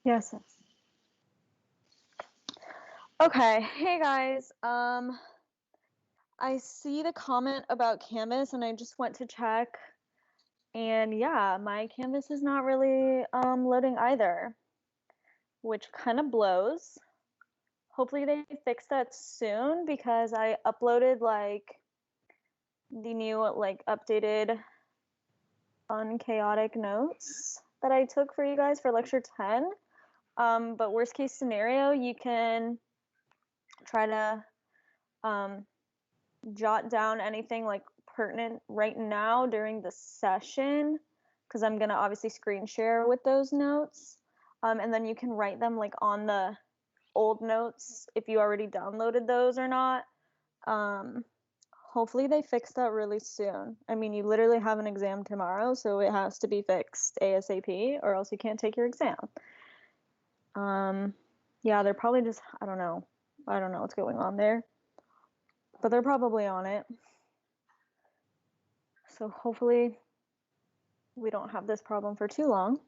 Yes. Okay, hey guys. I see the comment about Canvas and I just went to check, and yeah, my Canvas is not really loading either, which kind of blows. Hopefully they fix that soon because I uploaded like the new updated unchaotic notes that I took for you guys for lecture 10. But worst case scenario, you can try to jot down anything like pertinent right now during the session, because I'm going to obviously screen share with those notes. And then you can write them like on the old notes if you already downloaded those or not. Hopefully they fix that really soon. I mean, you literally have an exam tomorrow, so it has to be fixed ASAP or else you can't take your exam. Yeah, they're probably just, I don't know what's going on there, but they're probably on it. So hopefully we don't have this problem for too long.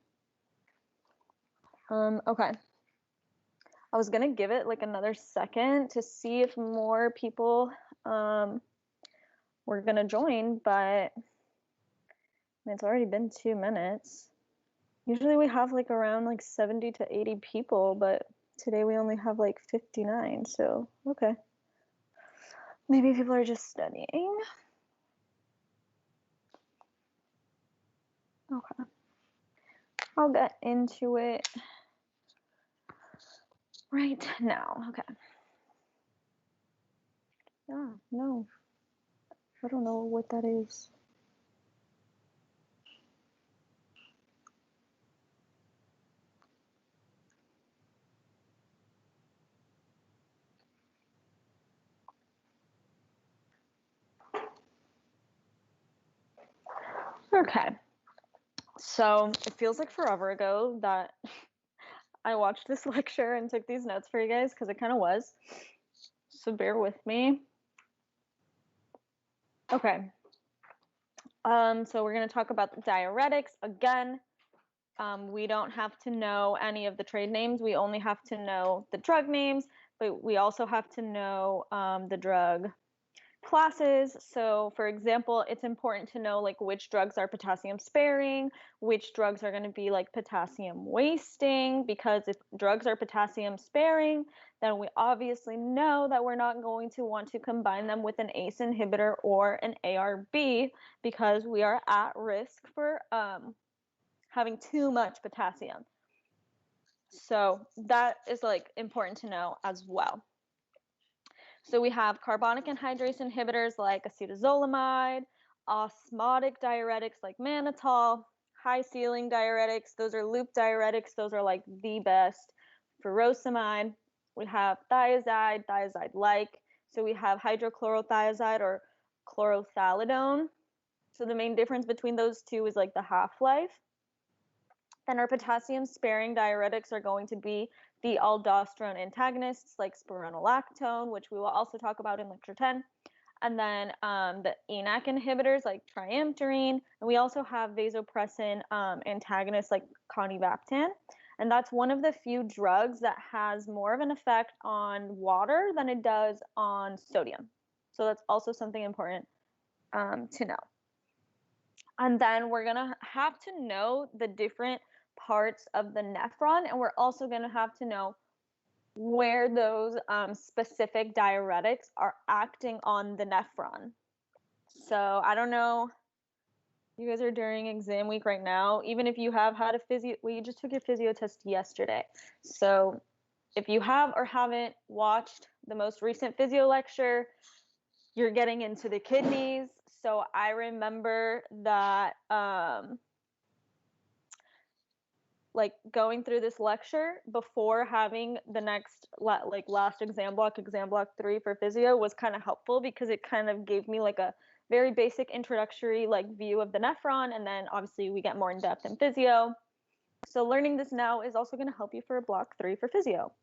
Okay. I was gonna give it like another second to see if more people were gonna join, but it's already been 2 minutes. Usually we have like around like 70 to 80 people, but today we only have like 59, so okay. Maybe people are just studying. Okay. I'll get into it right now. Okay. Ah, no. I don't know what that is. Okay. So it feels like forever ago that I watched this lecture and took these notes for you guys, because it kind of was. So bear with me. Okay. So we're going to talk about the diuretics again. We don't have to know any of the trade names. We only have to know the drug names, but we also have to know the drug classes. So for example, it's important to know like which drugs are potassium sparing, which drugs are going to be like potassium wasting, because if drugs are potassium sparing, then we obviously know that we're not going to want to combine them with an ACE inhibitor or an ARB, because we are at risk for having too much potassium. So that is like important to know as well. So we have carbonic anhydrase inhibitors like acetazolamide, osmotic diuretics like mannitol, high ceiling diuretics, those are loop diuretics, those are like the best. Furosemide, we have thiazide, thiazide-like. So we have hydrochlorothiazide or chlorothalidone. So the main difference between those two is like the half-life. Then our potassium sparing diuretics are going to be the aldosterone antagonists like spironolactone, which we will also talk about in lecture 10. And then the ENaC inhibitors like triamterene. And we also have vasopressin antagonists like conivaptan. And that's one of the few drugs that has more of an effect on water than it does on sodium. So that's also something important to know. And then we're going to have to know the different parts of the nephron, and we're also going to have to know where those specific diuretics are acting on the nephron. So I don't know, you guys are during exam week right now. Even if you have had a physio, well, you just took your physio test yesterday. So if you have or haven't watched the most recent physio lecture, you're getting into the kidneys. So I remember that like going through this lecture before having the next last exam block 3 for physio was kind of helpful, because it kind of gave me like a very basic introductory like view of the nephron, and then obviously we get more in depth in physio. So learning this now is also going to help you for block 3 for physio.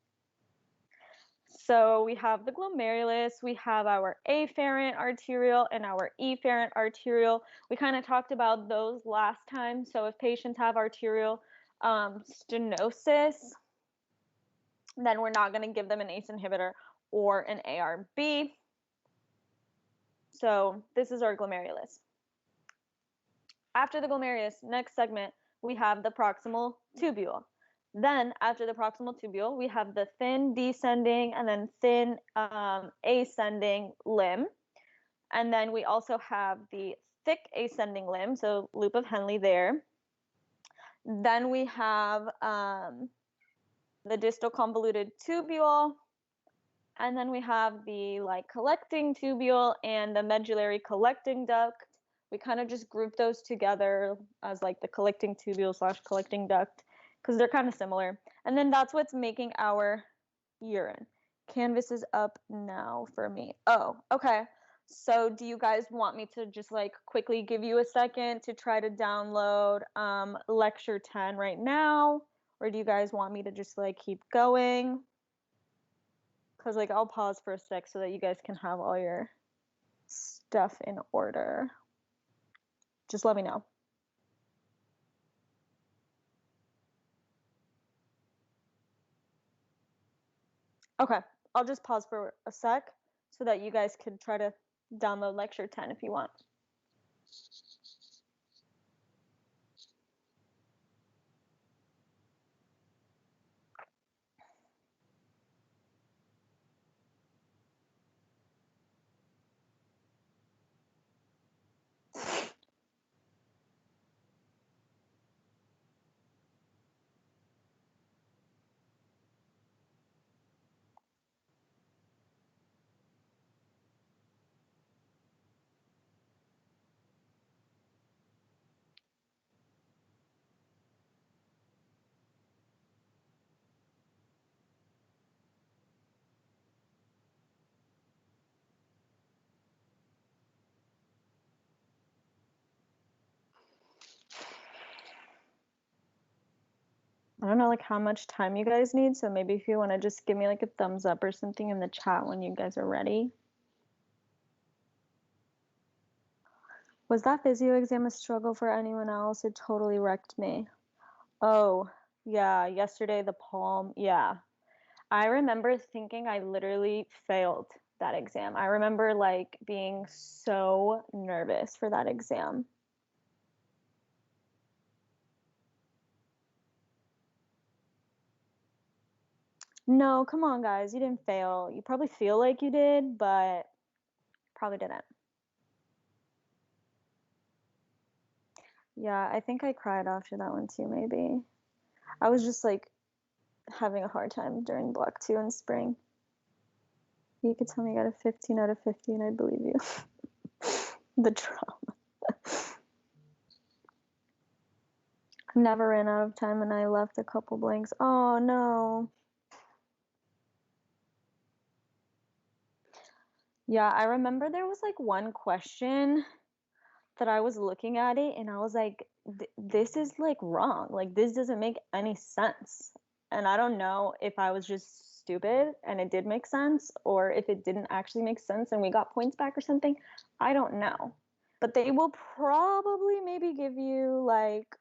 So we have the glomerulus, we have our afferent arterial and our efferent arterial. We kind of talked about those last time. So if patients have arterial stenosis, then we're not going to give them an ACE inhibitor or an ARB. So this is our glomerulus. After the glomerulus, next segment, we have the proximal tubule. Then after the proximal tubule, we have the thin descending and then thin ascending limb. And then we also have the thick ascending limb, so loop of Henle there. Then we have the distal convoluted tubule, and then we have the like collecting tubule and the medullary collecting duct. We kind of just group those together as like the collecting tubule / collecting duct because they're kind of similar. And then that's what's making our urine. Canvas is up now for me. Oh, okay. So do you guys want me to just like quickly give you a second to try to download lecture 10 right now? Or do you guys want me to just like keep going? Because like I'll pause for a sec so that you guys can have all your stuff in order. Just let me know. Okay, I'll just pause for a sec so that you guys can try to download lecture 10 if you want. I don't know like how much time you guys need, so maybe if you want to just give me like a thumbs up or something in the chat when you guys are ready. Was that physio exam a struggle for anyone else? It totally wrecked me. Oh, yeah, yesterday the palm, yeah. I remember thinking I literally failed that exam. I remember like being so nervous for that exam. No, come on, guys. You didn't fail. You probably feel like you did, but probably didn't. Yeah, I think I cried after that one too, maybe. I was just like having a hard time during block 2 in spring. You could tell me I got a 15 out of 50 and I'd believe you. The trauma. I never ran out of time and I left a couple blanks. Oh no. Yeah, I remember there was like one question that I was looking at it and I was like, this is like wrong. Like this doesn't make any sense. And I don't know if I was just stupid and it did make sense or if it didn't actually make sense and we got points back or something. I don't know. But they will probably maybe give you like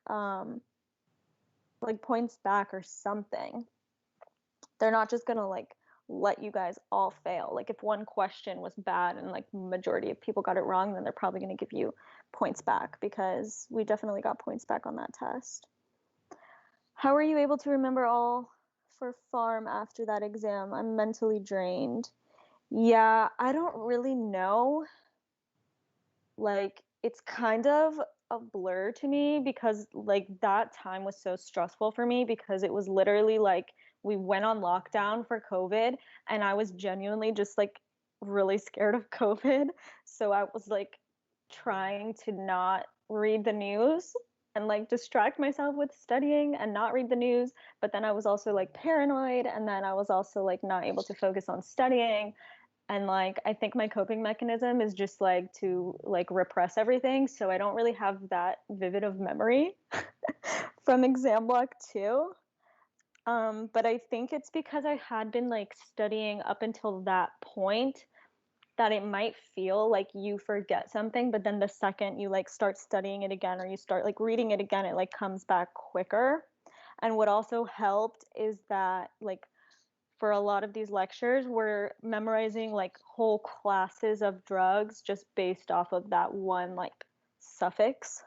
points back or something. They're not just going to like let you guys all fail. Like if one question was bad and like majority of people got it wrong, then they're probably going to give you points back because we definitely got points back on that test. How were you able to remember all for pharm after that exam? I'm mentally drained. Yeah, I don't really know. Like it's kind of a blur to me because like that time was so stressful for me because it was literally like we went on lockdown for COVID and I was genuinely just like really scared of COVID. So I was like trying to not read the news and like distract myself with studying and not read the news. But then I was also like paranoid and then I was also like not able to focus on studying. And like I think my coping mechanism is just like to like repress everything, so I don't really have that vivid of memory from exam block 2. But I think it's because I had been like studying up until that point that it might feel like you forget something, but then the second you like start studying it again or you start like reading it again, it like comes back quicker. And what also helped is that like for a lot of these lectures, we're memorizing like whole classes of drugs just based off of that one like suffix.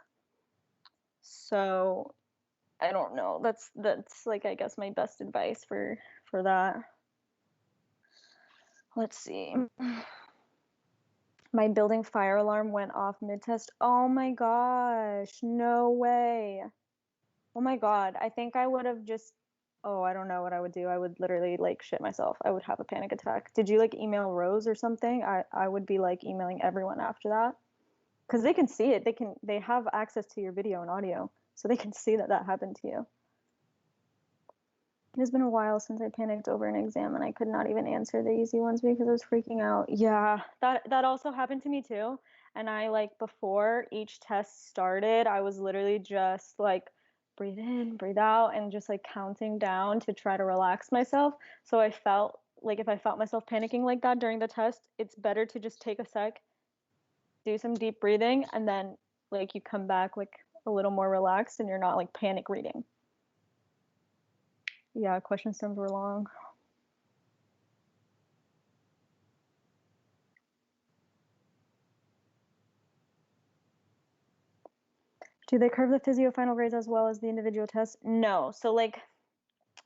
So I don't know. That's like I guess my best advice for that. Let's see. My building fire alarm went off mid-test. Oh my gosh, no way. Oh my God, I think I would have just, oh, I don't know what I would do. I would literally like shit myself. I would have a panic attack. Did you like email Rose or something? I would be like emailing everyone after that. Because they can see it. They have access to your video and audio. So they can see that that happened to you. It has been a while since I panicked over an exam and I could not even answer the easy ones because I was freaking out. Yeah, that also happened to me too. And I like before each test started, I was literally just like breathe in, breathe out, and just like counting down to try to relax myself. So I felt like if I felt myself panicking like that during the test, it's better to just take a sec, do some deep breathing, and then like you come back like a little more relaxed and you're not like panic reading. Yeah, question stems were long. Do they curve the physio final grades as well as the individual tests? No. So like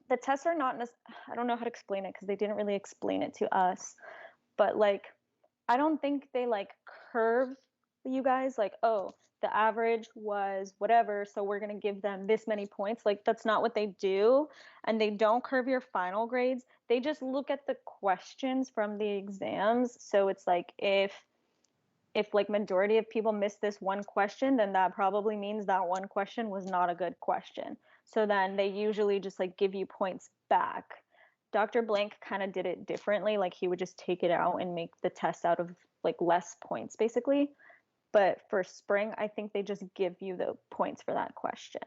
the tests are not, I don't know how to explain it because they didn't really explain it to us. But like, I don't think they like curve you guys like, oh, the average was whatever, so we're going to give them this many points. Like, that's not what they do. And they don't curve your final grades. They just look at the questions from the exams. So it's like if like majority of people miss this one question, then that probably means that one question was not a good question. So then they usually just like give you points back. Dr. Blank kind of did it differently. Like he would just take it out and make the test out of like less points basically. But for spring, I think they just give you the points for that question.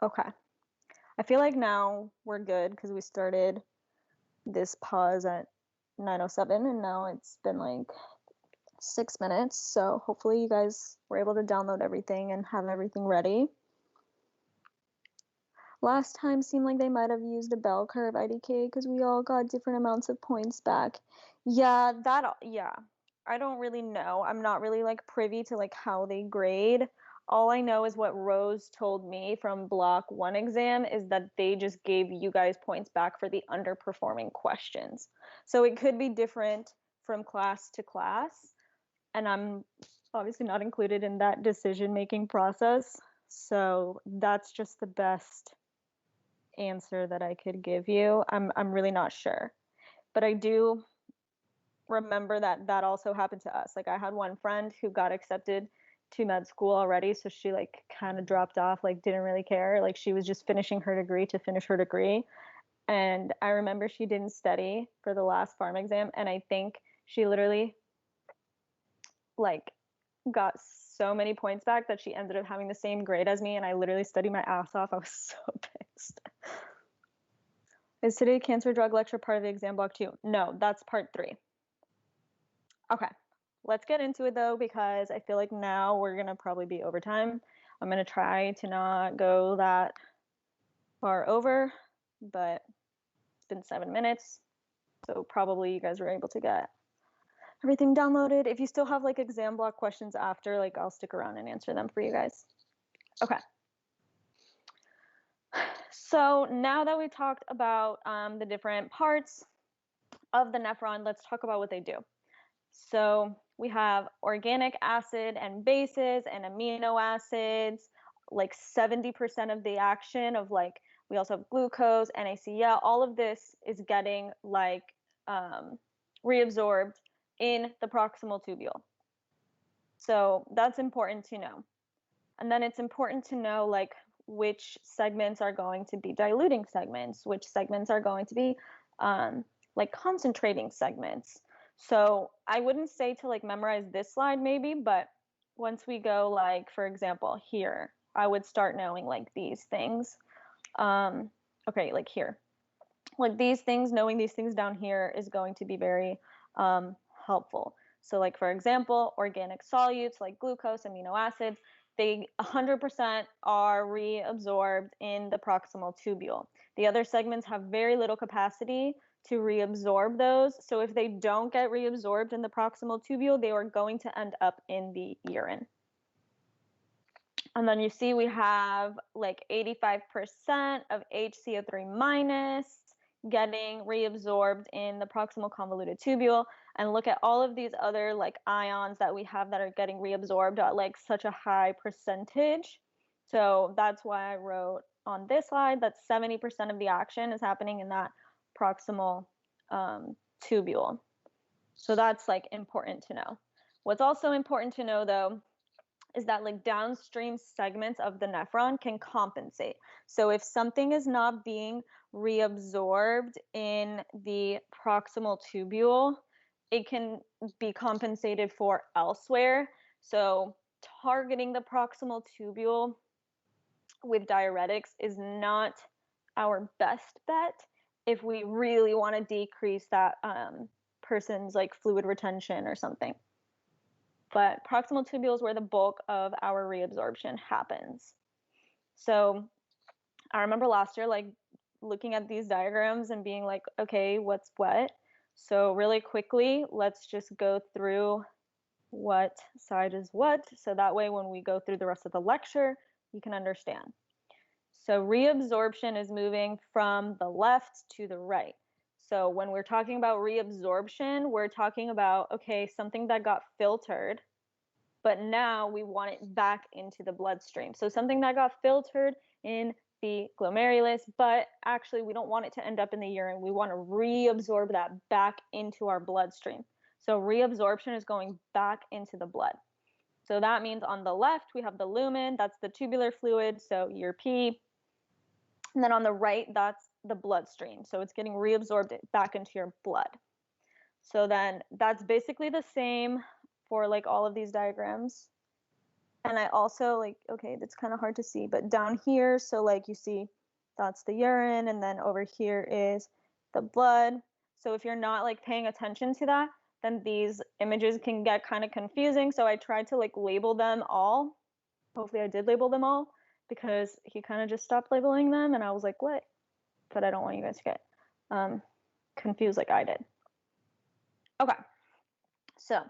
Okay. I feel like now we're good because we started this pause at 9:07 and now it's been like 6 minutes. So hopefully you guys were able to download everything and have everything ready. Last time seemed like they might have used a bell curve IDK because we all got different amounts of points back. Yeah, I don't really know. I'm not really like privy to like how they grade. All I know is what Rose told me from block 1 exam is that they just gave you guys points back for the underperforming questions. So it could be different from class to class, and I'm obviously not included in that decision-making process. So that's just the best answer that I could give you. I'm really not sure. But I do remember that that also happened to us. Like I had one friend who got accepted to med school already, so she like kind of dropped off, like didn't really care. Like she was just finishing her degree to finish her degree. And I remember she didn't study for the last pharm exam, and I think she literally like got so many points back that she ended up having the same grade as me, and I literally studied my ass off. I was so pissed. Is today cancer drug lecture part of the exam block 2? No, that's part 3. Okay, let's get into it though, because I feel like now we're gonna probably be over time. I'm gonna try to not go that far over, but it's been 7 minutes, so probably you guys were able to get everything downloaded. If you still have like exam block questions after, like I'll stick around and answer them for you guys. Okay. So now that we talked about the different parts of the nephron, let's talk about what they do. So we have organic acid and bases and amino acids, like 70% of the action of like, we also have glucose, NaCl, all of this is getting like reabsorbed in the proximal tubule. So that's important to know. And then it's important to know like which segments are going to be diluting segments, which segments are going to be like concentrating segments. So I wouldn't say to like memorize this slide maybe, but once we go like, for example, here, I would start knowing like these things. Okay, like here. Like these things, knowing these things down here is going to be very helpful. So like for example, organic solutes like glucose, amino acids, they 100% are reabsorbed in the proximal tubule. The other segments have very little capacity to reabsorb those. So if they don't get reabsorbed in the proximal tubule, they are going to end up in the urine. And then you see we have like 85% of HCO3 minus getting reabsorbed in the proximal convoluted tubule. And look at all of these other like ions that we have that are getting reabsorbed at like such a high percentage. So that's why I wrote on this slide that 70% of the action is happening in that proximal tubule. So that's like important to know. What's also important to know though is that like downstream segments of the nephron can compensate. So if something is not being reabsorbed in the proximal tubule, it can be compensated for elsewhere. So targeting the proximal tubule with diuretics is not our best bet if we really want to decrease that person's like fluid retention or something. But proximal tubule is where the bulk of our reabsorption happens. So I remember last year like looking at these diagrams and being like, okay, what's what? So really quickly, let's just go through what side is what, so that way when we go through the rest of the lecture, you can understand. So reabsorption is moving from the left to the right. So when we're talking about reabsorption, we're talking about, okay, something that got filtered, but now we want it back into the bloodstream. So something that got filtered in the glomerulus, but actually we don't want it to end up in the urine. We want to reabsorb that back into our bloodstream. So reabsorption is going back into the blood. So that means on the left, we have the lumen, that's the tubular fluid, so your pee. And then on the right, that's the bloodstream. So it's getting reabsorbed back into your blood. So then that's basically the same for like all of these diagrams. And I also like, okay, that's kind of hard to see, but down here, so like you see, that's the urine, and then over here is the blood. So if you're not like paying attention to that, then these images can get kind of confusing. So I tried to like label them all. Hopefully I did label them all, because he kind of just stopped labeling them and I was like, what? But I don't want you guys to get confused like I did. Okay, so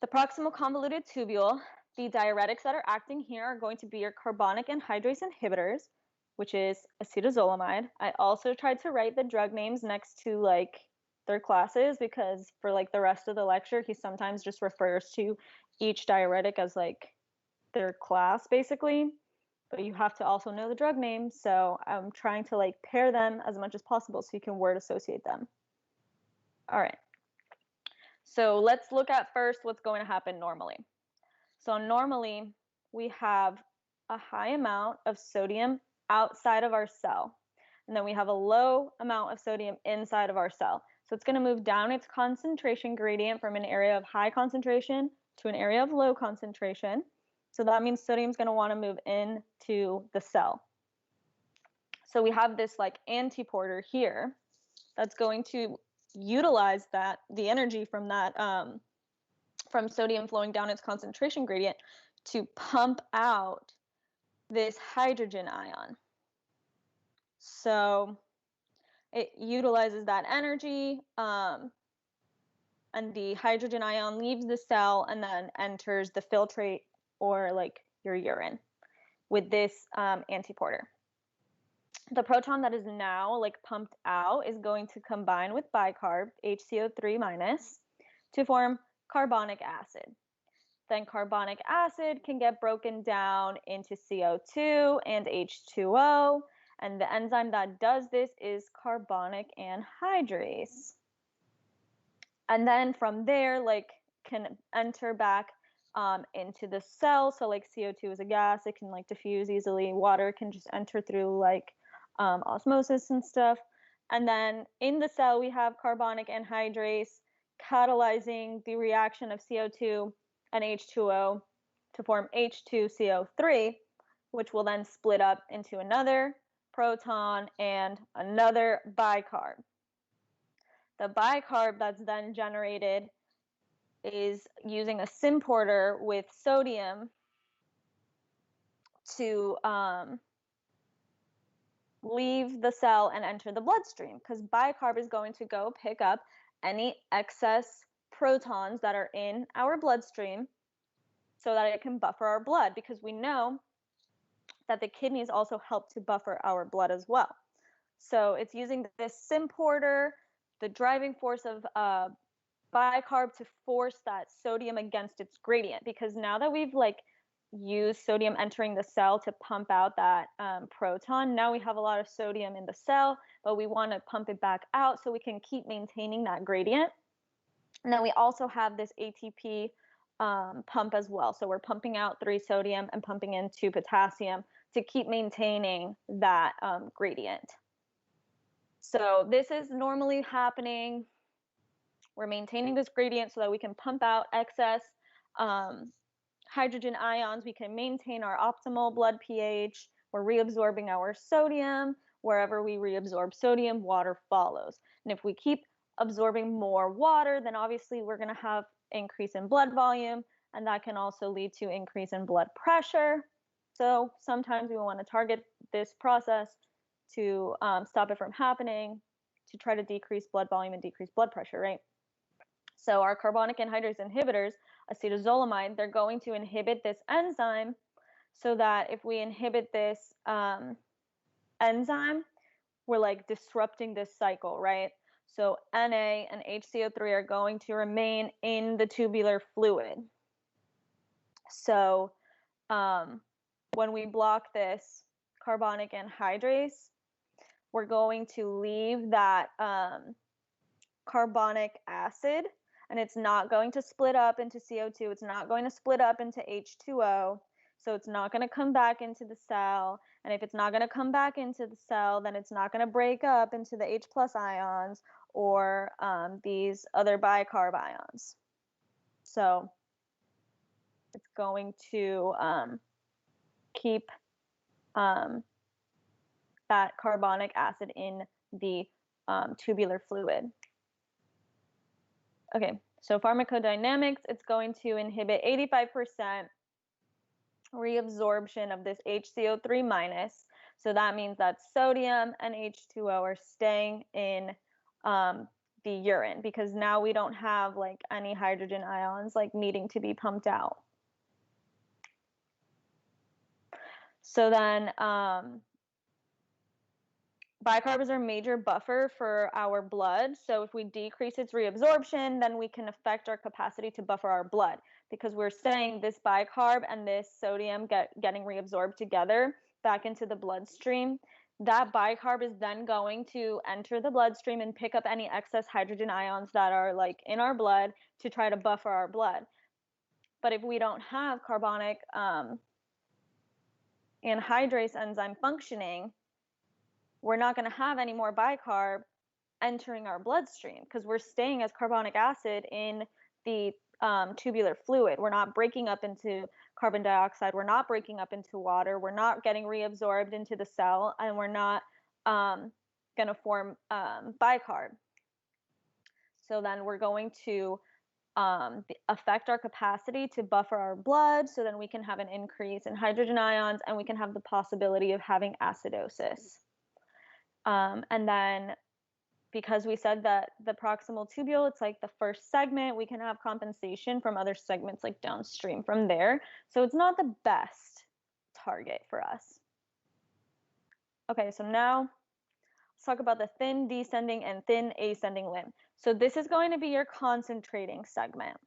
the proximal convoluted tubule, the diuretics that are acting here are going to be your carbonic anhydrase inhibitors, which is acetazolamide. I also tried to write the drug names next to like their classes, because for like the rest of the lecture, he sometimes just refers to each diuretic as like their class basically, but you have to also know the drug names. So I'm trying to like pair them as much as possible so you can word associate them. All right. So let's look at first what's going to happen normally. So normally we have a high amount of sodium outside of our cell, and then we have a low amount of sodium inside of our cell. So it's going to move down its concentration gradient from an area of high concentration to an area of low concentration. So that means sodium is going to want to move into the cell. So we have this like antiporter here that's going to utilize that, the energy from that, from sodium flowing down its concentration gradient to pump out this hydrogen ion. So it utilizes that energy, and the hydrogen ion leaves the cell and then enters the filtrate or like your urine with this antiporter. The proton that is now like pumped out is going to combine with bicarb, HCO3 minus, to form carbonic acid. Then carbonic acid can get broken down into CO2 and H2O, and the enzyme that does this is carbonic anhydrase. And then from there, like, can enter back into the cell. So like CO2 is a gas, it can like diffuse easily. Water can just enter through like osmosis and stuff. And then in the cell, we have carbonic anhydrase catalyzing the reaction of CO2 and H2O to form H2CO3, which will then split up into another proton and another bicarb. The bicarb that's then generated is using a symporter with sodium to leave the cell and enter the bloodstream, because bicarb is going to go pick up any excess protons that are in our bloodstream so that it can buffer our blood, because we know that the kidneys also help to buffer our blood as well. So it's using this symporter, the driving force of bicarb, to force that sodium against its gradient, because now that we've used sodium entering the cell to pump out that proton, now we have a lot of sodium in the cell, but we want to pump it back out so we can keep maintaining that gradient. And then we also have this ATP pump as well. So we're pumping out 3 sodium and pumping in 2 potassium to keep maintaining that gradient. So this is normally happening. We're maintaining this gradient so that we can pump out excess hydrogen ions. We can maintain our optimal blood pH. We're reabsorbing our sodium. Wherever we reabsorb sodium, water follows. And if we keep absorbing more water, then obviously we're going to have increase in blood volume, and that can also lead to increase in blood pressure. So sometimes we want to target this process to stop it from happening, to try to decrease blood volume and decrease blood pressure, right? So our carbonic anhydrase inhibitors, acetazolamide, they're going to inhibit this enzyme, so that if we inhibit this enzyme, we're disrupting this cycle, right? So Na and HCO3 are going to remain in the tubular fluid. So when we block this carbonic anhydrase, we're going to leave that carbonic acid, and it's not going to split up into CO2. It's not going to split up into H2O. So it's not going to come back into the cell. And if it's not going to come back into the cell, then it's not going to break up into the H+ ions or these other bicarb ions. So it's going to keep that carbonic acid in the tubular fluid. Okay, so pharmacodynamics, it's going to inhibit 85% reabsorption of this HCO3 minus. So that means that sodium and H2O are staying in the urine, because now we don't have any hydrogen ions needing to be pumped out. So then bicarb is our major buffer for our blood. So if we decrease its reabsorption, then we can affect our capacity to buffer our blood, because we're saying this bicarb and this sodium getting reabsorbed together back into the bloodstream. That bicarb is then going to enter the bloodstream and pick up any excess hydrogen ions that are in our blood to try to buffer our blood. But if we don't have carbonic anhydrase enzyme functioning, we're not going to have any more bicarb entering our bloodstream, because we're staying as carbonic acid in the tubular fluid. We're not breaking up into carbon dioxide. We're not breaking up into water. We're not getting reabsorbed into the cell, and we're not going to form bicarb. So then we're going to affect our capacity to buffer our blood, so then we can have an increase in hydrogen ions, and we can have the possibility of having acidosis. And then, because we said that the proximal tubule, it's the first segment, we can have compensation from other segments downstream from there. So it's not the best target for us. Okay, so now let's talk about the thin descending and thin ascending limb. So this is going to be your concentrating segment,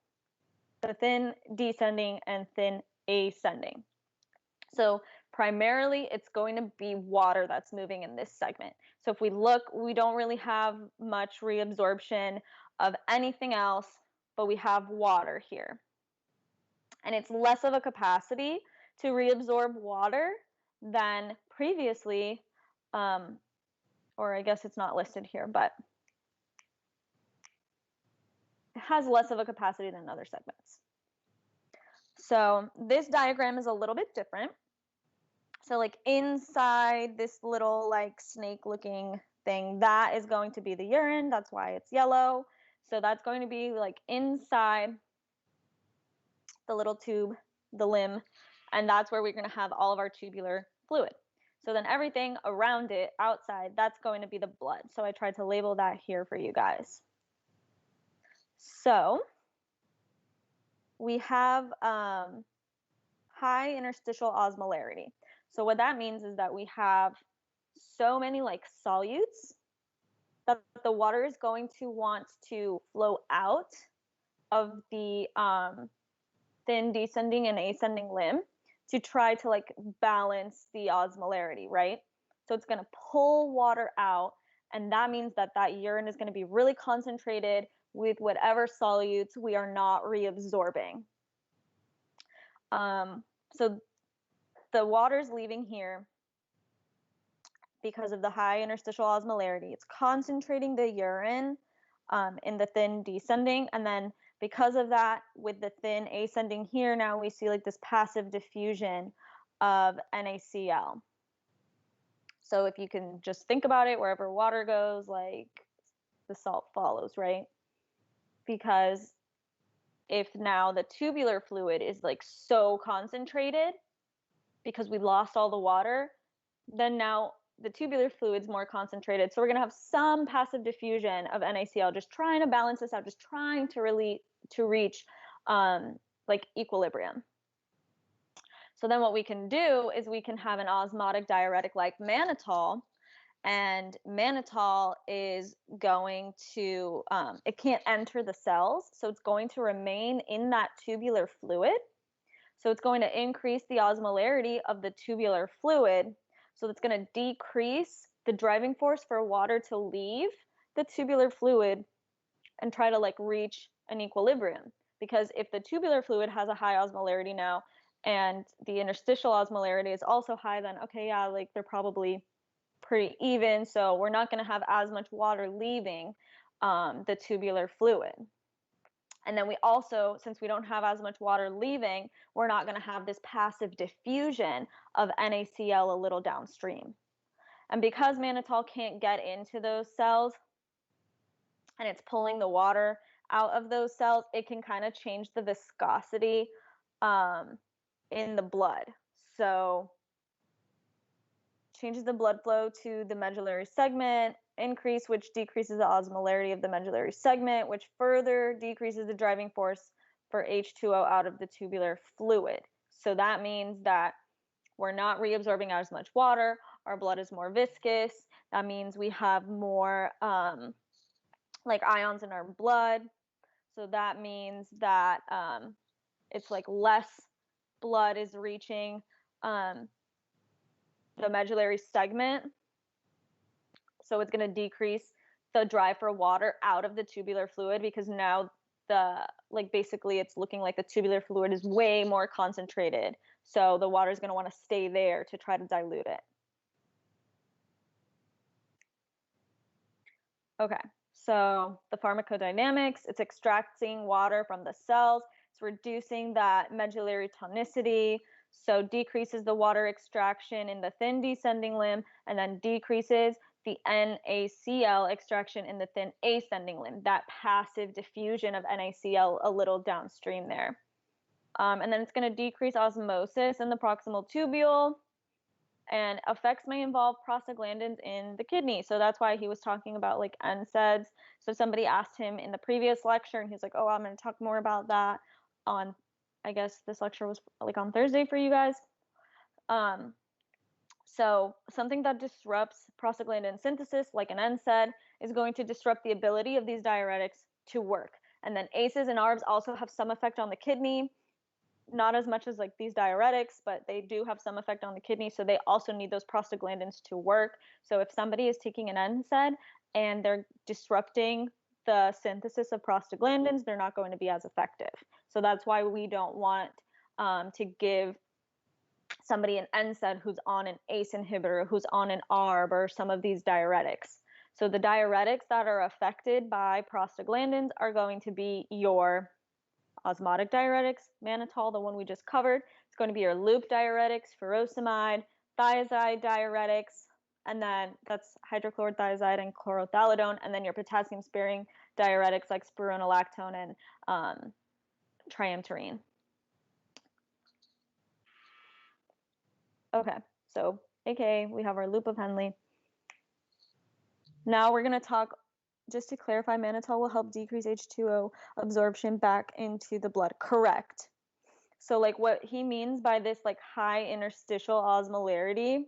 the thin descending and thin ascending. So primarily, it's going to be water that's moving in this segment. So if we look, we don't really have much reabsorption of anything else, but we have water here. And it's less of a capacity to reabsorb water than previously, or I guess it's not listed here, but it has less of a capacity than other segments. So this diagram is a little bit different. So inside this little snake looking thing, that is going to be the urine. That's why it's yellow. So that's going to be inside the little tube, the limb. And that's where we're going to have all of our tubular fluid. So then everything around it, outside, that's going to be the blood. So I tried to label that here for you guys. So we have high interstitial osmolarity. So what that means is that we have so many like solutes that the water is going to want to flow out of the thin descending and ascending limb to try to like balance the osmolarity, right? So it's going to pull water out, and that means that that urine is going to be really concentrated with whatever solutes we are not reabsorbing. So the water's leaving here because of the high interstitial osmolarity. It's concentrating the urine in the thin descending, and then because of that, with the thin ascending here, now we see like this passive diffusion of NaCl. So if you can just think about it, wherever water goes, like the salt follows, right? Because if now the tubular fluid is like so concentrated because we lost all the water, then now the tubular fluid's more concentrated. So we're going to have some passive diffusion of NaCl, just trying to balance this out, just trying to reach like equilibrium. So then what we can do is we can have an osmotic diuretic like mannitol, and mannitol is going to, it can't enter the cells, so it's going to remain in that tubular fluid. So it's going to increase the osmolarity of the tubular fluid. So it's going to decrease the driving force for water to leave the tubular fluid and try to like reach an equilibrium. Because if the tubular fluid has a high osmolarity now and the interstitial osmolarity is also high, then okay, yeah, like they're probably pretty even. So we're not going to have as much water leaving the tubular fluid. And then we also, since we don't have as much water leaving, we're not going to have this passive diffusion of NaCl a little downstream. And because mannitol can't get into those cells and it's pulling the water out of those cells, it can kind of change the viscosity in the blood. So changes the blood flow to the medullary segment, increase, which decreases the osmolarity of the medullary segment, which further decreases the driving force for H2O out of the tubular fluid. So that means that we're not reabsorbing as much water, our blood is more viscous, that means we have more like ions in our blood, so that means that it's like less blood is reaching the medullary segment, so it's going to decrease the drive for water out of the tubular fluid, because now the like basically it's looking like the tubular fluid is way more concentrated, so the water is going to want to stay there to try to dilute it. Okay, so the pharmacodynamics, it's extracting water from the cells, it's reducing that medullary tonicity, so decreases the water extraction in the thin descending limb, and then decreases the NaCl extraction in the thin ascending limb, that passive diffusion of NaCl a little downstream there. And then it's going to decrease osmosis in the proximal tubule, and effects may involve prostaglandins in the kidney. So that's why he was talking about like NSAIDs. So somebody asked him in the previous lecture, and he's like, oh, I'm going to talk more about that on, I guess this lecture was like on Thursday for you guys. So something that disrupts prostaglandin synthesis, like an NSAID, is going to disrupt the ability of these diuretics to work. And then ACEs and ARBs also have some effect on the kidney, not as much as like these diuretics, but they do have some effect on the kidney, so they also need those prostaglandins to work. So if somebody is taking an NSAID and they're disrupting the synthesis of prostaglandins, they're not going to be as effective. So that's why we don't want to give somebody an NSAID who's on an ACE inhibitor, who's on an ARB, or some of these diuretics. So the diuretics that are affected by prostaglandins are going to be your osmotic diuretics, mannitol, the one we just covered. It's going to be your loop diuretics, furosemide, thiazide diuretics, and then that's hydrochlorothiazide and chlorothalidone, and then your potassium-sparing diuretics like spironolactone and triamterene. Okay, so aka we have our loop of Henle. Now we're going to talk, just to clarify, mannitol will help decrease H2O absorption back into the blood. Correct. So like what he means by this like high interstitial osmolarity,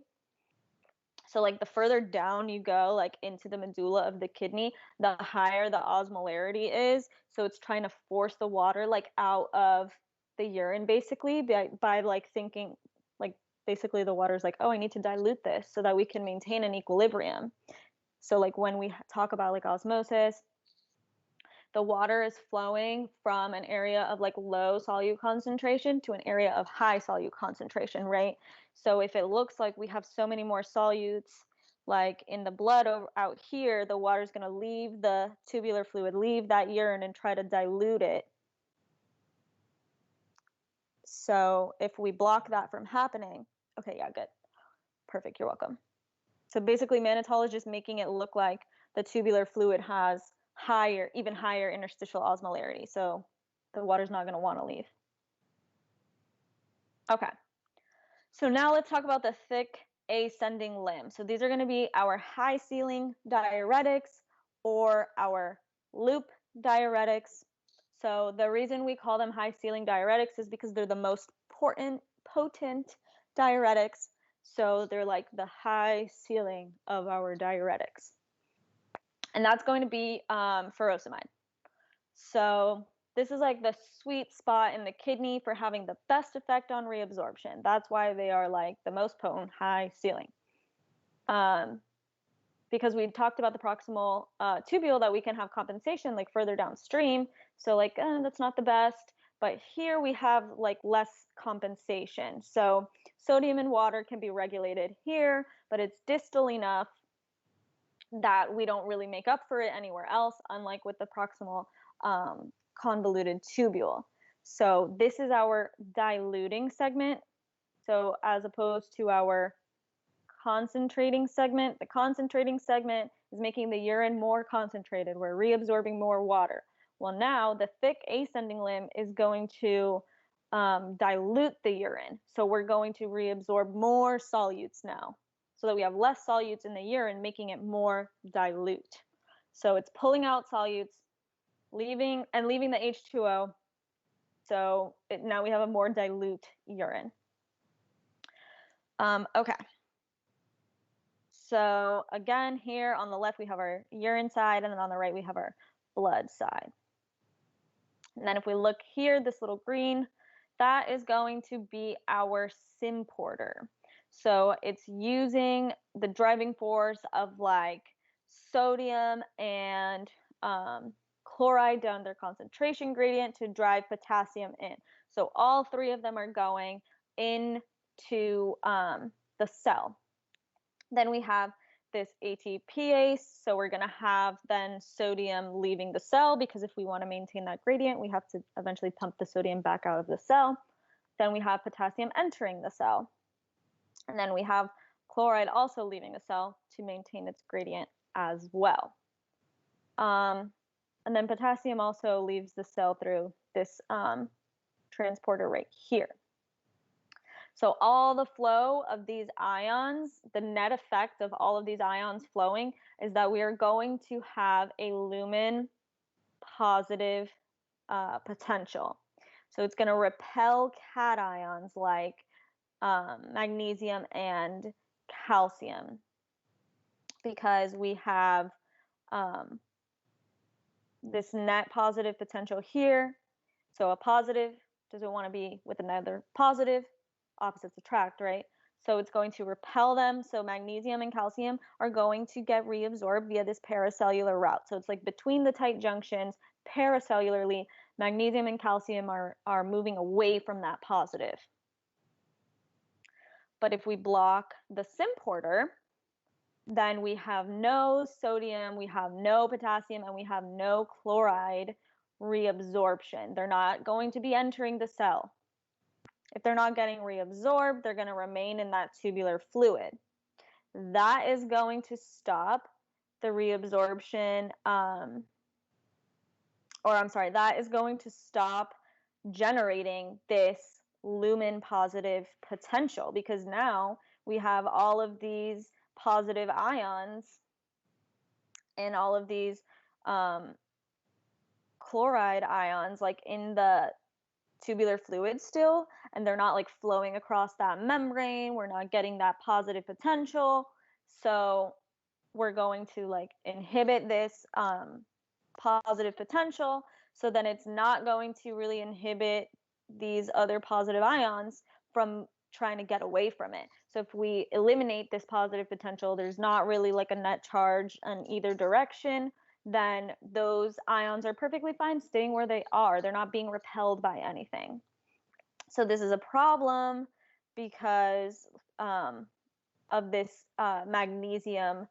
so like the further down you go like into the medulla of the kidney, the higher the osmolarity is. So it's trying to force the water like out of the urine basically by like thinking like basically the water's like, oh, I need to dilute this so that we can maintain an equilibrium. So like when we talk about like osmosis, the water is flowing from an area of like low solute concentration to an area of high solute concentration, right? So if it looks like we have so many more solutes like in the blood out here, the water is going to leave the tubular fluid, leave that urine and try to dilute it. So if we block that from happening, okay, yeah, good. Perfect, you're welcome. So basically mannitol is just making it look like the tubular fluid has higher, even higher interstitial osmolarity. So the water's not going to want to leave. Okay. So now let's talk about the thick ascending limb. So these are going to be our high ceiling diuretics or our loop diuretics. So the reason we call them high ceiling diuretics is because they're the most potent diuretics. So they're like the high ceiling of our diuretics. And that's going to be furosemide. So this is like the sweet spot in the kidney for having the best effect on reabsorption. That's why they are like the most potent high ceiling. Because we talked about the proximal tubule that we can have compensation like further downstream. So like that's not the best. But here we have like less compensation. So sodium in water can be regulated here, but it's distal enough that we don't really make up for it anywhere else, unlike with the proximal convoluted tubule. So this is our diluting segment. So as opposed to our concentrating segment, the concentrating segment is making the urine more concentrated. We're reabsorbing more water. Well, now the thick ascending limb is going to dilute the urine. So we're going to reabsorb more solutes now, so that we have less solutes in the urine, making it more dilute. So it's pulling out solutes, leaving the H2O. So now we have a more dilute urine. Okay. So again, here on the left, we have our urine side, and then on the right, we have our blood side. And then if we look here, this little green, that is going to be our symporter. So it's using the driving force of like sodium and chloride down their concentration gradient to drive potassium in. So all three of them are going into the cell. Then we have this ATPase, so we're going to have then sodium leaving the cell, because if we want to maintain that gradient, we have to eventually pump the sodium back out of the cell. Then we have potassium entering the cell. And then we have chloride also leaving the cell to maintain its gradient as well. And then potassium also leaves the cell through this transporter right here. So all the flow of these ions, the net effect of all of these ions flowing is that we are going to have a lumen positive potential. So it's going to repel cations like magnesium and calcium, because we have this net positive potential here. So a positive doesn't want to be with another positive. Opposites attract, right? So it's going to repel them. So magnesium and calcium are going to get reabsorbed via this paracellular route. So it's like between the tight junctions, paracellularly, magnesium and calcium are moving away from that positive. But if we block the symporter, then we have no sodium, we have no potassium, and we have no chloride reabsorption. They're not going to be entering the cell. If they're not getting reabsorbed, they're going to remain in that tubular fluid. That is going to stop the reabsorption, that is going to stop generating this lumen positive potential, because now we have all of these positive ions and all of these chloride ions like in the tubular fluid still, and they're not like flowing across that membrane. We're not getting that positive potential. So we're going to like inhibit this positive potential, so then it's not going to really inhibit these other positive ions from trying to get away from it. So if we eliminate this positive potential, there's not really like a net charge in either direction, then those ions are perfectly fine staying where they are. They're not being repelled by anything. So this is a problem because of this magnesium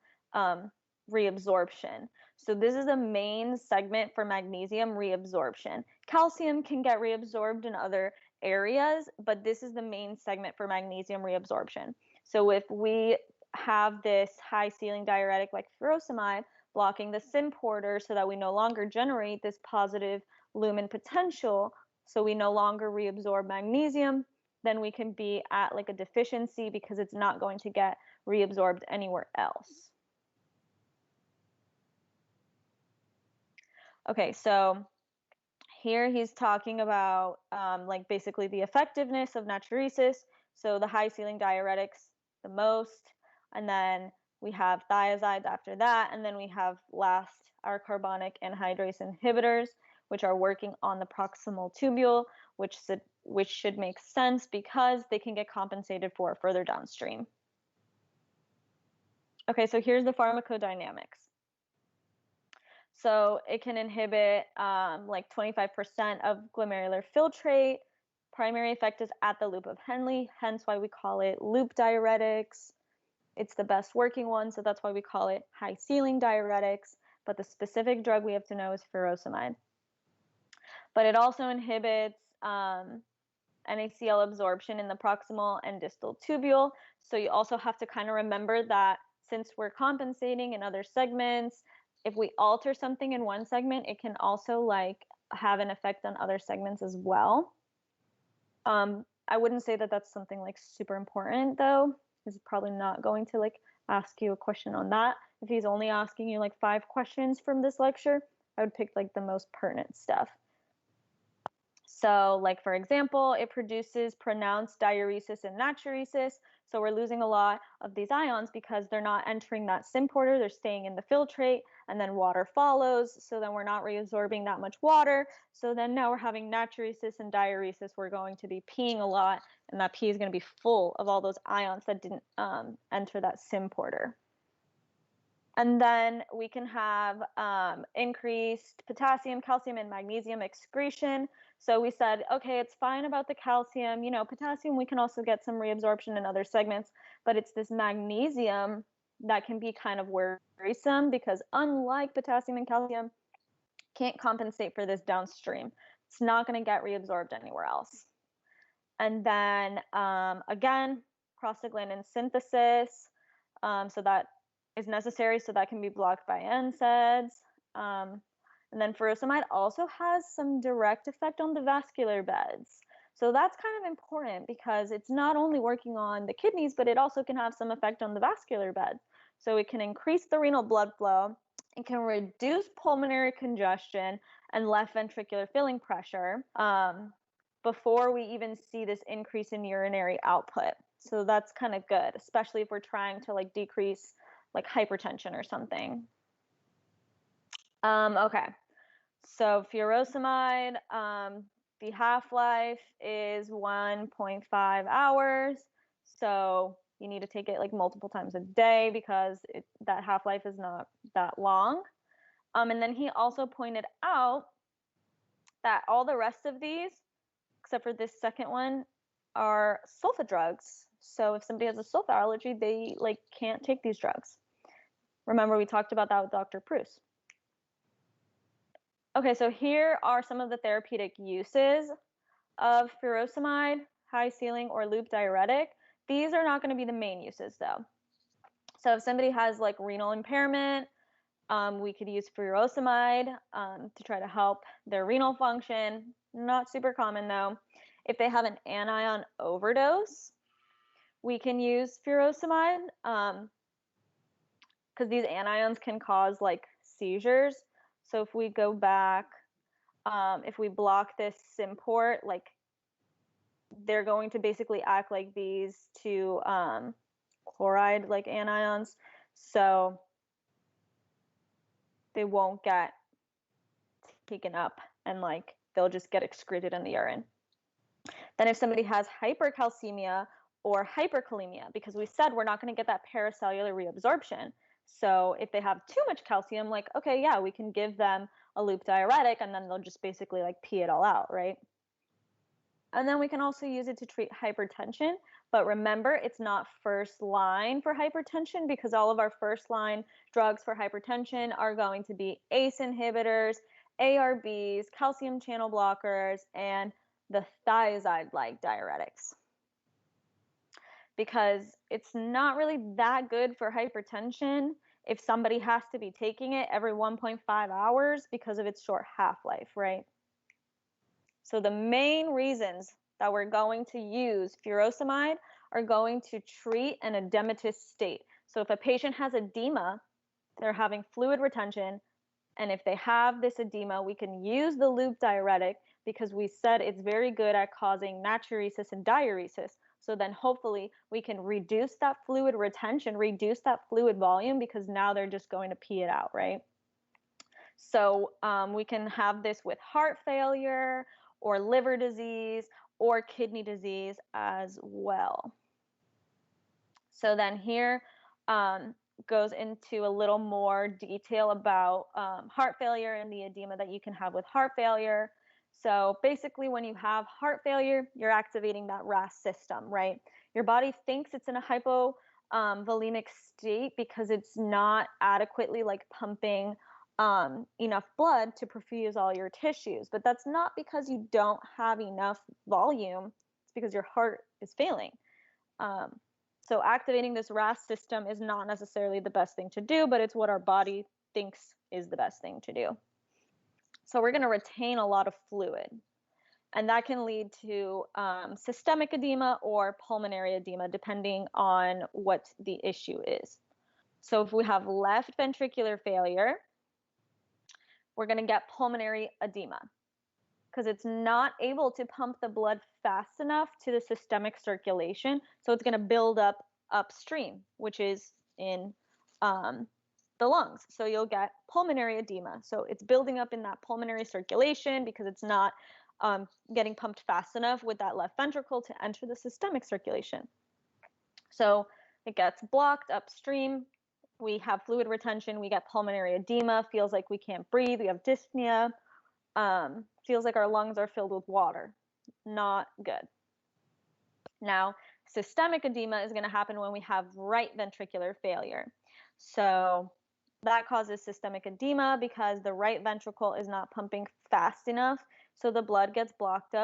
reabsorption. So this is the main segment for magnesium reabsorption. Calcium can get reabsorbed in other areas, but this is the main segment for magnesium reabsorption. So if we have this high ceiling diuretic like furosemide blocking the symporter so that we no longer generate this positive lumen potential, so we no longer reabsorb magnesium, then we can be at like a deficiency because it's not going to get reabsorbed anywhere else. Okay, so here he's talking about like basically the effectiveness of natriuresis. So the high ceiling diuretics the most, and then we have thiazides after that, and then we have last our carbonic anhydrase inhibitors, which are working on the proximal tubule, which should make sense because they can get compensated for further downstream. Okay, so here's the pharmacodynamics. So it can inhibit like 25% of glomerular filtrate. Primary effect is at the loop of Henle, hence why we call it loop diuretics. It's the best working one, so that's why we call it high ceiling diuretics. But the specific drug we have to know is furosemide. But it also inhibits NaCl absorption in the proximal and distal tubule. So you also have to kind of remember that since we're compensating in other segments, if we alter something in one segment, it can also like have an effect on other segments as well. I wouldn't say that that's something like super important though. He's probably not going to like ask you a question on that. If he's only asking you like 5 questions from this lecture, I would pick like the most pertinent stuff. So like, for example, it produces pronounced diuresis and natriuresis. So we're losing a lot of these ions because they're not entering that symporter, they're staying in the filtrate, and then water follows. So then we're not reabsorbing that much water. So then now we're having natriuresis and diuresis. We're going to be peeing a lot, and that pee is going to be full of all those ions that didn't enter that symporter. And then we can have increased potassium, calcium, and magnesium excretion. So we said, okay, it's fine about the calcium. You know, potassium, we can also get some reabsorption in other segments, but it's this magnesium that can be kind of worrisome because unlike potassium and calcium, can't compensate for this downstream. It's not going to get reabsorbed anywhere else. And then again, prostaglandin synthesis. So that is necessary, so that can be blocked by NSAIDs. And then furosemide also has some direct effect on the vascular beds. So that's kind of important because it's not only working on the kidneys, but it also can have some effect on the vascular bed. So it can increase the renal blood flow, it can reduce pulmonary congestion and left ventricular filling pressure before we even see this increase in urinary output. So that's kind of good, especially if we're trying to like decrease like hypertension or something. Okay, so furosemide, the half-life is 1.5 hours. So you need to take it like multiple times a day because that half-life is not that long. And then he also pointed out that all the rest of these, except for this second one, are sulfa drugs. So if somebody has a sulfa allergy, they like can't take these drugs. Remember, we talked about that with Dr. Pruce. Okay, so here are some of the therapeutic uses of furosemide, high ceiling or loop diuretic. These are not going to be the main uses though. So if somebody has like renal impairment, we could use furosemide to try to help their renal function. Not super common though. If they have an anion overdose, we can use furosemide, because these anions can cause like seizures. So if we go back, if we block this symport, like they're going to basically act like these two chloride like anions, so they won't get taken up and like they'll just get excreted in the urine. Then if somebody has hypercalcemia or hyperkalemia, because we said we're not going to get that paracellular reabsorption. So if they have too much calcium, like, okay, yeah, we can give them a loop diuretic and then they'll just basically like pee it all out, right? And then we can also use it to treat hypertension. But remember, it's not first line for hypertension because all of our first line drugs for hypertension are going to be ACE inhibitors, ARBs, calcium channel blockers, and the thiazide-like diuretics. Because it's not really that good for hypertension if somebody has to be taking it every 1.5 hours because of its short half-life, right? So the main reasons that we're going to use furosemide are going to treat an edematous state. So if a patient has edema, they're having fluid retention, and if they have this edema, we can use the loop diuretic because we said it's very good at causing natriuresis and diuresis. So then hopefully we can reduce that fluid retention, reduce that fluid volume because now they're just going to pee it out, right? So we can have this with heart failure or liver disease or kidney disease as well. So then here goes into a little more detail about heart failure and the edema that you can have with heart failure. So basically when you have heart failure, you're activating that RAS system, right? Your body thinks it's in a hypovolemic state because it's not adequately like pumping enough blood to perfuse all your tissues. But that's not because you don't have enough volume. It's because your heart is failing. So activating this RAS system is not necessarily the best thing to do, but it's what our body thinks is the best thing to do. So we're going to retain a lot of fluid. And that can lead to systemic edema or pulmonary edema, depending on what the issue is. So if we have left ventricular failure, we're going to get pulmonary edema because it's not able to pump the blood fast enough to the systemic circulation. So it's going to build up upstream, which is in the lungs. So you'll get pulmonary edema. So it's building up in that pulmonary circulation because it's not getting pumped fast enough with that left ventricle to enter the systemic circulation. So it gets blocked upstream. We have fluid retention. We get pulmonary edema. Feels like we can't breathe. We have dyspnea. Feels like our lungs are filled with water. Not good. Now, systemic edema is going to happen when we have right ventricular failure. So that causes systemic edema because the right ventricle is not pumping fast enough. So the blood gets blocked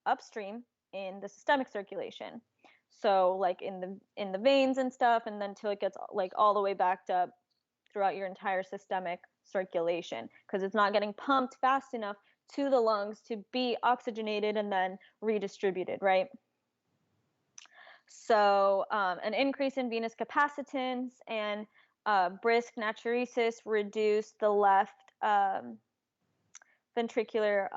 upstream in the systemic circulation. So like in the veins and stuff, and then till it gets like all the way backed up throughout your entire systemic circulation because it's not getting pumped fast enough to the lungs to be oxygenated and then redistributed, right? So an increase in venous capacitance and brisk natriuresis reduce the left ventricular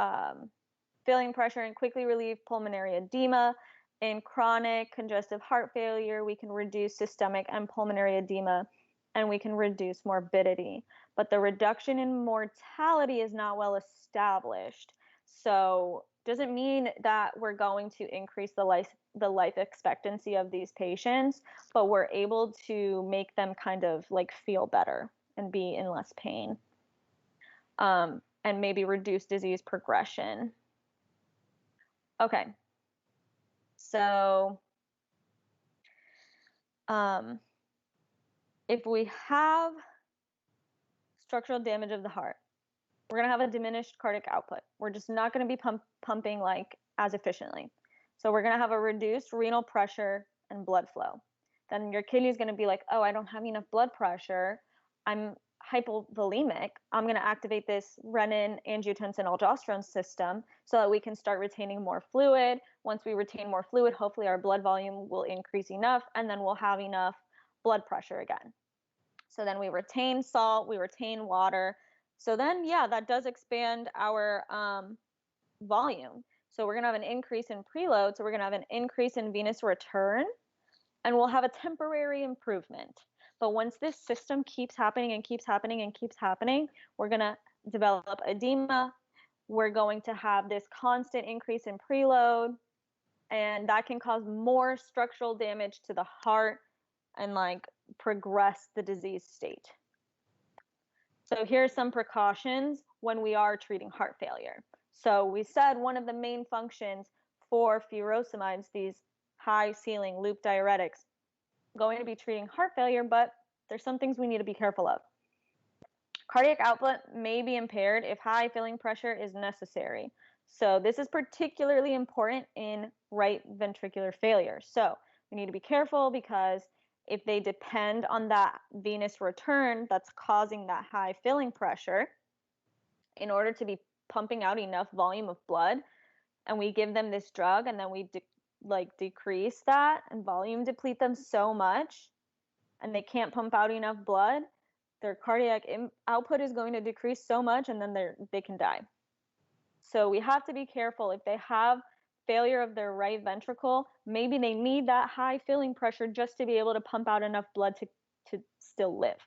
filling pressure and quickly relieve pulmonary edema. In chronic congestive heart failure, we can reduce systemic and pulmonary edema, and we can reduce morbidity. But the reduction in mortality is not well established. So doesn't mean that we're going to increase the life expectancy of these patients, but we're able to make them kind of like feel better and be in less pain, and maybe reduce disease progression. Okay. So if we have structural damage of the heart, we're going to have a diminished cardiac output. We're just not going to be pumping like as efficiently. So we're going to have a reduced renal pressure and blood flow. Then your kidney is going to be like, oh, I don't have enough blood pressure. I'm hypovolemic, I'm going to activate this renin, angiotensin, aldosterone system so that we can start retaining more fluid. Once we retain more fluid, hopefully our blood volume will increase enough, and then we'll have enough blood pressure again. So then we retain salt, we retain water. So then, yeah, that does expand our volume. So we're going to have an increase in preload. So we're going to have an increase in venous return, and we'll have a temporary improvement. But once this system keeps happening and keeps happening and keeps happening, we're going to develop edema. We're going to have this constant increase in preload, and that can cause more structural damage to the heart and like progress the disease state. So here's some precautions when we are treating heart failure. So we said one of the main functions for furosemides, these high ceiling loop diuretics, going to be treating heart failure, but there's some things we need to be careful of. Cardiac output may be impaired if high filling pressure is necessary. So this is particularly important in right ventricular failure. So we need to be careful because if they depend on that venous return that's causing that high filling pressure in order to be pumping out enough volume of blood, and we give them this drug and then we decrease that and volume deplete them so much and they can't pump out enough blood, their cardiac output is going to decrease so much and then they can die. So we have to be careful. If they have failure of their right ventricle, maybe they need that high filling pressure just to be able to pump out enough blood to still live.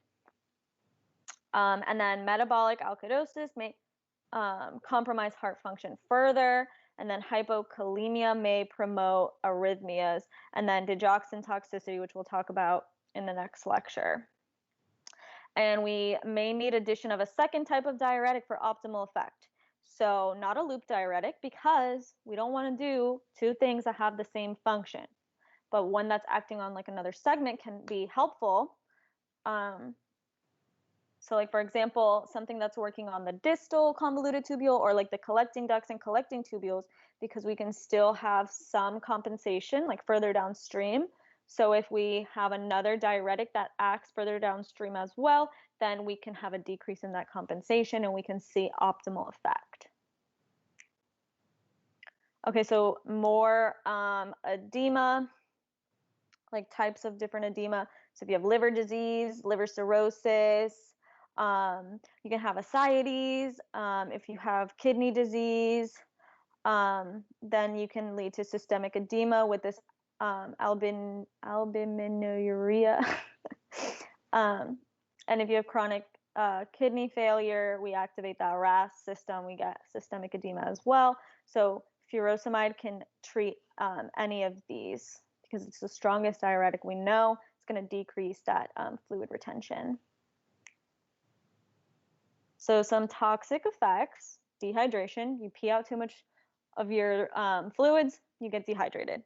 And then metabolic alkalosis may compromise heart function further, and then hypokalemia may promote arrhythmias, and then digoxin toxicity, which we'll talk about in the next lecture. And we may need addition of a second type of diuretic for optimal effect. So not a loop diuretic, because we don't want to do two things that have the same function, but one that's acting on like another segment can be helpful. So like, for example, something that's working on the distal convoluted tubule or like the collecting ducts and collecting tubules, because we can still have some compensation like further downstream. So if we have another diuretic that acts further downstream as well, then we can have a decrease in that compensation and we can see optimal effect. Okay, so more edema, like types of different edema. So if you have liver disease, liver cirrhosis, you can have ascites. If you have kidney disease, then you can lead to systemic edema with this albuminuria. And if you have chronic kidney failure, we activate that RAS system, we get systemic edema as well. So furosemide can treat any of these because it's the strongest diuretic we know. It's going to decrease that fluid retention. So some toxic effects: dehydration, you pee out too much of your fluids, you get dehydrated.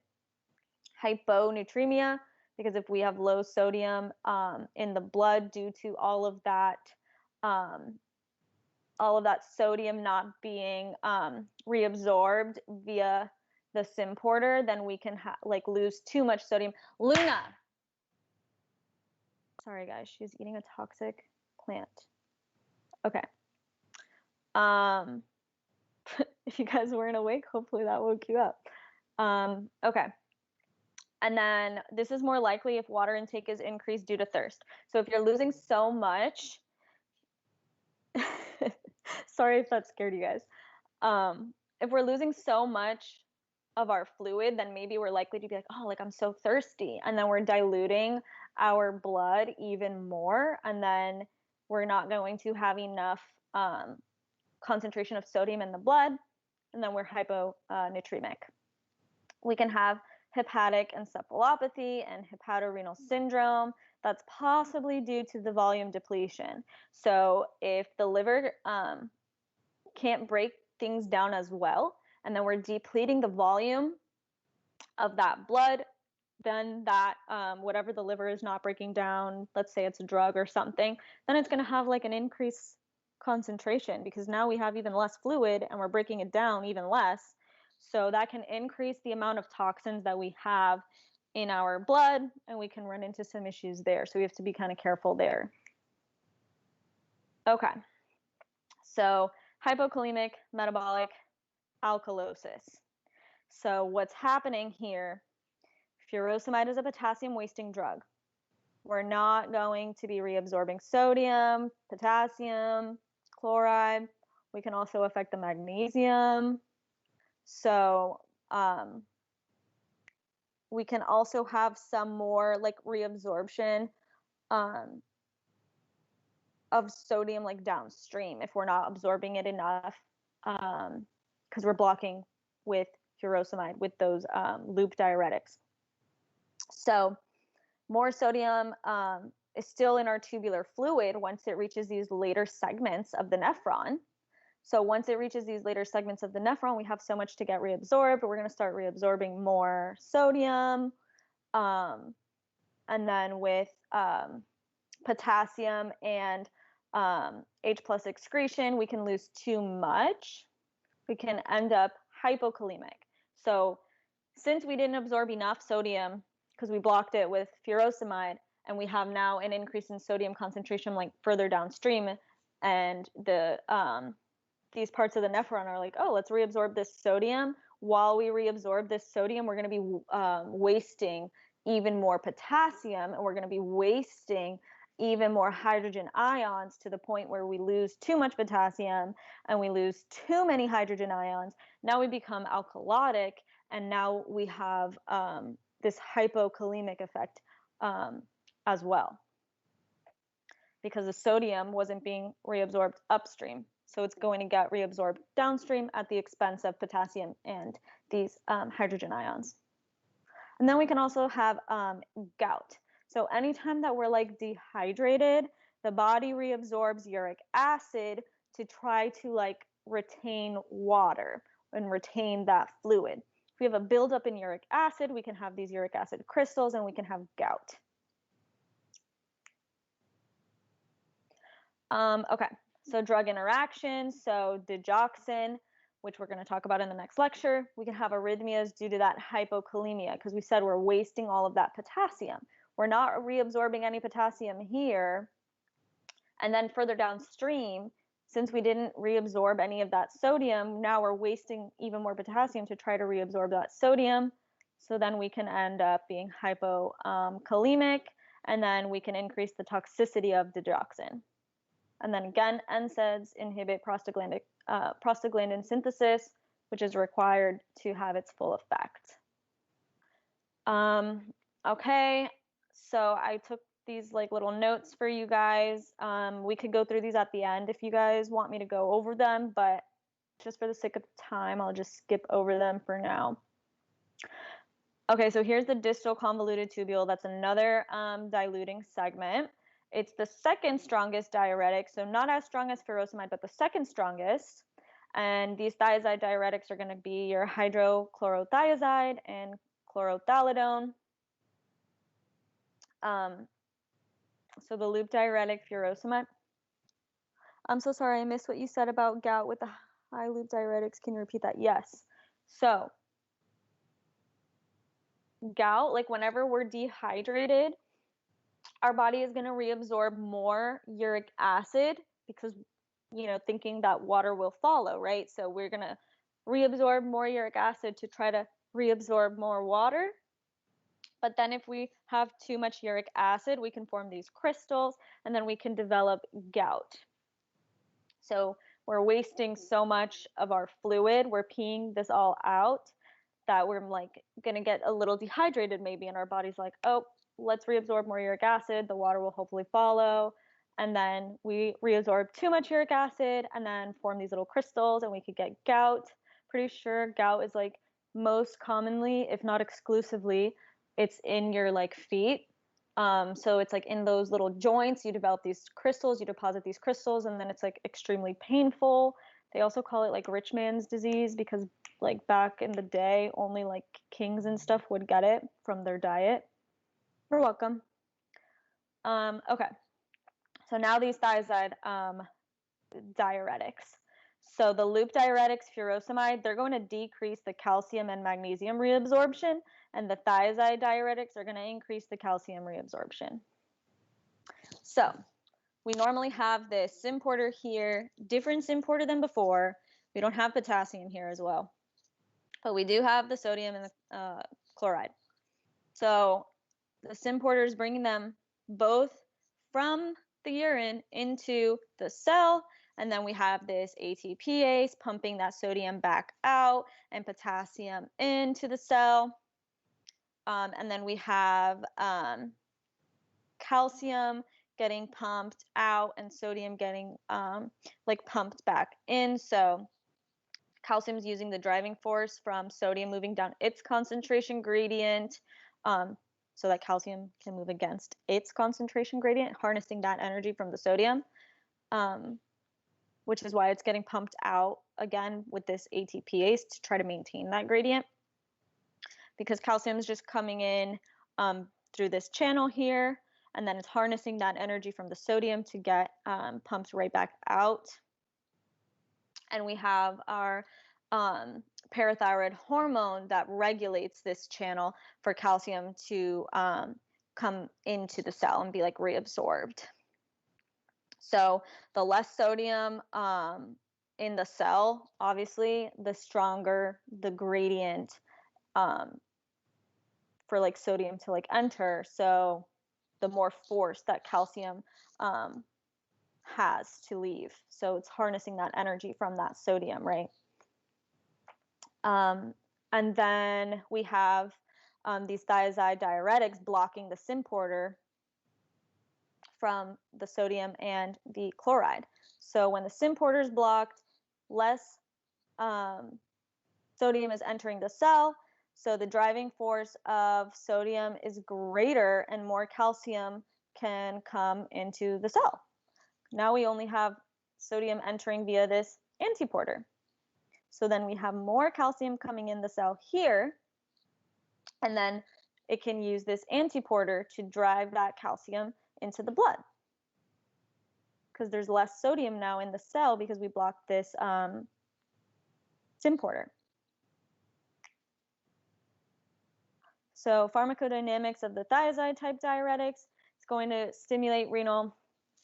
Hyponatremia, because if we have low sodium in the blood due to all of that sodium not being reabsorbed via the symporter, then we can lose too much sodium. Luna! Sorry guys, she's eating a toxic plant. Okay. If you guys weren't awake, hopefully that woke you up. Okay. And then this is more likely if water intake is increased due to thirst. So if you're losing so much, sorry if that scared you guys. If we're losing so much of our fluid, then maybe we're likely to be like, oh, like I'm so thirsty. And then we're diluting our blood even more. And then we're not going to have enough concentration of sodium in the blood. And then we're hyponatremic. We can have hepatic encephalopathy and hepatorenal syndrome. That's possibly due to the volume depletion. So if the liver can't break things down as well, and then we're depleting the volume of that blood, then that whatever the liver is not breaking down, let's say it's a drug or something, then it's going to have like an increased concentration because now we have even less fluid and we're breaking it down even less. So that can increase the amount of toxins that we have in our blood, and we can run into some issues there. So we have to be kind of careful there. Okay. So hypokalemic metabolic alkalosis. So what's happening here, furosemide is a potassium wasting drug. We're not going to be reabsorbing sodium, potassium, chloride. We can also affect the magnesium. So we can also have some more like reabsorption of sodium like downstream if we're not absorbing it enough, because we're blocking with furosemide with those loop diuretics. So more sodium is still in our tubular fluid once it reaches these later segments of the nephron. So once it reaches these later segments of the nephron, we have so much to get reabsorbed. We're going to start reabsorbing more sodium. And then with potassium and H plus excretion, we can lose too much. We can end up hypokalemic. So since we didn't absorb enough sodium because we blocked it with furosemide, and we have now an increase in sodium concentration like further downstream, and these parts of the nephron are like, oh, let's reabsorb this sodium. While we reabsorb this sodium, we're going to be wasting even more potassium, and we're going to be wasting even more hydrogen ions to the point where we lose too much potassium and we lose too many hydrogen ions. Now we become alkalotic, and now we have this hypokalemic effect as well, because the sodium wasn't being reabsorbed upstream. So it's going to get reabsorbed downstream at the expense of potassium and these hydrogen ions. And then we can also have gout. So anytime that we're like dehydrated, the body reabsorbs uric acid to try to like retain water and retain that fluid. If we have a buildup in uric acid, we can have these uric acid crystals and we can have gout. Okay, so drug interactions, so digoxin, which we're going to talk about in the next lecture. We can have arrhythmias due to that hypokalemia because we said we're wasting all of that potassium. We're not reabsorbing any potassium here. And then further downstream, since we didn't reabsorb any of that sodium, now we're wasting even more potassium to try to reabsorb that sodium. So then we can end up being hypokalemic, and then we can increase the toxicity of digoxin. And then again, NSAIDs inhibit prostaglandin synthesis, which is required to have its full effect. Okay, so I took these like little notes for you guys. We could go through these at the end if you guys want me to go over them, but just for the sake of time, I'll just skip over them for now. Okay, so here's the distal convoluted tubule. That's another diluting segment. It's the second strongest diuretic, so not as strong as furosemide, but the second strongest. And these thiazide diuretics are going to be your hydrochlorothiazide and chlorothalidone. So the loop diuretic furosemide. I'm so sorry, I missed what you said about gout with the high loop diuretics. Can you repeat that? Yes. So gout, like whenever we're dehydrated, our body is going to reabsorb more uric acid because, you know, thinking that water will follow, right? So we're going to reabsorb more uric acid to try to reabsorb more water. But then if we have too much uric acid, we can form these crystals, and then we can develop gout. So we're wasting so much of our fluid, we're peeing this all out, that we're like going to get a little dehydrated maybe, and our body's like, oh, let's reabsorb more uric acid, the water will hopefully follow, and then we reabsorb too much uric acid and then form these little crystals, and we could get gout. Pretty sure gout is like most commonly, if not exclusively, it's in your like feet. So it's like in those little joints, you develop these crystals, you deposit these crystals, and then it's like extremely painful. They also call it like rich man's disease because like back in the day, only like kings and stuff would get it from their diet. You're welcome. Okay. So now these thiazide diuretics. So the loop diuretics, furosemide, they're going to decrease the calcium and magnesium reabsorption, and the thiazide diuretics are going to increase the calcium reabsorption. So we normally have this symporter here, different symporter than before. We don't have potassium here as well, but we do have the sodium and the chloride. So the symporter is bringing them both from the urine into the cell, and then we have this ATPase pumping that sodium back out and potassium into the cell. And then we have calcium getting pumped out and sodium getting like pumped back in. So calcium is using the driving force from sodium moving down its concentration gradient, so that calcium can move against its concentration gradient, harnessing that energy from the sodium, which is why it's getting pumped out again with this ATPase to try to maintain that gradient, because calcium is just coming in through this channel here, and then it's harnessing that energy from the sodium to get pumped right back out. And we have our parathyroid hormone that regulates this channel for calcium to come into the cell and be like reabsorbed. So the less sodium in the cell, obviously, the stronger the gradient for like sodium to like enter. So the more force that calcium has to leave. So it's harnessing that energy from that sodium, right? And then we have these thiazide diuretics blocking the symporter from the sodium and the chloride. So when the symporter is blocked, less sodium is entering the cell. So the driving force of sodium is greater and more calcium can come into the cell. Now we only have sodium entering via this antiporter. So then we have more calcium coming in the cell here, and then it can use this antiporter to drive that calcium into the blood, because there's less sodium now in the cell because we blocked this symporter. So pharmacodynamics of the thiazide type diuretics, it's going to stimulate renal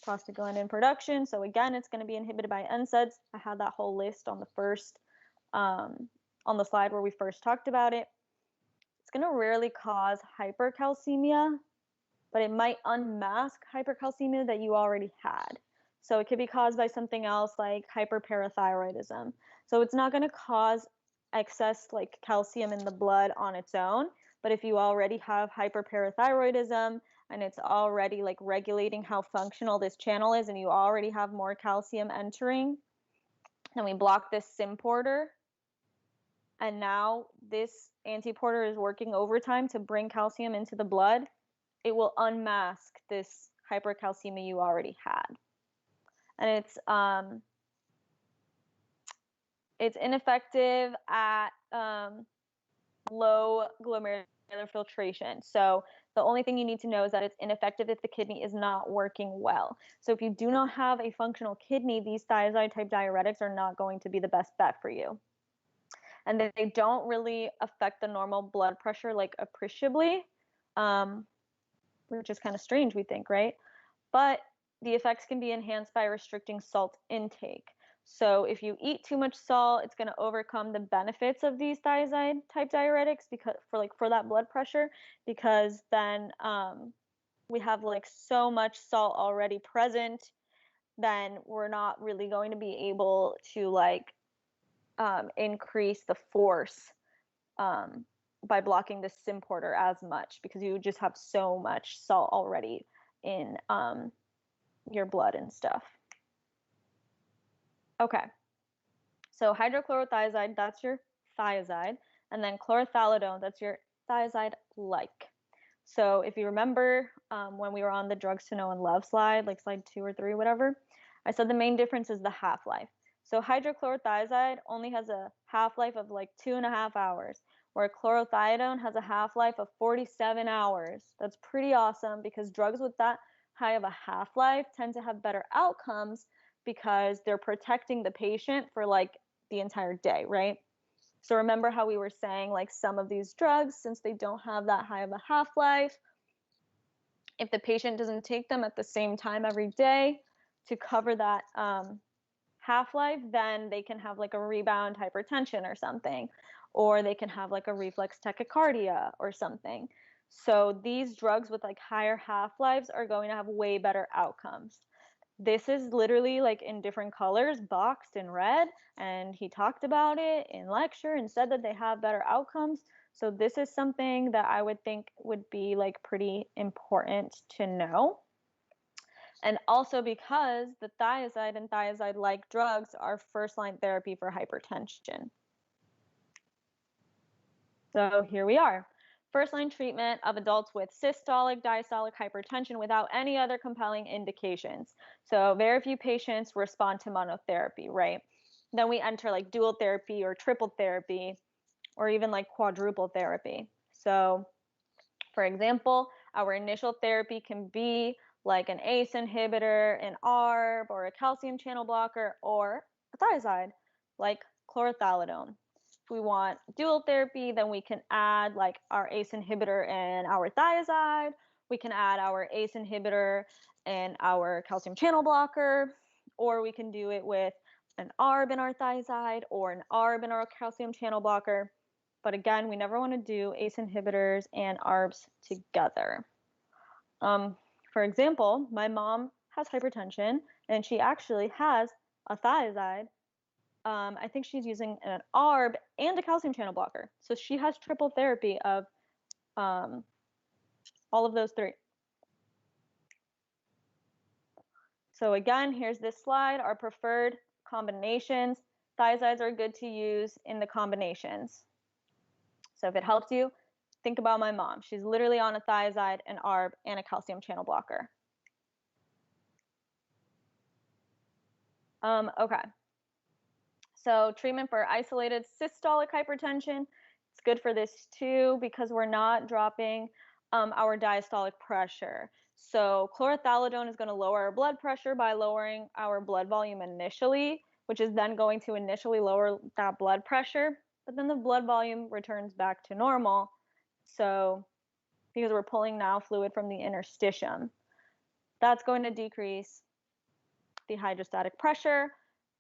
prostaglandin production. So again, it's going to be inhibited by NSAIDs. I had that whole list on the first on the slide where we first talked about it. It's going to rarely cause hypercalcemia, but it might unmask hypercalcemia that you already had. So it could be caused by something else like hyperparathyroidism. So it's not going to cause excess like calcium in the blood on its own, but if you already have hyperparathyroidism and it's already like regulating how functional this channel is and you already have more calcium entering, then we block this symporter, and now this antiporter is working overtime to bring calcium into the blood, it will unmask this hypercalcemia you already had. And it's ineffective at low glomerular filtration. So the only thing you need to know is that it's ineffective if the kidney is not working well. So if you do not have a functional kidney, these thiazide type diuretics are not going to be the best bet for you. And they don't really affect the normal blood pressure like appreciably, which is kind of strange, we think, right? But the effects can be enhanced by restricting salt intake. So if you eat too much salt, it's going to overcome the benefits of these thiazide type diuretics because for that blood pressure, because then we have like so much salt already present, then we're not really going to be able to like increase the force by blocking the symporter as much, because you just have so much salt already in your blood and stuff. Okay, so hydrochlorothiazide, that's your thiazide, and then chlorothalidone, that's your thiazide-like. So if you remember when we were on the drugs to know and love slide, like slide 2 or 3, whatever, I said the main difference is the half-life. So hydrochlorothiazide only has a half-life of like 2.5 hours, where chlorothalidone has a half-life of 47 hours. That's pretty awesome, because drugs with that high of a half-life tend to have better outcomes because they're protecting the patient for like the entire day, right? So remember how we were saying like some of these drugs, since they don't have that high of a half-life, if the patient doesn't take them at the same time every day, to cover that half-life, then they can have like a rebound hypertension or something, or they can have like a reflex tachycardia or something. So these drugs with like higher half-lives are going to have way better outcomes. This is literally like in different colors, boxed in red, and he talked about it in lecture and said that they have better outcomes. So this is something that I would think would be like pretty important to know. And also because the thiazide and thiazide-like drugs are first-line therapy for hypertension. So here we are. First-line treatment of adults with systolic diastolic hypertension without any other compelling indications. So very few patients respond to monotherapy, right? Then we enter like dual therapy or triple therapy or even like quadruple therapy. So for example, our initial therapy can be like an ACE inhibitor, an ARB, or a calcium channel blocker, or a thiazide, like chlorothalidone. If we want dual therapy, then we can add like our ACE inhibitor and our thiazide. We can add our ACE inhibitor and our calcium channel blocker, or we can do it with an ARB in our thiazide or an ARB in our calcium channel blocker. But again, we never want to do ACE inhibitors and ARBs together. For example, my mom has hypertension and she actually has a thiazide. I think she's using an ARB and a calcium channel blocker. So she has triple therapy of all of those three. So again, here's this slide, our preferred combinations. Thiazides are good to use in the combinations. So if it helps you, think about my mom. She's literally on a thiazide, an ARB, and a calcium channel blocker. Okay. So treatment for isolated systolic hypertension, it's good for this too because we're not dropping our diastolic pressure. So chlorothalidone is going to lower our blood pressure by lowering our blood volume initially, which is then going to initially lower that blood pressure, but then the blood volume returns back to normal. So because we're pulling now fluid from the interstitium, that's going to decrease the hydrostatic pressure,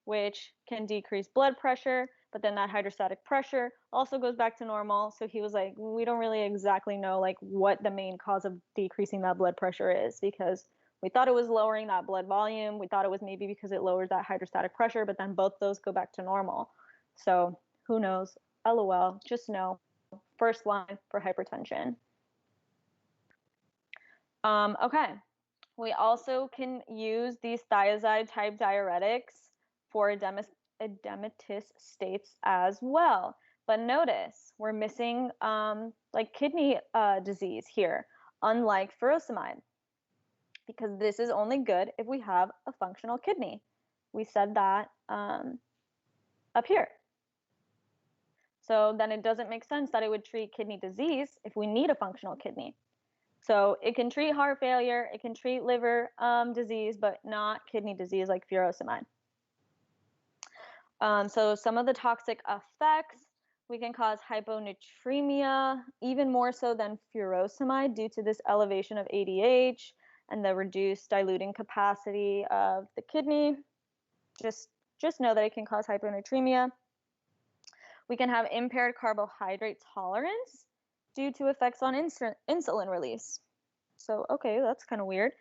which can decrease blood pressure, but then that hydrostatic pressure also goes back to normal. So he was like, we don't really exactly know like what the main cause of decreasing that blood pressure is, because we thought it was lowering that blood volume. We thought it was maybe because it lowers that hydrostatic pressure, but then both those go back to normal. So who knows? LOL, just know, first line for hypertension. Okay. We also can use these thiazide type diuretics for edematous states as well. But notice we're missing like kidney disease here, unlike furosemide, because this is only good if we have a functional kidney. We said that up here. So then it doesn't make sense that it would treat kidney disease if we need a functional kidney. So it can treat heart failure, it can treat liver disease, but not kidney disease like furosemide. So some of the toxic effects, we can cause hyponatremia, even more so than furosemide due to this elevation of ADH and the reduced diluting capacity of the kidney. Just know that it can cause hyponatremia. We can have impaired carbohydrate tolerance due to effects on insulin release. So, okay, that's kind of weird.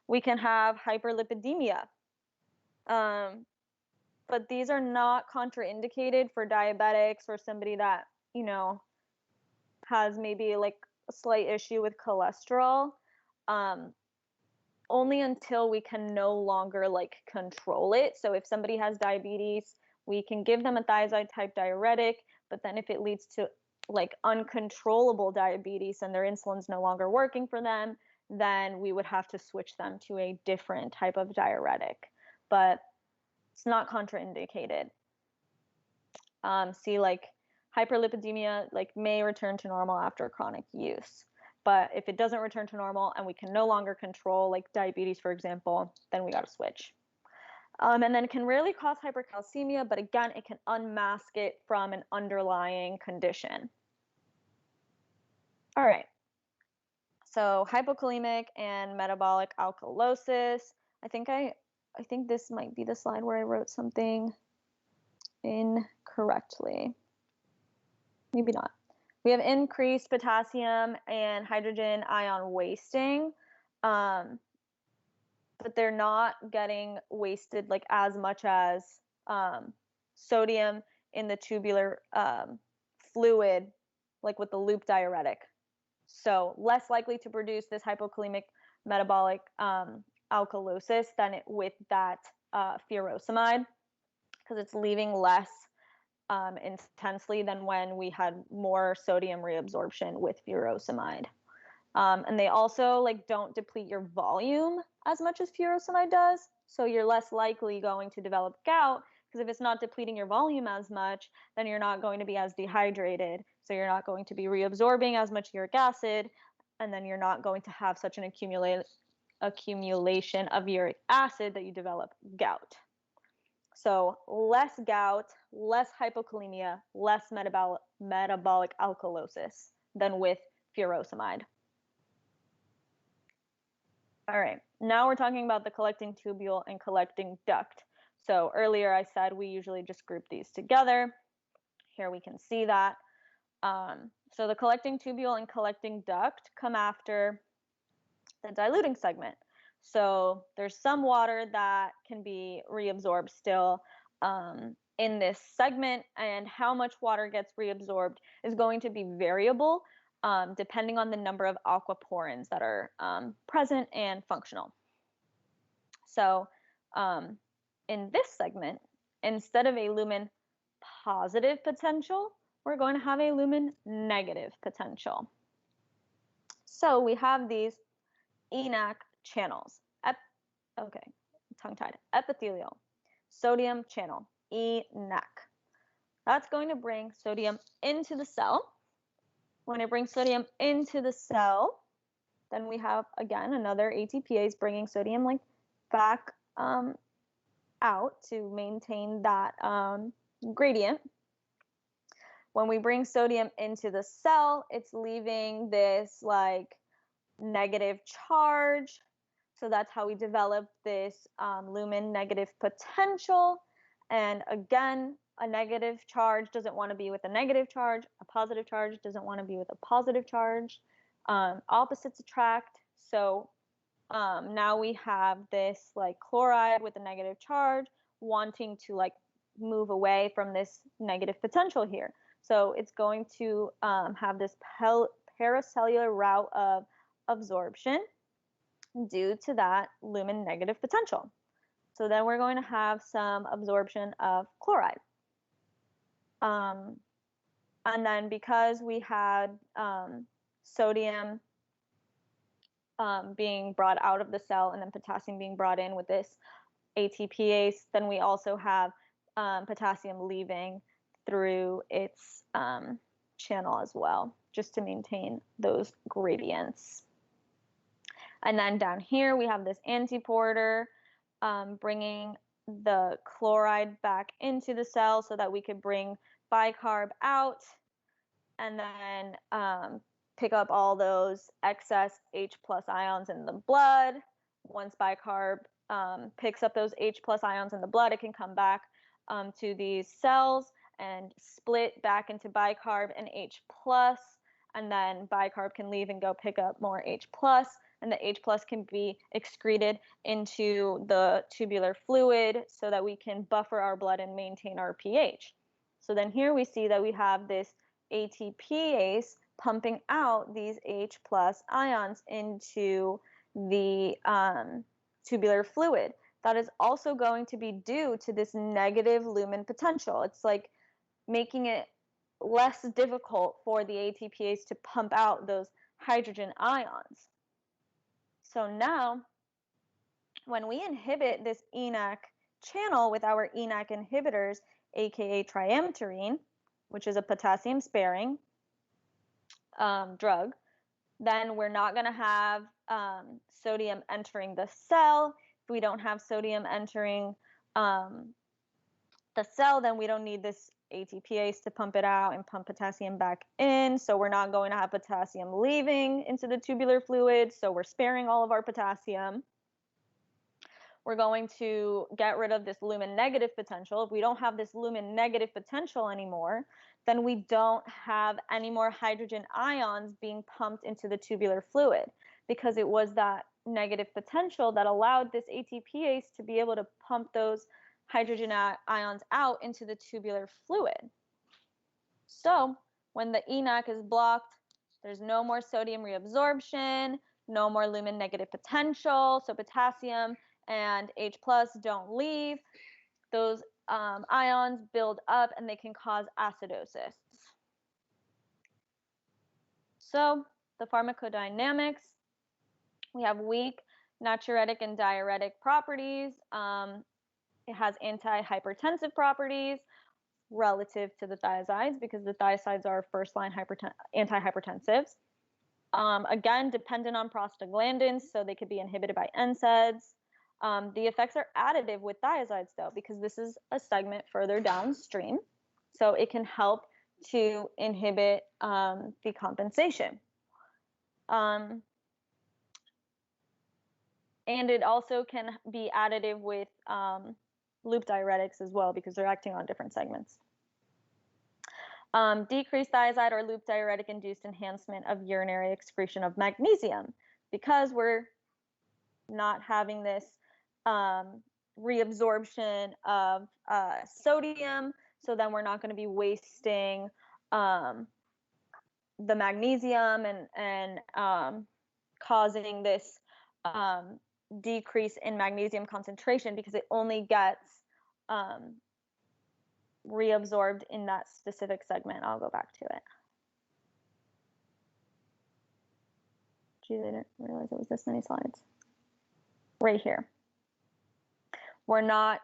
We can have hyperlipidemia. But these are not contraindicated for diabetics or somebody that, you know, has maybe like a slight issue with cholesterol. Only until we can no longer like control it. So if somebody has diabetes, we can give them a thiazide type diuretic, but then if it leads to like uncontrollable diabetes and their insulin's no longer working for them, then we would have to switch them to a different type of diuretic. But it's not contraindicated. See, like hyperlipidemia like may return to normal after chronic use. But if it doesn't return to normal and we can no longer control like diabetes, for example, then we got to switch. And then it can rarely cause hypercalcemia, but again, it can unmask it from an underlying condition. All right. So hypokalemic and metabolic alkalosis. I think I I think this might be the slide where I wrote something incorrectly. Maybe not. We have increased potassium and hydrogen ion wasting, but they're not getting wasted like as much as sodium in the tubular fluid, like with the loop diuretic. So less likely to produce this hypokalemic metabolic alkalosis than with that furosemide, because it's leaving less intensely than when we had more sodium reabsorption with furosemide. And they also like don't deplete your volume as much as furosemide does, so you're less likely going to develop gout, because if it's not depleting your volume as much, then you're not going to be as dehydrated, so you're not going to be reabsorbing as much uric acid, and then you're not going to have such an accumulation of uric acid that you develop gout. So less gout, less hypokalemia, less metabolic alkalosis than with furosemide. All right, now we're talking about the collecting tubule and collecting duct. So earlier I said we usually just group these together. Here we can see that. So the collecting tubule and collecting duct come after the diluting segment. So there's some water that can be reabsorbed still in this segment, and how much water gets reabsorbed is going to be variable depending on the number of aquaporins that are present and functional. So in this segment, instead of a lumen positive potential, we're going to have a lumen negative potential. So we have these ENaC channels. Okay, tongue-tied. Epithelial, sodium channel, ENaC. That's going to bring sodium into the cell. When it brings sodium into the cell, then we have, again, another ATPase bringing sodium like back out to maintain that gradient. When we bring sodium into the cell, it's leaving this like negative charge. So that's how we develop this lumen negative potential. And again, a negative charge doesn't want to be with a negative charge. A positive charge doesn't want to be with a positive charge. Opposites attract. So now we have this like chloride with a negative charge wanting to like move away from this negative potential here. So it's going to have this paracellular route of absorption due to that lumen negative potential. So then we're going to have some absorption of chloride. And then because we had sodium being brought out of the cell and then potassium being brought in with this ATPase, then we also have potassium leaving through its channel as well, just to maintain those gradients. And then down here we have this antiporter bringing the chloride back into the cell so that we could bring bicarb out and then pick up all those excess H+ ions in the blood. Once bicarb picks up those H+ ions in the blood, it can come back to these cells and split back into bicarb and H+, and then bicarb can leave and go pick up more H+, and the H+ can be excreted into the tubular fluid so that we can buffer our blood and maintain our pH. So then here we see that we have this ATPase pumping out these H+ ions into the tubular fluid. That is also going to be due to this negative lumen potential. It's like making it less difficult for the ATPase to pump out those hydrogen ions. So now, when we inhibit this ENaC channel with our ENaC inhibitors, aka triamterene, which is a potassium-sparing drug, then we're not going to have sodium entering the cell. If we don't have sodium entering the cell, then we don't need this ATPase to pump it out and pump potassium back in. So we're not going to have potassium leaving into the tubular fluid. So we're sparing all of our potassium. we're going to get rid of this lumen negative potential. If we don't have this lumen negative potential anymore, then we don't have any more hydrogen ions being pumped into the tubular fluid, because it was that negative potential that allowed this ATPase to be able to pump those hydrogen ions out into the tubular fluid. So when the ENaC is blocked, there's no more sodium reabsorption, no more lumen negative potential, so potassium and H plus don't leave. Those ions build up and they can cause acidosis. So the pharmacodynamics, we have weak natriuretic and diuretic properties. It has antihypertensive properties relative to the thiazides, because the thiazides are first-line antihypertensives. Again, dependent on prostaglandins, so they could be inhibited by NSAIDs. The effects are additive with thiazides, though, because this is a segment further downstream, so it can help to inhibit decompensation. And it also can be additive with loop diuretics as well, because they're acting on different segments. Decreased thiazide or loop diuretic induced enhancement of urinary excretion of magnesium, because we're not having this reabsorption of sodium, so then we're not going to be wasting the magnesium and causing this decrease in magnesium concentration, because it only gets reabsorbed in that specific segment. I'll go back to it. Geez, I didn't realize it was this many slides. Right here. We're not,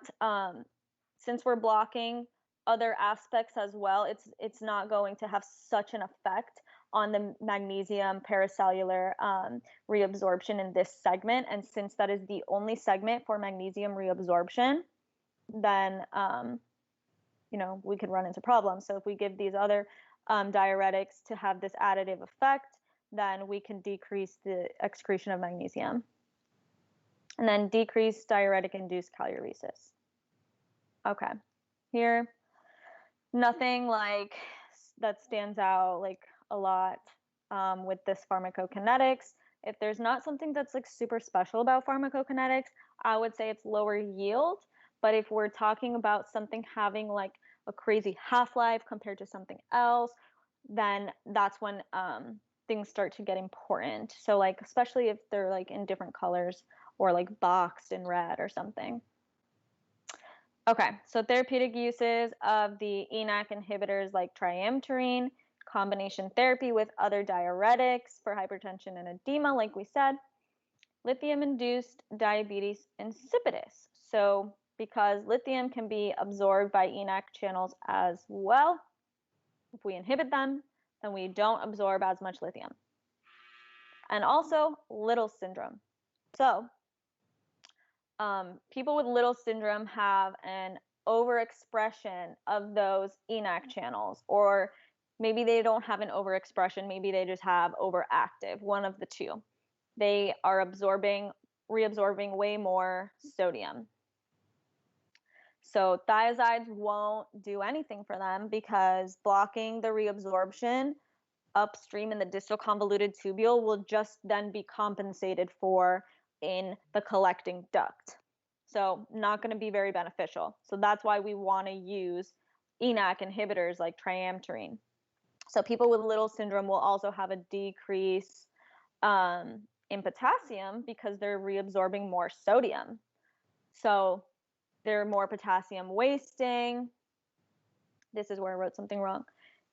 since we're blocking other aspects as well, it's not going to have such an effect on the magnesium paracellular reabsorption in this segment. And since that is the only segment for magnesium reabsorption, then we could run into problems. So if we give these other diuretics to have this additive effect, then we can decrease the excretion of magnesium. And then decrease diuretic-induced kaliuresis. Okay, here, nothing like that stands out like a lot with this pharmacokinetics. If there's not something that's like super special about pharmacokinetics, I would say it's lower yield. But if we're talking about something having like a crazy half-life compared to something else, then that's when things start to get important. So like, especially if they're like in different colors or like boxed in red or something. Okay, so therapeutic uses of the ENaC inhibitors like triamterene, combination therapy with other diuretics for hypertension and edema, like we said. Lithium-induced diabetes insipidus. So because lithium can be absorbed by ENaC channels as well, if we inhibit them, then we don't absorb as much lithium. And also Little syndrome. So people with Little syndrome have an overexpression of those ENaC channels, or maybe they don't have an overexpression, maybe they just have overactive, one of the two. They are reabsorbing way more sodium. So thiazides won't do anything for them, because blocking the reabsorption upstream in the distal convoluted tubule will just then be compensated for in the collecting duct. So not going to be very beneficial. So that's why we want to use ENaC inhibitors like triamterene. So people with Little syndrome will also have a decrease in potassium, because they're reabsorbing more sodium. So they're more potassium wasting. This is where I wrote something wrong.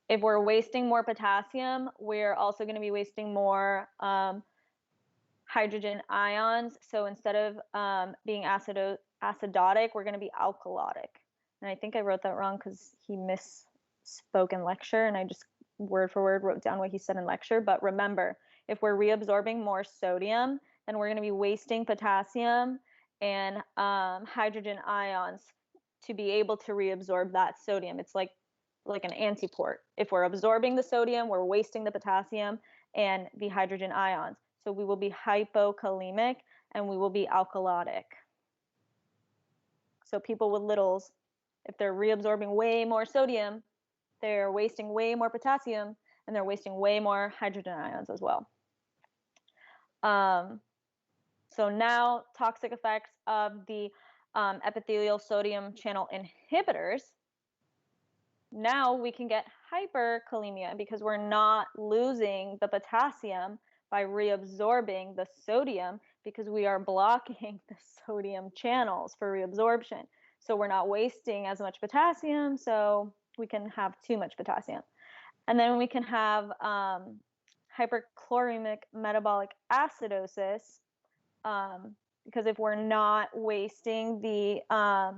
If we're wasting more potassium, we're also going to be wasting more hydrogen ions. So instead of being acidotic, we're going to be alkalotic. And I think I wrote that wrong because he misspoke in lecture, and I just word for word wrote down what he said in lecture. But remember, if we're reabsorbing more sodium, then we're going to be wasting potassium and hydrogen ions to be able to reabsorb that sodium. It's like an antiport. If we're absorbing the sodium, we're wasting the potassium and the hydrogen ions. So we will be hypokalemic and we will be alkalotic. So people with littles, if they're reabsorbing way more sodium, they're wasting way more potassium, and they're wasting way more hydrogen ions as well. So now toxic effects of the epithelial sodium channel inhibitors. Now we can get hyperkalemia because we're not losing the potassium by reabsorbing the sodium, because we are blocking the sodium channels for reabsorption. So we're not wasting as much potassium, so we can have too much potassium. And then we can have hyperchloremic metabolic acidosis, because if we're not wasting the, where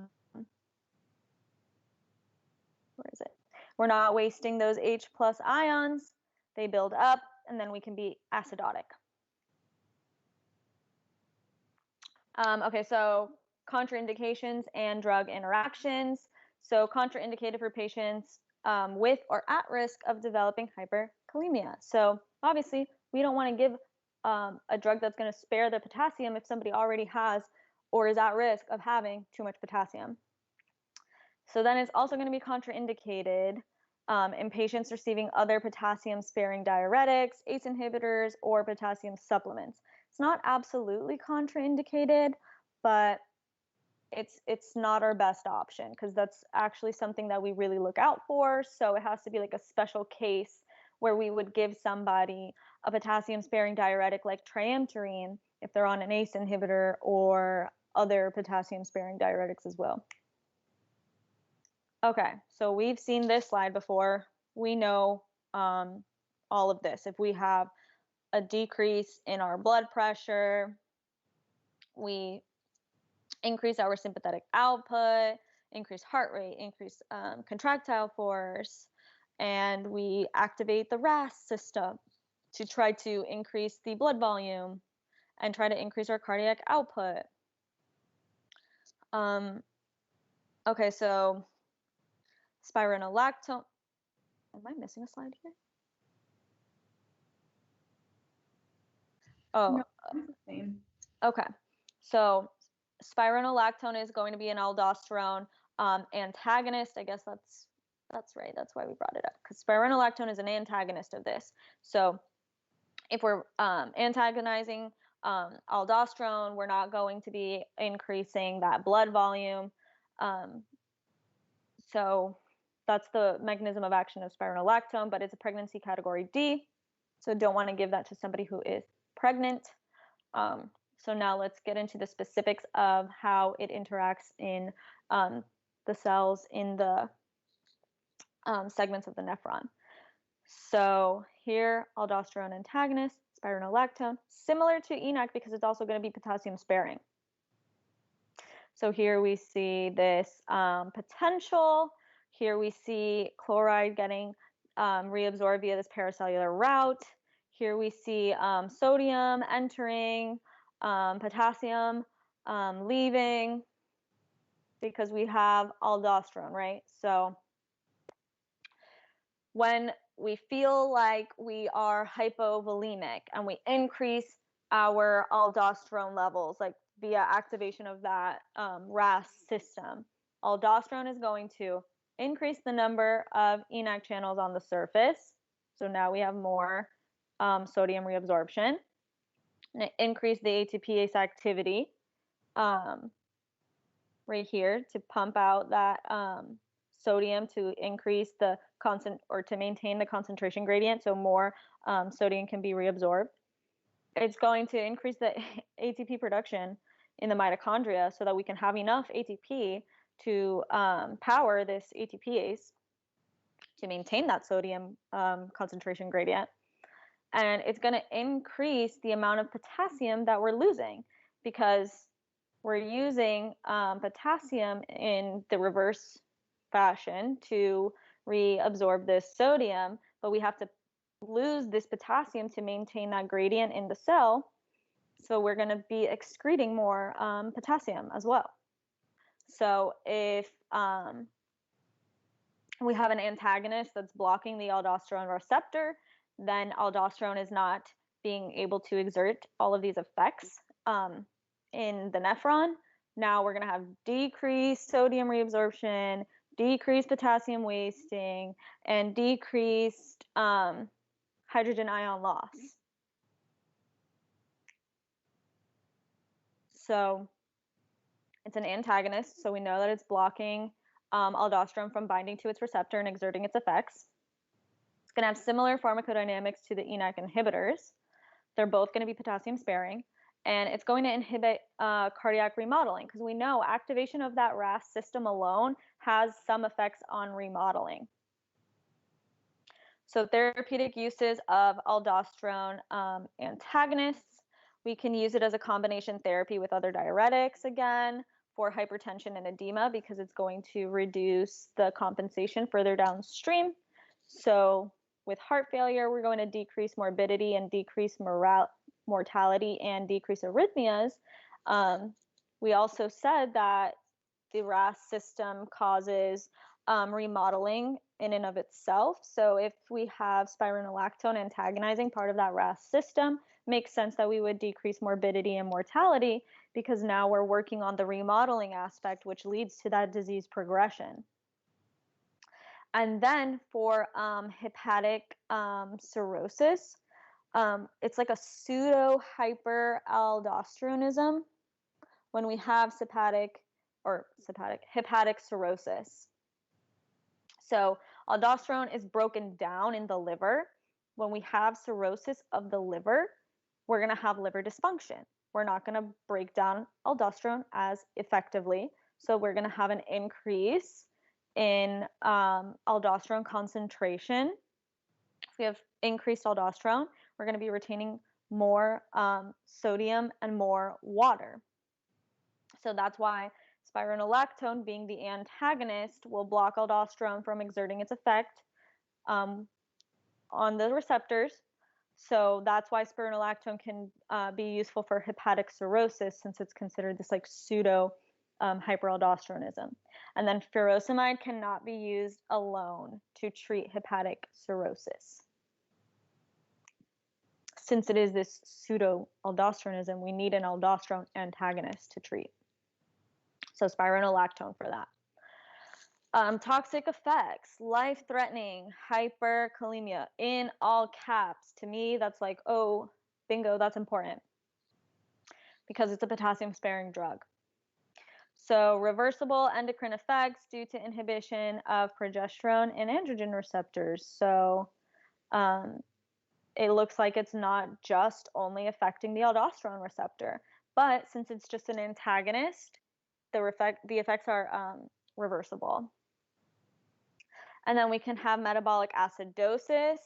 is it? We're not wasting those H plus ions, they build up, and then we can be acidotic. Okay, so contraindications and drug interactions. So contraindicated for patients with or at risk of developing hyperkalemia. So obviously, we don't want to give a drug that's going to spare the potassium if somebody already has or is at risk of having too much potassium. So then it's also going to be contraindicated in patients receiving other potassium-sparing diuretics, ACE inhibitors, or potassium supplements. It's not absolutely contraindicated, but it's not our best option, because that's actually something that we really look out for. So it has to be like a special case where we would give somebody a potassium-sparing diuretic like triamterene if they're on an ACE inhibitor, or other potassium-sparing diuretics as well. Okay, so we've seen this slide before. We know all of this. If we have a decrease in our blood pressure, we increase our sympathetic output, increase heart rate, increase contractile force, and we activate the RAS system to try to increase the blood volume and try to increase our cardiac output. Okay, so spironolactone. Am I missing a slide here? Oh, no, okay. So spironolactone is going to be an aldosterone antagonist. I guess that's right. That's why we brought it up, because spironolactone is an antagonist of this. So if we're antagonizing aldosterone, we're not going to be increasing that blood volume. So that's the mechanism of action of spironolactone, but it's a pregnancy category D. So don't want to give that to somebody who is pregnant. So now let's get into the specifics of how it interacts in the cells in the segments of the nephron. So here, aldosterone antagonist, spironolactone, similar to ENaC because it's also going to be potassium sparing. So here we see this potential. Here we see chloride getting reabsorbed via this paracellular route. Here we see sodium entering, potassium leaving, because we have aldosterone, right? So when we feel like we are hypovolemic and we increase our aldosterone levels, like via activation of that RAS system, aldosterone is going to increase the number of ENaC channels on the surface. So now we have more sodium reabsorption, and increase the ATPase activity right here to pump out that sodium to increase the to maintain the concentration gradient, so more sodium can be reabsorbed. It's going to increase the ATP production in the mitochondria so that we can have enough ATP to power this ATPase to maintain that sodium concentration gradient. And it's going to increase the amount of potassium that we're losing, because we're using potassium in the reverse fashion to reabsorb this sodium, but we have to lose this potassium to maintain that gradient in the cell. So we're going to be excreting more potassium as well. So if we have an antagonist that's blocking the aldosterone receptor, then aldosterone is not being able to exert all of these effects in the nephron. now we're going to have decreased sodium reabsorption, decreased potassium wasting, and decreased hydrogen ion loss. So it's an antagonist, so we know that it's blocking aldosterone from binding to its receptor and exerting its effects. It's going to have similar pharmacodynamics to the ENaC inhibitors. They're both going to be potassium sparing, and it's going to inhibit cardiac remodeling, because we know activation of that RAS system alone has some effects on remodeling. So therapeutic uses of aldosterone antagonists, we can use it as a combination therapy with other diuretics again for hypertension and edema, because it's going to reduce the compensation further downstream. So with heart failure, we're going to decrease morbidity and decrease mortality and decrease arrhythmias. We also said that the RAS system causes remodeling in and of itself. So if we have spironolactone antagonizing part of that RAS system, makes sense that we would decrease morbidity and mortality, because now we're working on the remodeling aspect, which leads to that disease progression. And then for hepatic cirrhosis, it's like a pseudo hyperaldosteronism when we have hepatic cirrhosis. So aldosterone is broken down in the liver. When we have cirrhosis of the liver, we're going to have liver dysfunction. We're not going to break down aldosterone as effectively. So we're going to have an increase in aldosterone concentration. If we have increased aldosterone, we're going to be retaining more sodium and more water. So that's why spironolactone, being the antagonist, will block aldosterone from exerting its effect on the receptors. So that's why spironolactone can be useful for hepatic cirrhosis, since it's considered this like pseudo hyperaldosteronism. And then furosemide cannot be used alone to treat hepatic cirrhosis. Since it is this pseudo aldosteronism, we need an aldosterone antagonist to treat. So spironolactone for that. Toxic effects, life-threatening, hyperkalemia, in all caps. To me, that's like, oh, bingo, that's important, because it's a potassium-sparing drug. So reversible endocrine effects due to inhibition of progesterone and androgen receptors. So it looks like it's not just only affecting the aldosterone receptor, but since it's just an antagonist, the effects are reversible. And then we can have metabolic acidosis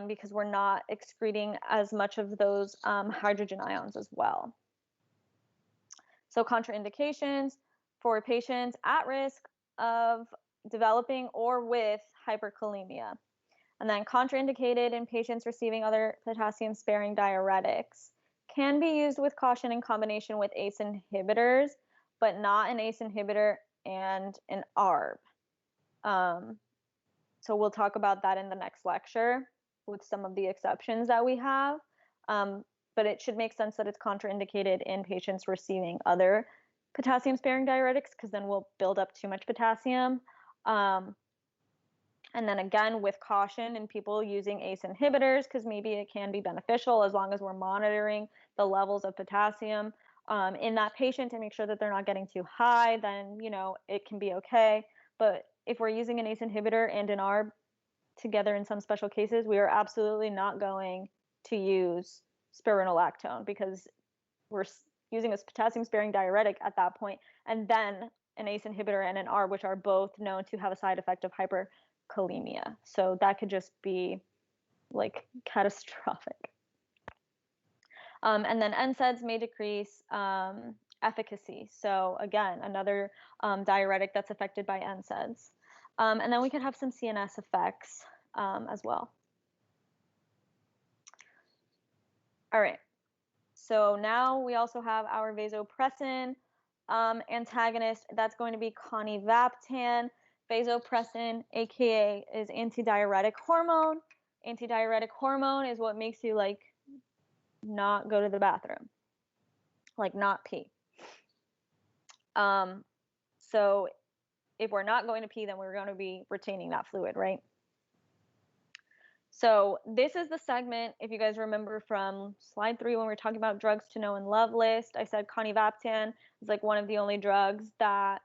because we're not excreting as much of those hydrogen ions as well. So contraindications for patients at risk of developing or with hyperkalemia. And then contraindicated in patients receiving other potassium-sparing diuretics. Can be used with caution in combination with ACE inhibitors, but not an ACE inhibitor and an ARB. So we'll talk about that in the next lecture with some of the exceptions that we have. But it should make sense that it's contraindicated in patients receiving other potassium-sparing diuretics, because then we'll build up too much potassium. And then again, with caution in people using ACE inhibitors, because maybe it can be beneficial as long as we're monitoring the levels of potassium in that patient to make sure that they're not getting too high, then, it can be okay. But if we're using an ACE inhibitor and an ARB together in some special cases, we are absolutely not going to use spironolactone, because we're using a potassium-sparing diuretic at that point, and then an ACE inhibitor and an ARB, which are both known to have a side effect of hyperkalemia. So that could just be like catastrophic. And then NSAIDs may decrease efficacy. So again, another diuretic that's affected by NSAIDs. And then we could have some CNS effects as well. All right. So now we also have our vasopressin antagonist. That's going to be conivaptan. Vasopressin, aka, is antidiuretic hormone. Antidiuretic hormone is what makes you like not go to the bathroom, like not pee. So if we're not going to pee, then we're going to be retaining that fluid, right? So this is the segment, if you guys remember from slide 3 when we were talking about drugs to know and love list, I said conivaptan is like one of the only drugs that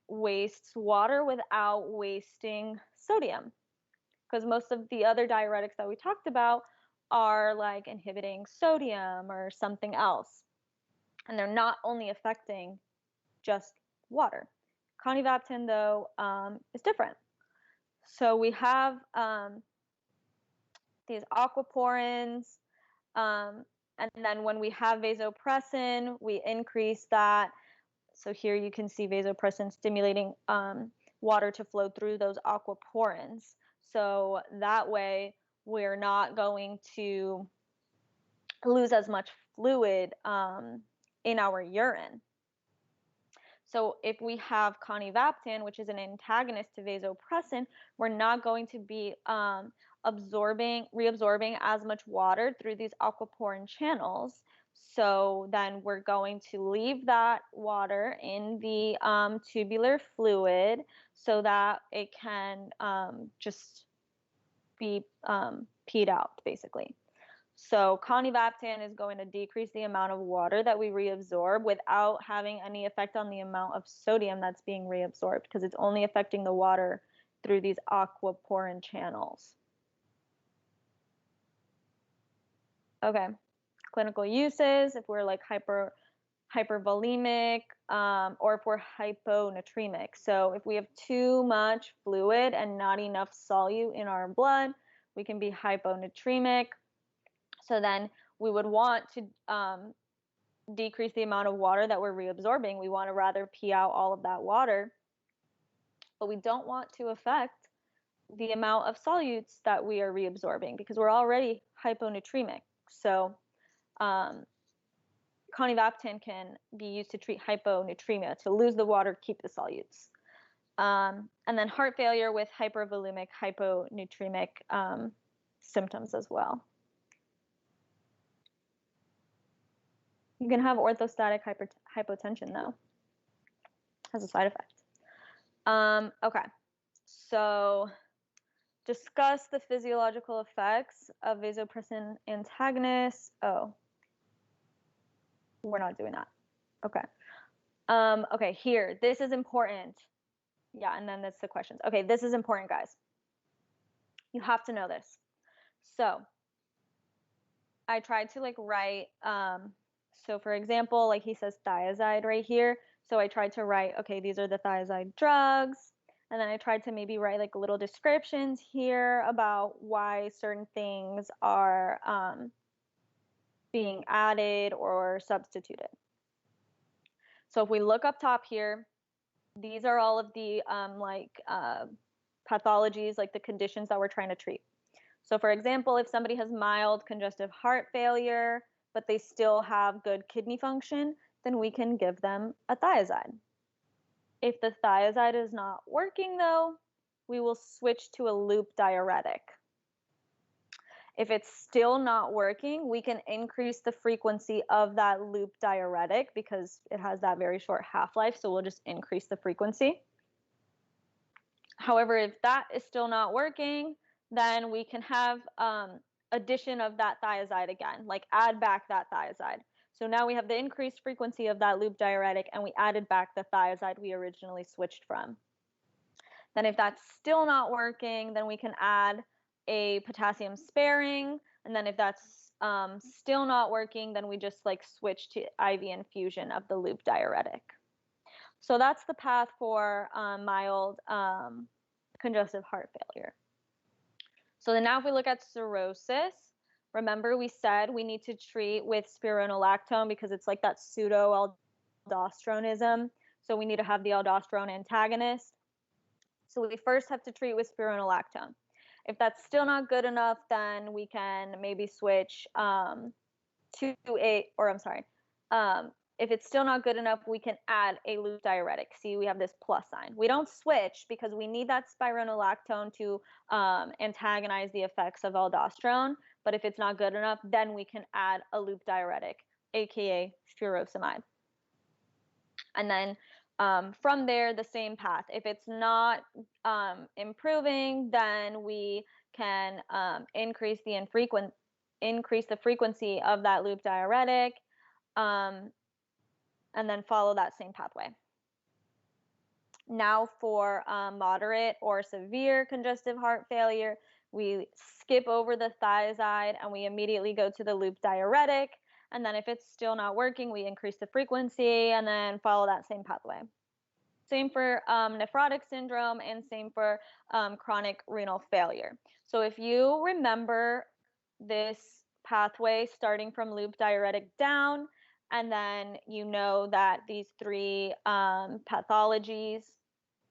wastes water without wasting sodium. Because most of the other diuretics that we talked about are like inhibiting sodium or something else. And they're not only affecting just water. Conivaptan, though, is different. So we have these aquaporins, and then when we have vasopressin, we increase that. So here you can see vasopressin stimulating water to flow through those aquaporins. So that way we're not going to lose as much fluid in our urine. So if we have conivaptan, which is an antagonist to vasopressin, we're not going to be reabsorbing as much water through these aquaporin channels. So then we're going to leave that water in the tubular fluid so that it can just be peed out, basically. So conivaptan is going to decrease the amount of water that we reabsorb without having any effect on the amount of sodium that's being reabsorbed, because it's only affecting the water through these aquaporin channels. Okay, clinical uses, if we're like hypervolemic or if we're hyponatremic. So if we have too much fluid and not enough solute in our blood, we can be hyponatremic. So then we would want to decrease the amount of water that we're reabsorbing. We want to rather pee out all of that water, but we don't want to affect the amount of solutes that we are reabsorbing because we're already hyponatremic. So conivaptan can be used to treat hyponatremia, to lose the water, keep the solutes. And then heart failure with hypervolemic, hyponatremic symptoms as well. You can have orthostatic hypotension, though, as a side effect. Okay, so discuss the physiological effects of vasopressin antagonists. Oh, we're not doing that. Okay. Okay, here, this is important. Yeah, and then that's the questions. Okay, this is important, guys. You have to know this. So I tried to like write, so for example, like he says thiazide right here. So I tried to write, okay, these are the thiazide drugs. And then I tried to maybe write like little descriptions here about why certain things are being added or substituted. So if we look up top here, these are all of the pathologies, like the conditions that we're trying to treat. So for example, if somebody has mild congestive heart failure, but they still have good kidney function, then we can give them a thiazide. If the thiazide is not working though, we will switch to a loop diuretic. If it's still not working, we can increase the frequency of that loop diuretic because it has that very short half-life, so we'll just increase the frequency. However, if that is still not working, then we can have addition of that thiazide again, like add back that thiazide. So now we have the increased frequency of that loop diuretic and we added back the thiazide we originally switched from. Then if that's still not working, then we can add a potassium sparing. And then if that's still not working, then we just like switch to IV infusion of the loop diuretic. So that's the path for mild congestive heart failure. So then now if we look at cirrhosis, remember we said we need to treat with spironolactone because it's like that pseudo-aldosteronism. So we need to have the aldosterone antagonist. So we first have to treat with spironolactone. If that's still not good enough, then we can maybe switch if it's still not good enough, we can add a loop diuretic. See, we have this plus sign. We don't switch because we need that spironolactone to antagonize the effects of aldosterone. But if it's not good enough, then we can add a loop diuretic, aka furosemide. And then from there, the same path. If it's not improving, then we can increase the frequency of that loop diuretic, and then follow that same pathway. Now for moderate or severe congestive heart failure, we skip over the thiazide and we immediately go to the loop diuretic. And then if it's still not working, we increase the frequency and then follow that same pathway. Same for nephrotic syndrome and same for chronic renal failure. So if you remember this pathway starting from loop diuretic down, and then you know that these three pathologies,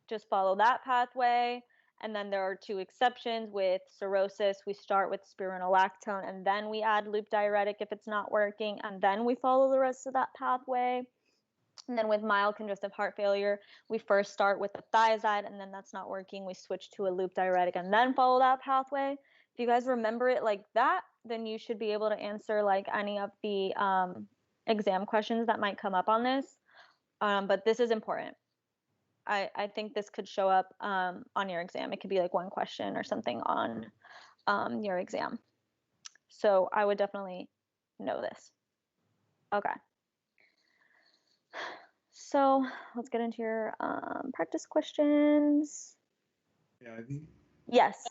just follow that pathway. And then there are two exceptions. With cirrhosis, we start with spironolactone and then we add loop diuretic if it's not working, and then we follow the rest of that pathway. And then with mild congestive heart failure, we first start with the thiazide, and then that's not working, we switch to a loop diuretic and then follow that pathway. If you guys remember it like that, then you should be able to answer like any of the exam questions that might come up on this. But this is important. I think this could show up on your exam. It could be like one question or something on your exam. So I would definitely know this. Okay. So let's get into your practice questions. Yeah, Ivy? Yes.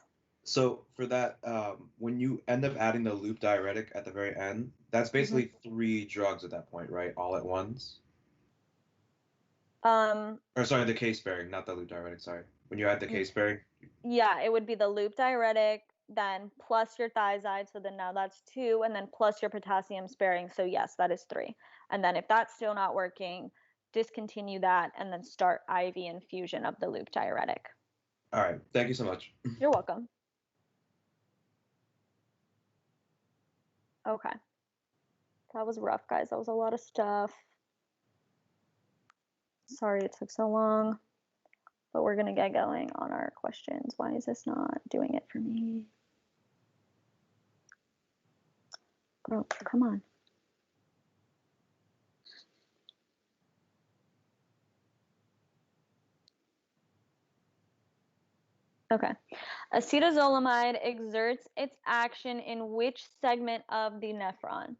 So for that, when you end up adding the loop diuretic at the very end, that's basically three drugs at that point, right? All at once? Or sorry, the case sparing, not the loop diuretic, sorry. When you add the case sparing? Yeah, it would be the loop diuretic, then plus your thiazide, so then now that's 2, and then plus your potassium sparing, so yes, that is 3. And then if that's still not working, discontinue that and then start IV infusion of the loop diuretic. All right, thank you so much. You're welcome. Okay. That was rough, guys. That was a lot of stuff. Sorry it took so long, but we're going to get going on our questions. Why is this not doing it for me? Bro, come on. Okay. Acetazolamide exerts its action in which segment of the nephron?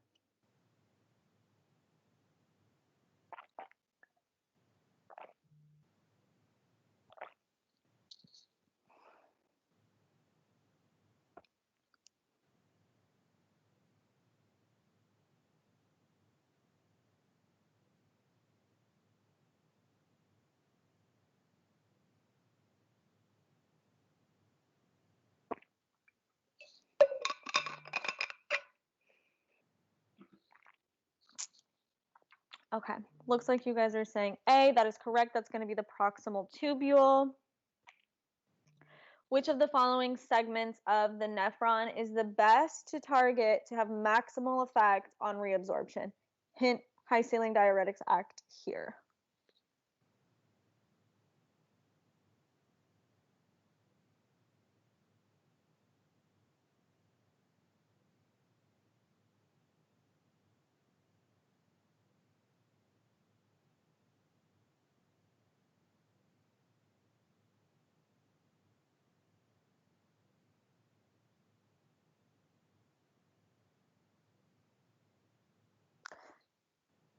Okay, looks like you guys are saying A. That is correct. That's going to be the proximal tubule. Which of the following segments of the nephron is the best to target to have maximal effect on reabsorption? Hint, high saline diuretics act here.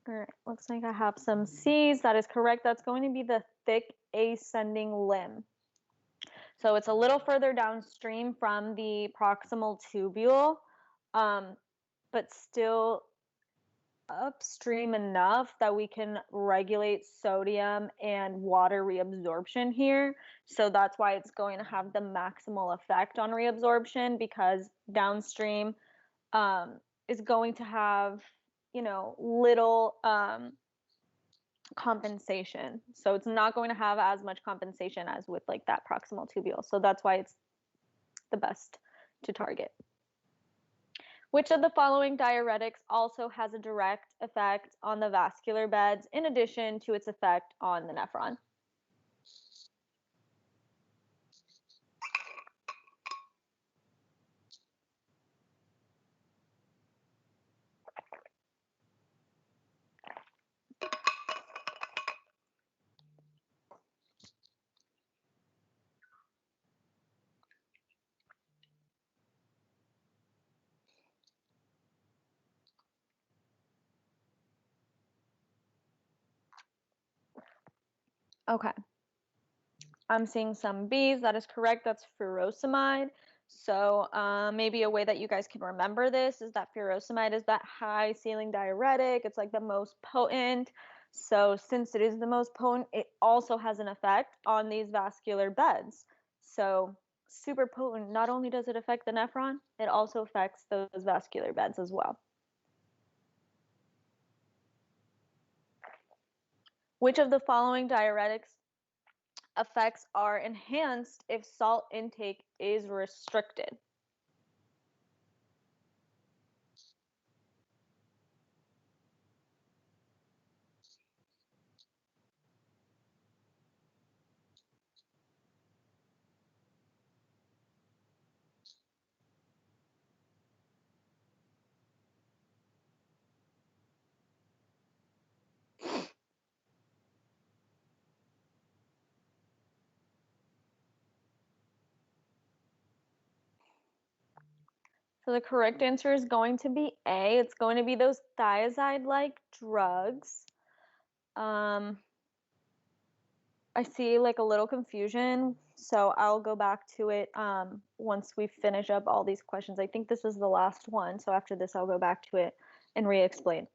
All right, looks like I have some C's. That is correct. That's going to be the thick ascending limb. So it's a little further downstream from the proximal tubule, but still upstream enough that we can regulate sodium and water reabsorption here. So that's why it's going to have the maximal effect on reabsorption, because downstream is going to have, little compensation. So it's not going to have as much compensation as with like that proximal tubule. So that's why it's the best to target. Which of the following diuretics also has a direct effect on the vascular beds in addition to its effect on the nephron? Okay. I'm seeing some B's. That is correct. That's furosemide. So maybe a way that you guys can remember this is that furosemide is that high ceiling diuretic. It's like the most potent. So since it is the most potent, it also has an effect on these vascular beds. So super potent. Not only does it affect the nephron, it also affects those vascular beds as well. Which of the following diuretics effects are enhanced if salt intake is restricted? So the correct answer is going to be A. It's going to be those thiazide-like drugs. I see like a little confusion, so I'll go back to it once we finish up all these questions. I think this is the last one, so after this I'll go back to it and re-explain.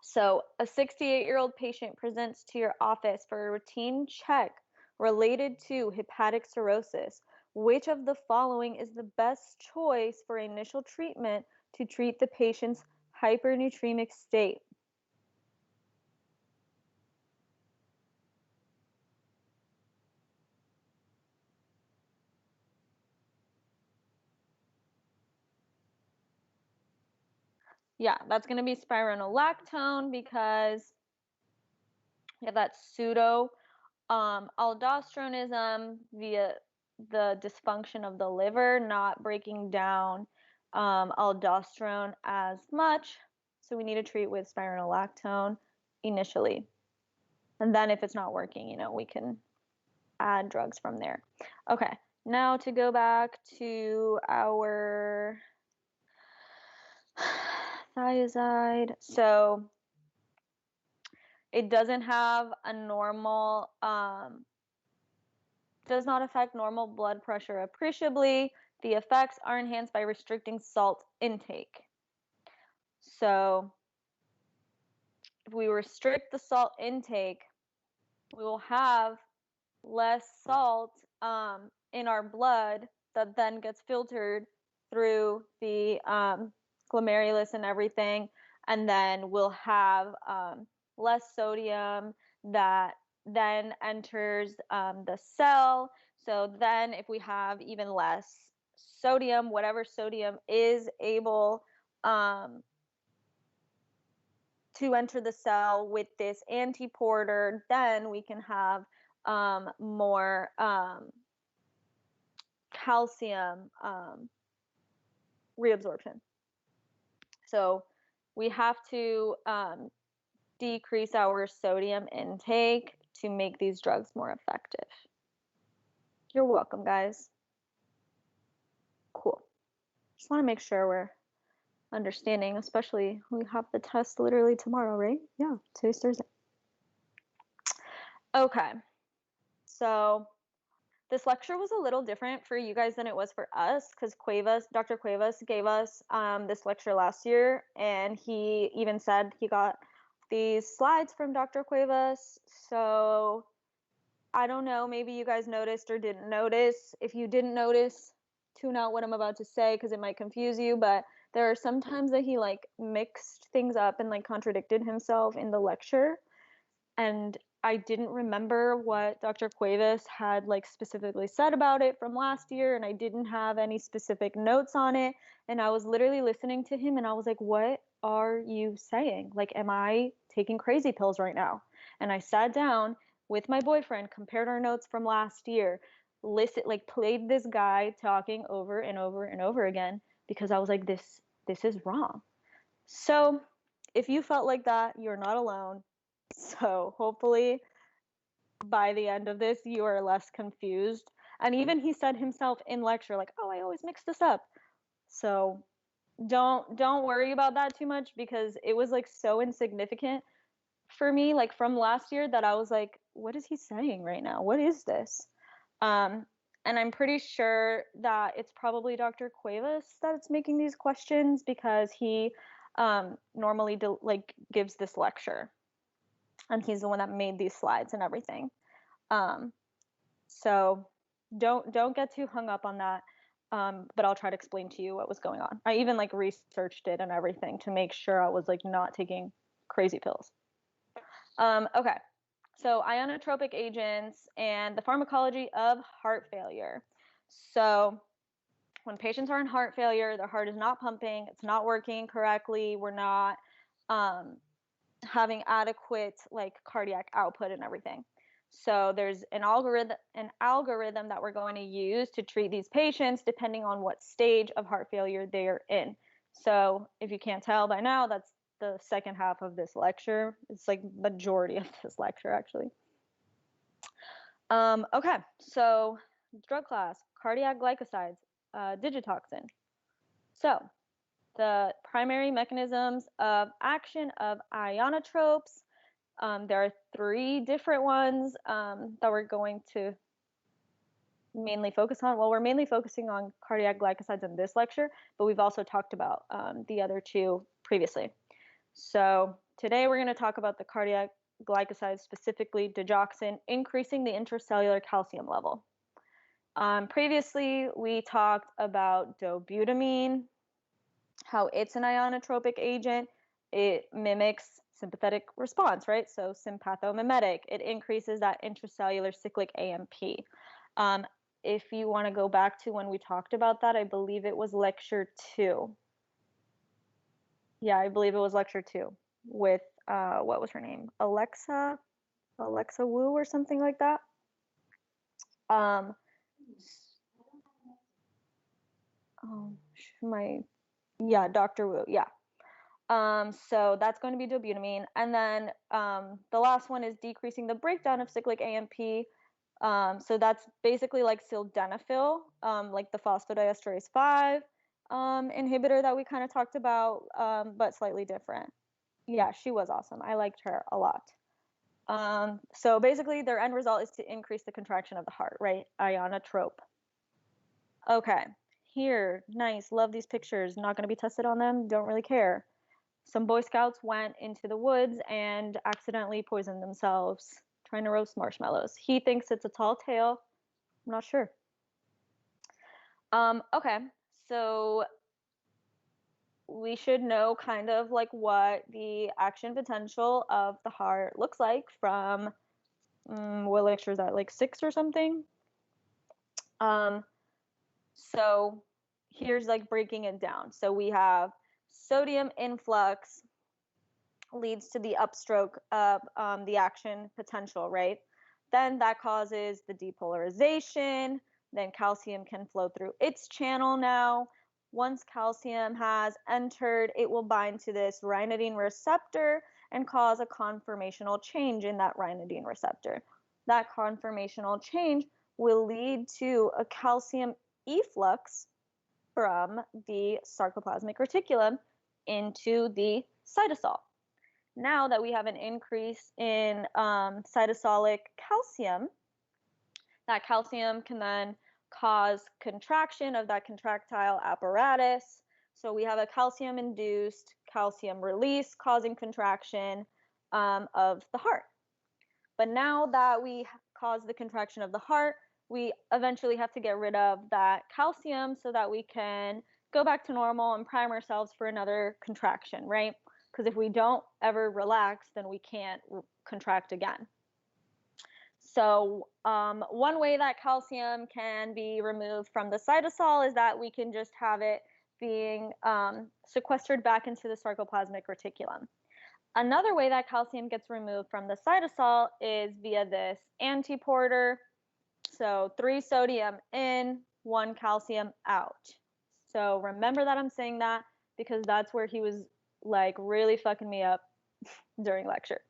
So a 68-year-old patient presents to your office for a routine check related to hepatic cirrhosis. Which of the following is the best choice for initial treatment to treat the patient's hypernatremic state? Yeah, that's going to be spironolactone because you have that pseudo aldosteronism via the dysfunction of the liver, not breaking down aldosterone as much. So we need to treat with spironolactone initially. And then if it's not working, we can add drugs from there. Okay, now to go back to our thiazide. So it doesn't have a normal, does not affect normal blood pressure appreciably. The effects are enhanced by restricting salt intake. So if we restrict the salt intake, we will have less salt in our blood that then gets filtered through the glomerulus and everything, and then we'll have less sodium that then enters the cell. So then if we have even less sodium, whatever sodium is able to enter the cell with this antiporter, then we can have more calcium reabsorption. So we have to decrease our sodium intake to make these drugs more effective. You're welcome, guys. Cool. Just want to make sure we're understanding, especially we have the test literally tomorrow, right? Yeah, today's Thursday. Okay. So this lecture was a little different for you guys than it was for us because Dr. Cuevas gave us this lecture last year, and he even said he got these slides from Dr. Cuevas. So I don't know, maybe you guys noticed or didn't notice. If you didn't notice, tune out what I'm about to say because it might confuse you, but there are some times that he like mixed things up and like contradicted himself in the lecture, and I didn't remember what Dr. Cuevas had like specifically said about it from last year, and I didn't have any specific notes on it, and I was literally listening to him and I was like, what are you saying? Like, am I taking crazy pills right now? And I sat down with my boyfriend, compared our notes from last year, played this guy talking over and over and over again because I was like, this is wrong. So if you felt like that, you're not alone. So hopefully by the end of this, you are less confused. And even he said himself in lecture, like, oh, I always mix this up. So don't worry about that too much because it was like so insignificant for me, like from last year, that I was like, what is he saying right now? What is this? Um, and I'm pretty sure that it's probably Dr. Cuevas that's making these questions because he normally like gives this lecture, and he's the one that made these slides and everything. Um, so don't get too hung up on that. But I'll try to explain to you what was going on. I even like researched it and everything to make sure I was like not taking crazy pills. Okay, so inotropic agents and the pharmacology of heart failure. So when patients are in heart failure, their heart is not pumping, it's not working correctly, we're not um, having adequate like cardiac output and everything. So there's an algorithm that we're going to use to treat these patients depending on what stage of heart failure they're in. So if you can't tell by now, that's the second half of this lecture. It's like majority of this lecture actually. Okay, so drug class, cardiac glycosides, digitoxin. So the primary mechanisms of action of ionotropes. There are three different ones that we're going to mainly focus on. Well, we're mainly focusing on cardiac glycosides in this lecture, but we've also talked about the other two previously. So today we're going to talk about the cardiac glycosides, specifically digoxin, increasing the intracellular calcium level. Previously, we talked about dobutamine, how it's an ionotropic agent. It mimics sympathetic response, right? So sympathomimetic. It increases that intracellular cyclic AMP. If you want to go back to when we talked about that, I believe it was lecture 2. Yeah, I believe it was lecture 2 with what was her name? Alexa Wu or something like that. Um, oh, yeah, Dr. Wu, yeah. So that's going to be dobutamine. And then the last one is decreasing the breakdown of cyclic AMP. So that's basically like sildenafil, like the phosphodiesterase 5 inhibitor that we kind of talked about, but slightly different. Yeah, she was awesome. I liked her a lot. So basically their end result is to increase the contraction of the heart, right? Ionotrope. Okay, here, nice, love these pictures. Not going to be tested on them, don't really care. Some Boy Scouts went into the woods and accidentally poisoned themselves trying to roast marshmallows. He thinks it's a tall tale. I'm not sure. Okay, so we should know kind of like what the action potential of the heart looks like from what lecture is that, like 6 or something? So here's like breaking it down. So we have sodium influx leads to the upstroke of the action potential, right? Then that causes the depolarization. Then calcium can flow through its channel now. Once calcium has entered, it will bind to this ryanodine receptor and cause a conformational change in that ryanodine receptor. That conformational change will lead to a calcium efflux from the sarcoplasmic reticulum into the cytosol. Now that we have an increase in cytosolic calcium, that calcium can then cause contraction of that contractile apparatus. So we have a calcium-induced calcium release causing contraction of the heart. But now that we cause the contraction of the heart, we eventually have to get rid of that calcium so that we can go back to normal and prime ourselves for another contraction, right? Because if we don't ever relax, then we can't contract again. So one way that calcium can be removed from the cytosol is that we can just have it being sequestered back into the sarcoplasmic reticulum. Another way that calcium gets removed from the cytosol is via this antiporter. So 3 sodium in, 1 calcium out. So remember that I'm saying that because that's where he was like really fucking me up during lecture.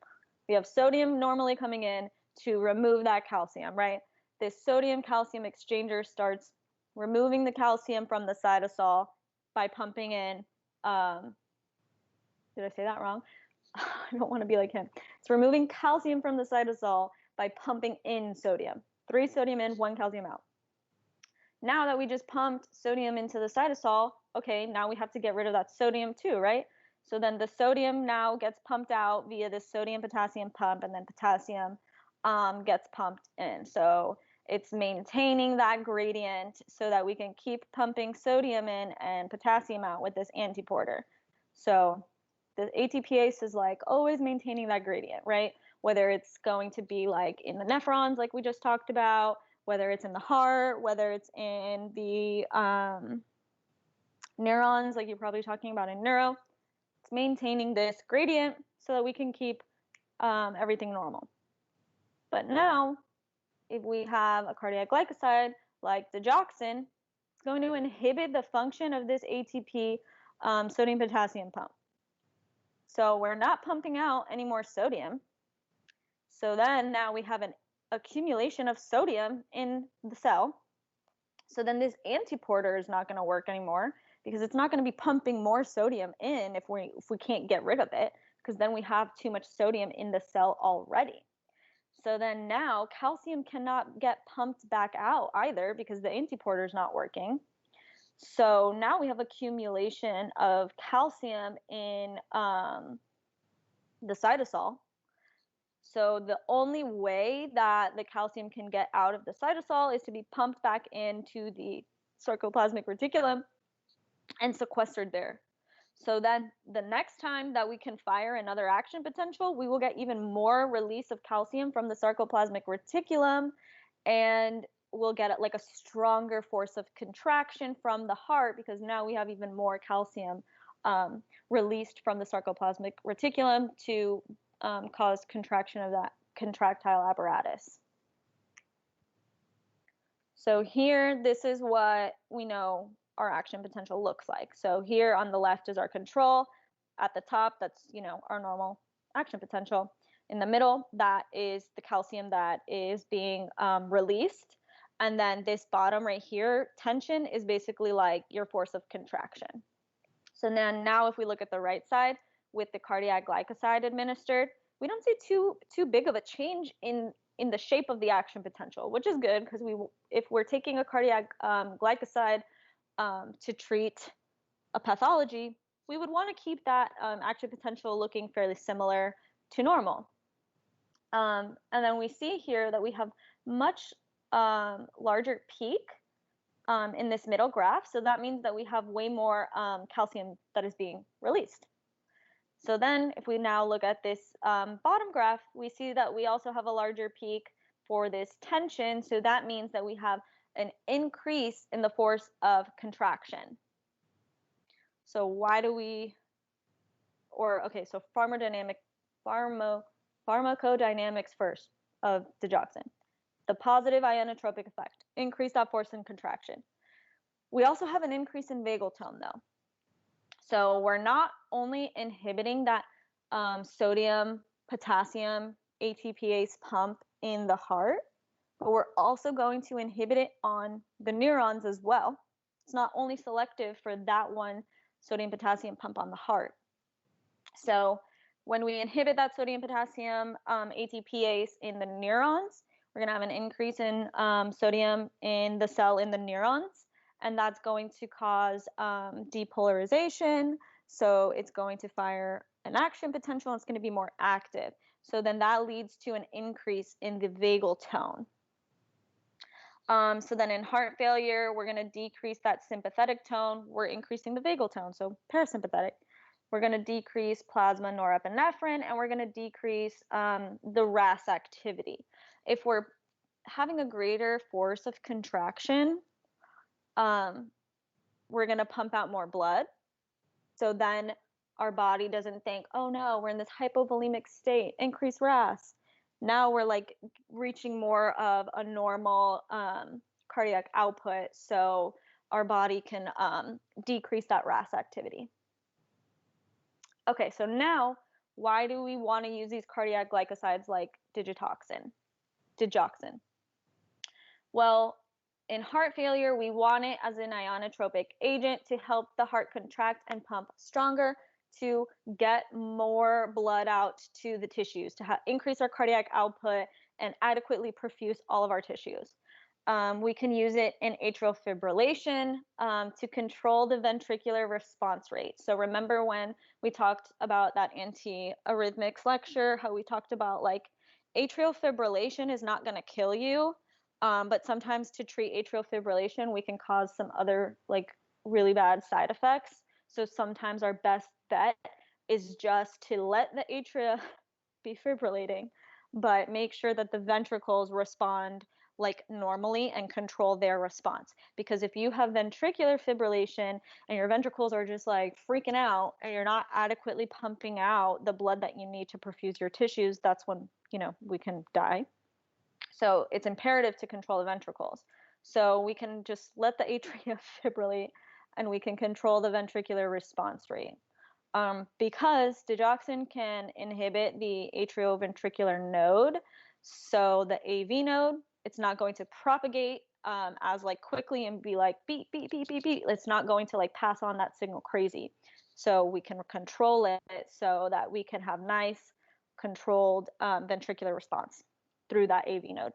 We have sodium normally coming in to remove that calcium, right? This sodium calcium exchanger starts removing the calcium from the cytosol by pumping in, did I say that wrong? I don't want to be like him. It's removing calcium from the cytosol by pumping in sodium. 3 sodium in, 1 calcium out. Now that we just pumped sodium into the cytosol, okay, now we have to get rid of that sodium too, right? So then the sodium now gets pumped out via the sodium-potassium pump, and then potassium gets pumped in. So it's maintaining that gradient so that we can keep pumping sodium in and potassium out with this antiporter. So the ATPase is like always maintaining that gradient, right? Whether it's going to be like in the nephrons, like we just talked about, whether it's in the heart, whether it's in the neurons, like you're probably talking about in neuro. It's maintaining this gradient so that we can keep everything normal. But now, if we have a cardiac glycoside like digoxin, it's going to inhibit the function of this ATP sodium-potassium pump. So we're not pumping out any more sodium. So then now we have an accumulation of sodium in the cell. So then this antiporter is not going to work anymore because it's not going to be pumping more sodium in if we can't get rid of it, because then we have too much sodium in the cell already. So then now calcium cannot get pumped back out either because the antiporter is not working. So now we have accumulation of calcium in the cytosol. So the only way that the calcium can get out of the cytosol is to be pumped back into the sarcoplasmic reticulum and sequestered there. So then the next time that we can fire another action potential, we will get even more release of calcium from the sarcoplasmic reticulum, and we'll get like a stronger force of contraction from the heart because now we have even more calcium released from the sarcoplasmic reticulum to cause contraction of that contractile apparatus. So here, this is what we know our action potential looks like. So here on the left is our control. At the top, that's, our normal action potential. In the middle, that is the calcium that is being released. And then this bottom right here, tension, is basically like your force of contraction. So then now if we look at the right side with the cardiac glycoside administered, we don't see too big of a change in the shape of the action potential, which is good because if we're taking a cardiac glycoside to treat a pathology, we would want to keep that action potential looking fairly similar to normal. And then we see here that we have much larger peak in this middle graph. So that means that we have way more calcium that is being released. So then if we now look at this bottom graph, we see that we also have a larger peak for this tension. So that means that we have an increase in the force of contraction. So why do we, so pharmacodynamics first of digoxin. The positive inotropic effect, increase that force in contraction. We also have an increase in vagal tone though. So we're not only inhibiting that sodium, potassium, ATPase pump in the heart, but we're also going to inhibit it on the neurons as well. It's not only selective for that one sodium potassium pump on the heart. So when we inhibit that sodium potassium ATPase in the neurons, we're going to have an increase in sodium in the cell in the neurons, and that's going to cause depolarization. So it's going to fire an action potential, and it's going to be more active. So then that leads to an increase in the vagal tone. So then in heart failure, we're going to decrease that sympathetic tone. We're increasing the vagal tone, so parasympathetic. We're going to decrease plasma norepinephrine, and we're going to decrease the RAS activity. If we're having a greater force of contraction, we're going to pump out more blood. So then our body doesn't think, oh no, we're in this hypovolemic state, increase RAS. Now we're like reaching more of a normal cardiac output, so our body can decrease that RAS activity. Okay, so now why do we want to use these cardiac glycosides like digoxin? Well, in heart failure, we want it as an inotropic agent to help the heart contract and pump stronger to get more blood out to the tissues, to increase our cardiac output and adequately perfuse all of our tissues. We can use it in atrial fibrillation to control the ventricular response rate. So remember when we talked about that antiarrhythmics lecture, how we talked about like atrial fibrillation is not going to kill you, but sometimes to treat atrial fibrillation, we can cause some other like really bad side effects. So sometimes our best bet is just to let the atria be fibrillating, but make sure that the ventricles respond like normally and control their response. Because if you have ventricular fibrillation and your ventricles are just like freaking out and you're not adequately pumping out the blood that you need to perfuse your tissues, that's when, we can die. So it's imperative to control the ventricles. So we can just let the atria fibrillate and we can control the ventricular response rate. Because digoxin can inhibit the atrioventricular node, so the AV node, it's not going to propagate as like quickly and be like beep, beep, beep, beep, beep. It's not going to like pass on that signal crazy. So we can control it so that we can have nice controlled ventricular response through that AV node.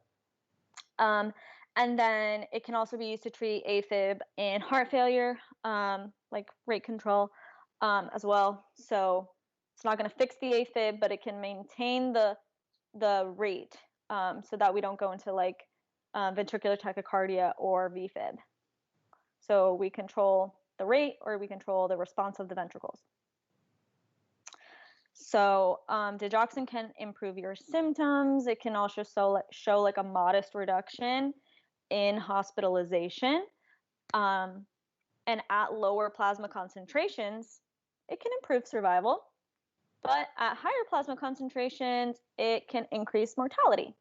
And then it can also be used to treat AFib and heart failure, like rate control as well. So it's not going to fix the AFib, but it can maintain the rate so that we don't go into like ventricular tachycardia or VFib. So we control the rate or we control the response of the ventricles. So digoxin can improve your symptoms. It can also show like a modest reduction in hospitalization. And at lower plasma concentrations, it can improve survival. But at higher plasma concentrations, it can increase mortality.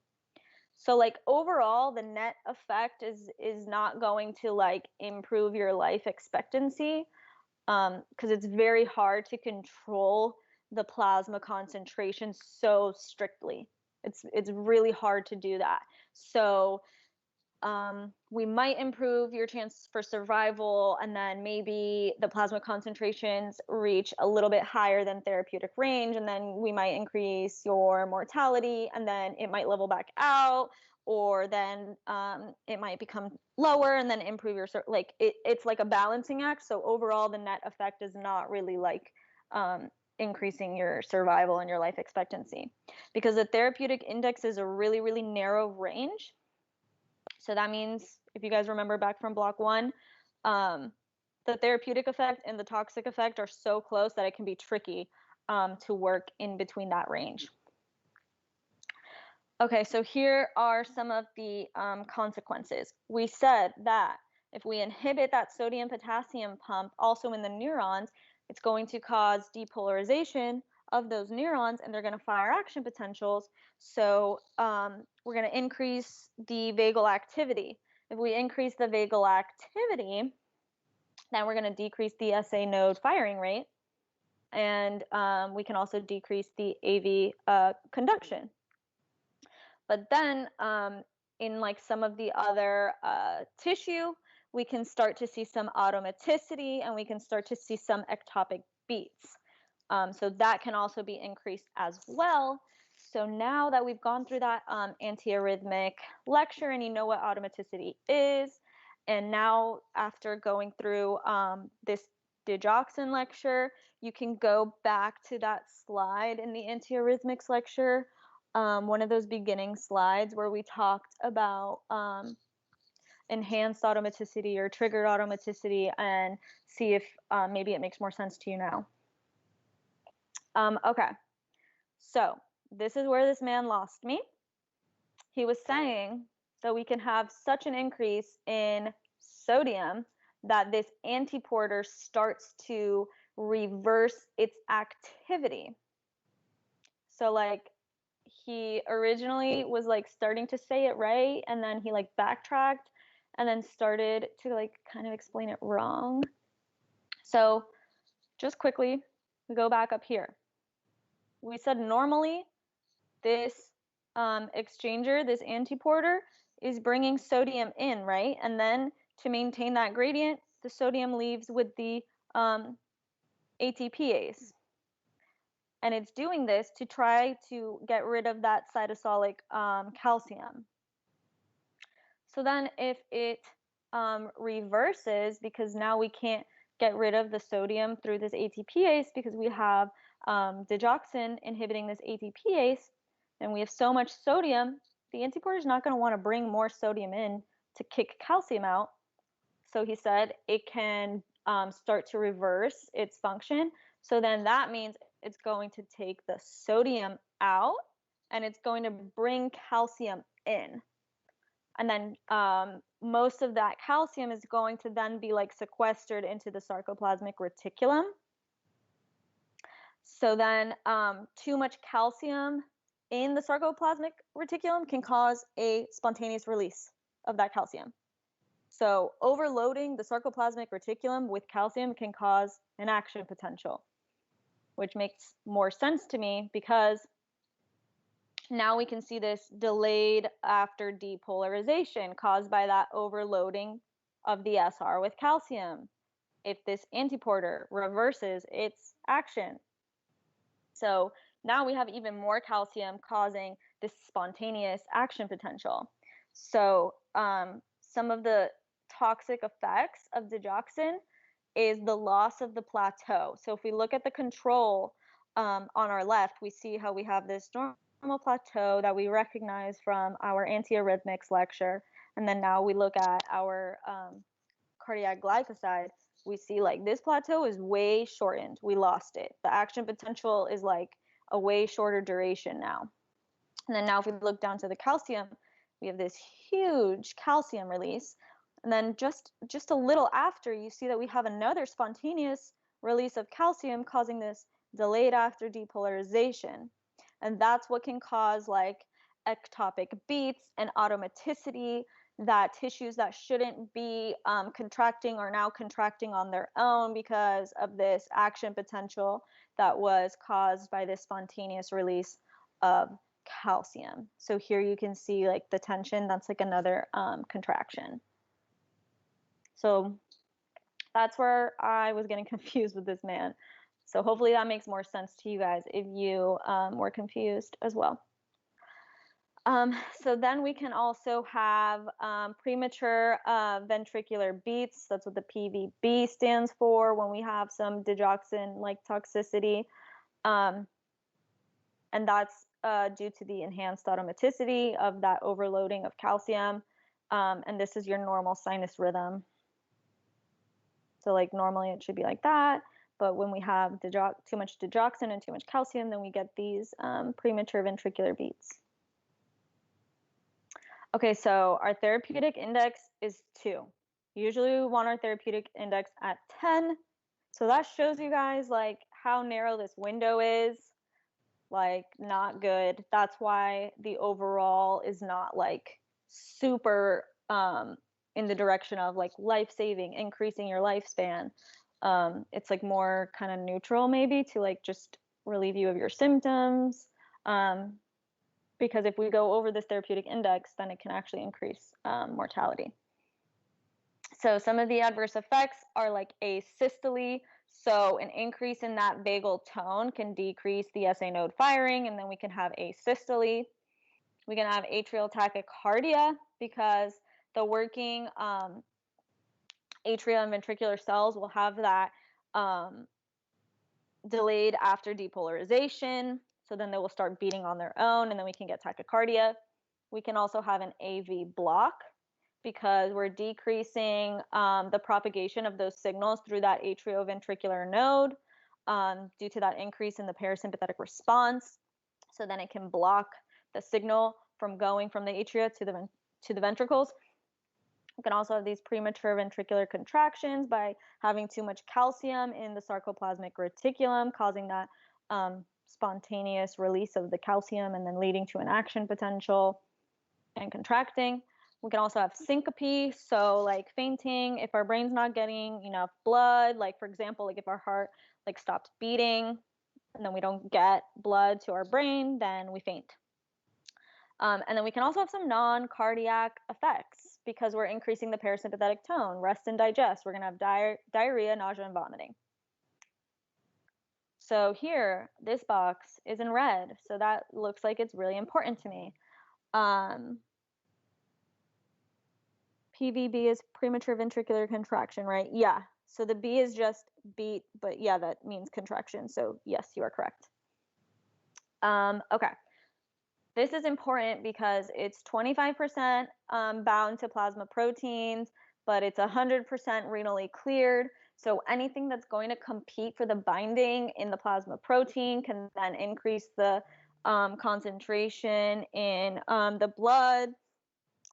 So like overall, the net effect is not going to like improve your life expectancy because it's very hard to control the plasma concentration so strictly. It's really hard to do that. So we might improve your chance for survival, and then maybe the plasma concentrations reach a little bit higher than therapeutic range, and then we might increase your mortality, and then it might level back out, or then it might become lower and then improve your like it's like a balancing act. So overall, the net effect is not really like increasing your survival and your life expectancy, because the therapeutic index is a really, really narrow range. So that means, if you guys remember back from block 1, the therapeutic effect and the toxic effect are so close that it can be tricky to work in between that range. Okay, so here are some of the consequences. We said that if we inhibit that sodium-potassium pump also in the neurons, it's going to cause depolarization of those neurons, and they're going to fire action potentials. So we're going to increase the vagal activity. If we increase the vagal activity, then we're going to decrease the SA node firing rate, and we can also decrease the AV conduction. But then in like some of the other tissue, we can start to see some automaticity, and we can start to see some ectopic beats. So that can also be increased as well. So now that we've gone through that antiarrhythmic lecture and you know what automaticity is, and now after going through this digoxin lecture, you can go back to that slide in the antiarrhythmics lecture, one of those beginning slides where we talked about enhanced automaticity or triggered automaticity, and see if maybe it makes more sense to you now. Okay, so this is where this man lost me. He was saying that we can have such an increase in sodium that this antiporter starts to reverse its activity. So like he originally was like starting to say it right, and then he like backtracked and then started to like kind of explain it wrong. So just quickly, we go back up here. We said normally this exchanger, this antiporter, is bringing sodium in, right? And then to maintain that gradient, the sodium leaves with the ATPase. And it's doing this to try to get rid of that cytosolic calcium. So then if it reverses, because now we can't get rid of the sodium through this ATPase because we have digoxin inhibiting this ATPase, and we have so much sodium, the antiporter is not going to want to bring more sodium in to kick calcium out. So he said it can start to reverse its function. So then that means it's going to take the sodium out and it's going to bring calcium in. And then most of that calcium is going to then be like sequestered into the sarcoplasmic reticulum. So then too much calcium in the sarcoplasmic reticulum can cause a spontaneous release of that calcium. So overloading the sarcoplasmic reticulum with calcium can cause an action potential, which makes more sense to me because now we can see this delayed after depolarization caused by that overloading of the SR with calcium if this antiporter reverses its action. So now we have even more calcium causing this spontaneous action potential. So some of the toxic effects of digoxin is the loss of the plateau. So if we look at the control on our left, we see how we have this normal plateau that we recognize from our antiarrhythmics lecture. And then now we look at our cardiac glycoside, we see like this plateau is way shortened. We lost it. The action potential is like a way shorter duration now. And then now if we look down to the calcium, we have this huge calcium release. And then just a little after, you see that we have another spontaneous release of calcium causing this delayed after depolarization. And that's what can cause like ectopic beats and automaticity, that tissues that shouldn't be contracting are now contracting on their own because of this action potential that was caused by this spontaneous release of calcium. So here you can see like the tension, that's like another contraction. So that's where I was getting confused with this man. So hopefully that makes more sense to you guys if you were confused as well. So then we can also have premature ventricular beats. That's what the PVB stands for when we have some digoxin-like toxicity. And that's due to the enhanced automaticity of that overloading of calcium. And this is your normal sinus rhythm. So like normally it should be like that. But when we have too much digoxin and too much calcium, then we get these premature ventricular beats. Okay, so our therapeutic index is 2. Usually we want our therapeutic index at 10. So that shows you guys like how narrow this window is. Like not good. That's why the overall is not like super in the direction of like life-saving, increasing your lifespan. It's like more kind of neutral maybe to like just relieve you of your symptoms. Because if we go over this therapeutic index, then it can actually increase mortality. So some of the adverse effects are like asystole. So an increase in that vagal tone can decrease the SA node firing, and then we can have asystole. We can have atrial tachycardia because the working atrial and ventricular cells will have that delayed after depolarization. So then they will start beating on their own, and then we can get tachycardia. We can also have an AV block because we're decreasing the propagation of those signals through that atrioventricular node due to that increase in the parasympathetic response. So then it can block the signal from going from the atria to the ventricles. We can also have these premature ventricular contractions by having too much calcium in the sarcoplasmic reticulum, causing that spontaneous release of the calcium and then leading to an action potential and contracting. We can also have syncope, so like fainting if our brain's not getting enough blood, like for example, like if our heart like stops beating and then we don't get blood to our brain, then we faint. And then we can also have some non-cardiac effects because we're increasing the parasympathetic tone, rest and digest. We're going to have diarrhea, nausea, and vomiting. So here, this box is in red, so that looks like it's really important to me. PVB is premature ventricular contraction, right? Yeah. So the B is just beat, but yeah, that means contraction. So yes, you are correct. Okay. This is important because it's 25% bound to plasma proteins, but it's 100% renally cleared. So anything that's going to compete for the binding in the plasma protein can then increase the concentration in the blood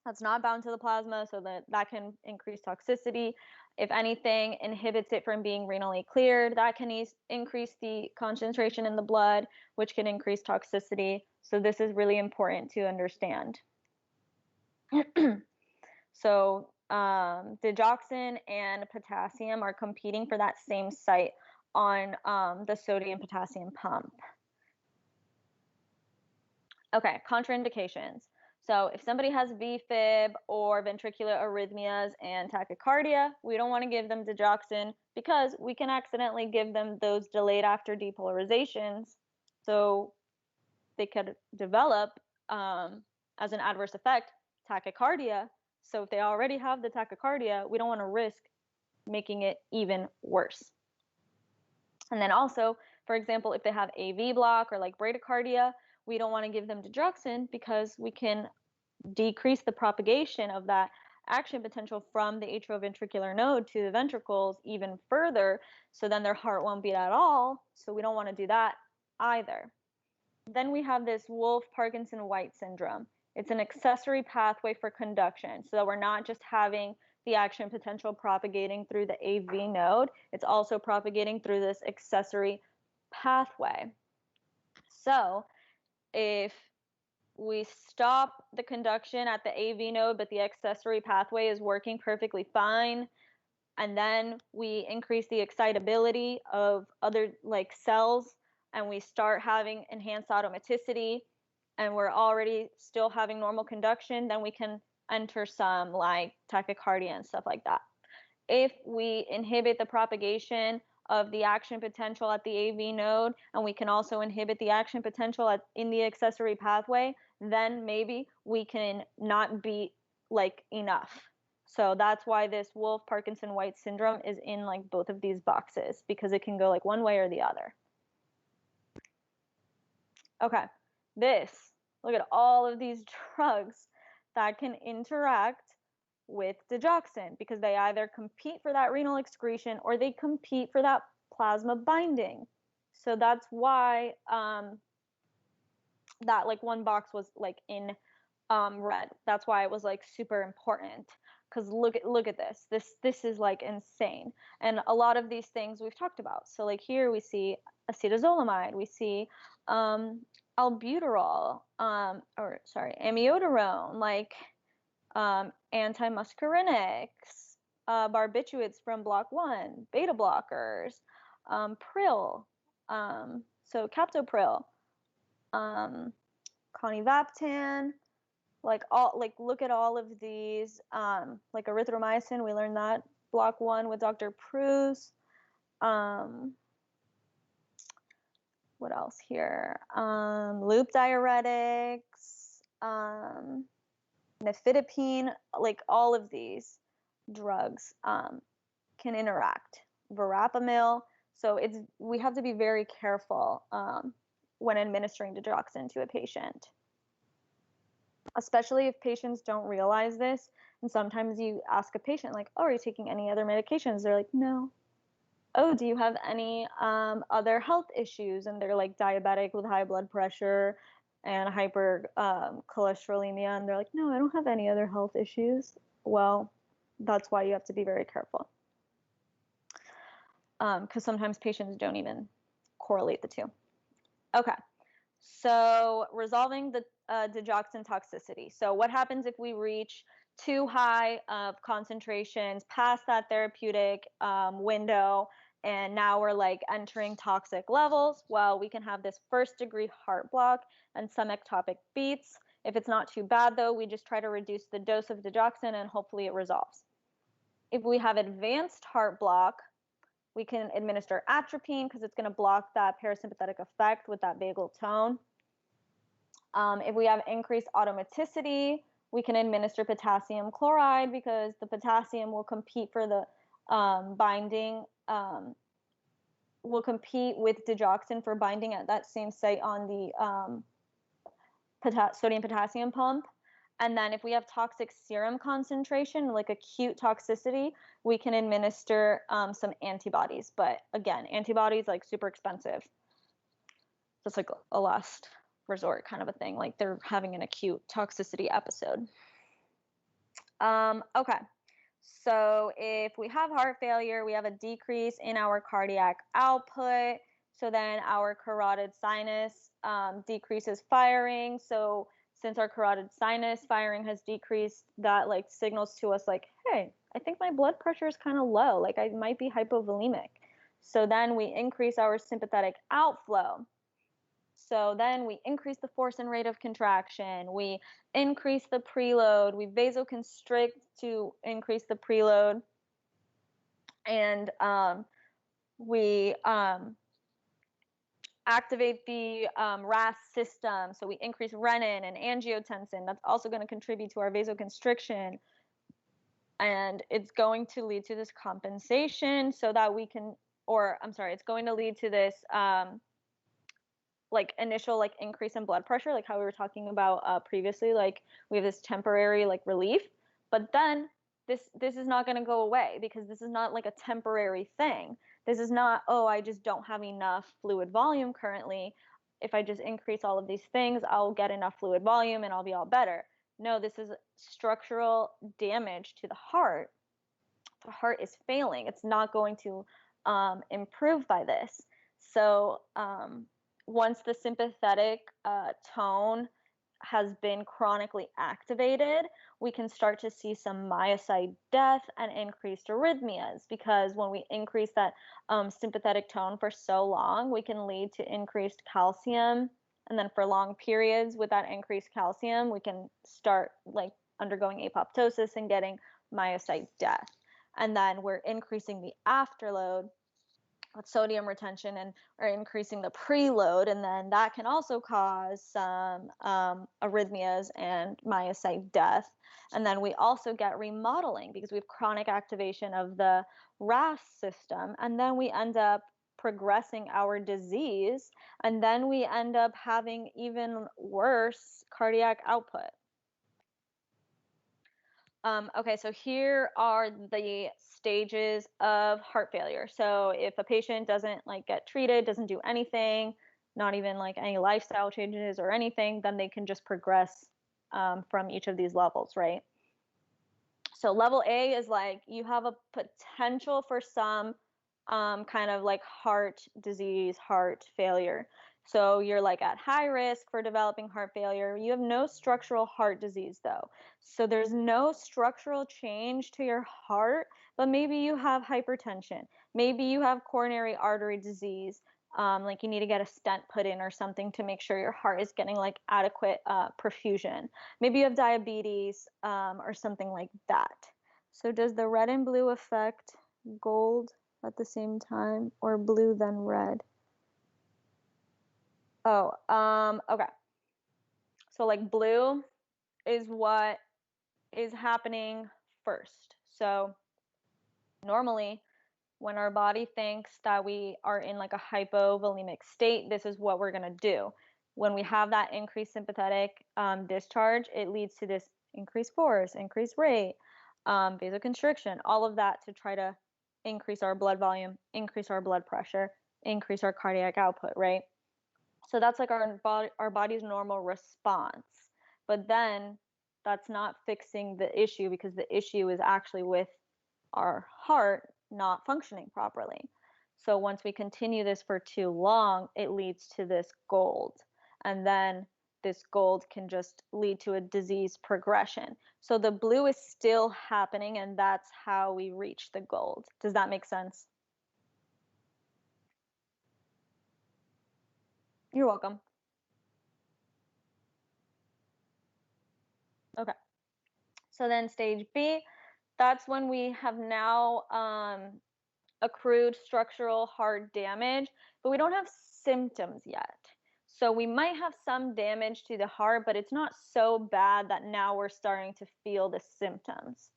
that's not bound to the plasma, so that can increase toxicity. If anything inhibits it from being renally cleared, that can increase the concentration in the blood, which can increase toxicity. So this is really important to understand. So digoxin and potassium are competing for that same site on the sodium potassium pump. Okay, contraindications. So if somebody has VFib or ventricular arrhythmias and tachycardia, we don't want to give them digoxin because we can accidentally give them those delayed after depolarizations. So they could develop, as an adverse effect, tachycardia. So if they already have the tachycardia, we don't want to risk making it even worse. And then also, for example, if they have AV block or like bradycardia, we don't want to give them digoxin because we can decrease the propagation of that action potential from the atrioventricular node to the ventricles even further, so then their heart won't beat at all. So we don't want to do that either. Then we have this Wolff-Parkinson-White syndrome. It's an accessory pathway for conduction, so that we're not just having the action potential propagating through the AV node, it's also propagating through this accessory pathway. So if we stop the conduction at the AV node, but the accessory pathway is working perfectly fine, and then we increase the excitability of other like cells, and we start having enhanced automaticity, and we're already still having normal conduction, then we can enter some like tachycardia and stuff like that. If we inhibit the propagation of the action potential at the AV node, and we can also inhibit the action potential in the accessory pathway, then maybe we can not beat like enough. So that's why this Wolff-Parkinson-White syndrome is in like both of these boxes, because it can go like one way or the other. Okay, look at all of these drugs that can interact with digoxin, because they either compete for that renal excretion or they compete for that plasma binding. So that's why that like one box was like in red. That's why it was like super important, because look at this is like insane. And a lot of these things we've talked about. So like here we see acetazolamide, we see albuterol, amiodarone, like antimuscarinics, barbiturates from block 1, beta blockers, pril, so captopril, conivaptan, like look at all of these, like erythromycin, we learned that block 1 with Dr. Pruse. What else here? Loop diuretics, nifedipine, like all of these drugs can interact. Verapamil. So we have to be very careful when administering digoxin to a patient, especially if patients don't realize this. And sometimes you ask a patient like, "Oh, are you taking any other medications?" They're like, "No." "Oh, do you have any other health issues?" And they're like diabetic with high blood pressure and hypercholesterolemia, and they're like, "No, I don't have any other health issues." Well, that's why you have to be very careful, because sometimes patients don't even correlate the two. Okay, so resolving the digoxin toxicity. So what happens if we reach too high of concentrations past that therapeutic window, and now we're like entering toxic levels? Well, we can have this first degree heart block and some ectopic beats. If it's not too bad though, we just try to reduce the dose of digoxin and hopefully it resolves. If we have advanced heart block, We can administer atropine because it's going to block that parasympathetic effect with that vagal tone. If we have increased automaticity, we can administer potassium chloride because the potassium will compete for the binding, will compete with digoxin for binding at that same site on the sodium potassium pump. And then if we have toxic serum concentration, like acute toxicity, we can administer some antibodies. But again, antibodies like super expensive. That's like a last resort kind of a thing. Like they're having an acute toxicity episode. Okay. So if we have heart failure, we have a decrease in our cardiac output. So then our carotid sinus decreases firing. So since our carotid sinus firing has decreased, that like signals to us like, hey, I think my blood pressure is kind of low. Like I might be hypovolemic. So then we increase our sympathetic outflow. So then we increase the force and rate of contraction. We increase the preload. We vasoconstrict to increase the preload. And we activate the RAS system. So we increase renin and angiotensin. That's also going to contribute to our vasoconstriction. And it's going to lead to this compensation so that we can, or I'm sorry, it's going to lead to this like initial like increase in blood pressure, like how we were talking about previously. Like we have this temporary like relief, but then this is not going to go away because this is not like a temporary thing. This is not, oh, I just don't have enough fluid volume currently. If I just increase all of these things, I'll get enough fluid volume and I'll be all better. No, this is structural damage to the heart. The heart is failing. It's not going to improve by this. So once the sympathetic tone has been chronically activated, we can start to see some myocyte death and increased arrhythmias, because when we increase that sympathetic tone for so long, we can lead to increased calcium. And then for long periods with that increased calcium, we can start like undergoing apoptosis and getting myocyte death. And then we're increasing the afterload with sodium retention and or increasing the preload, and then that can also cause some arrhythmias and myocyte death. And then we also get remodeling because we have chronic activation of the RAS system, and then we end up progressing our disease, and then we end up having even worse cardiac output. Okay, so here are the stages of heart failure. So if a patient doesn't like get treated, doesn't do anything, not even like any lifestyle changes or anything, then they can just progress from each of these levels, right? So level A is like you have a potential for some kind of like heart disease, heart failure. So you're like at high risk for developing heart failure. You have no structural heart disease though. So there's no structural change to your heart, but maybe you have hypertension. Maybe you have coronary artery disease. Like you need to get a stent put in or something to make sure your heart is getting like adequate perfusion. Maybe you have diabetes or something like that. So does the red and blue affect gold at the same time, or blue then red? Oh, okay. So like blue is what is happening first. So normally when our body thinks that we are in like a hypovolemic state, this is what we're going to do. When we have that increased sympathetic discharge, it leads to this increased force, increased rate, vasoconstriction, all of that to try to increase our blood volume, increase our blood pressure, increase our cardiac output, right? So that's like our body's normal response. But then that's not fixing the issue, because the issue is actually with our heart not functioning properly. So once we continue this for too long, it leads to this gold. And then this gold can just lead to a disease progression. So the blue is still happening, and that's how we reach the gold. Does that make sense? You're welcome. Okay. So then stage B, that's when we have now accrued structural heart damage, but we don't have symptoms yet. So we might have some damage to the heart, but it's not so bad that now we're starting to feel the symptoms.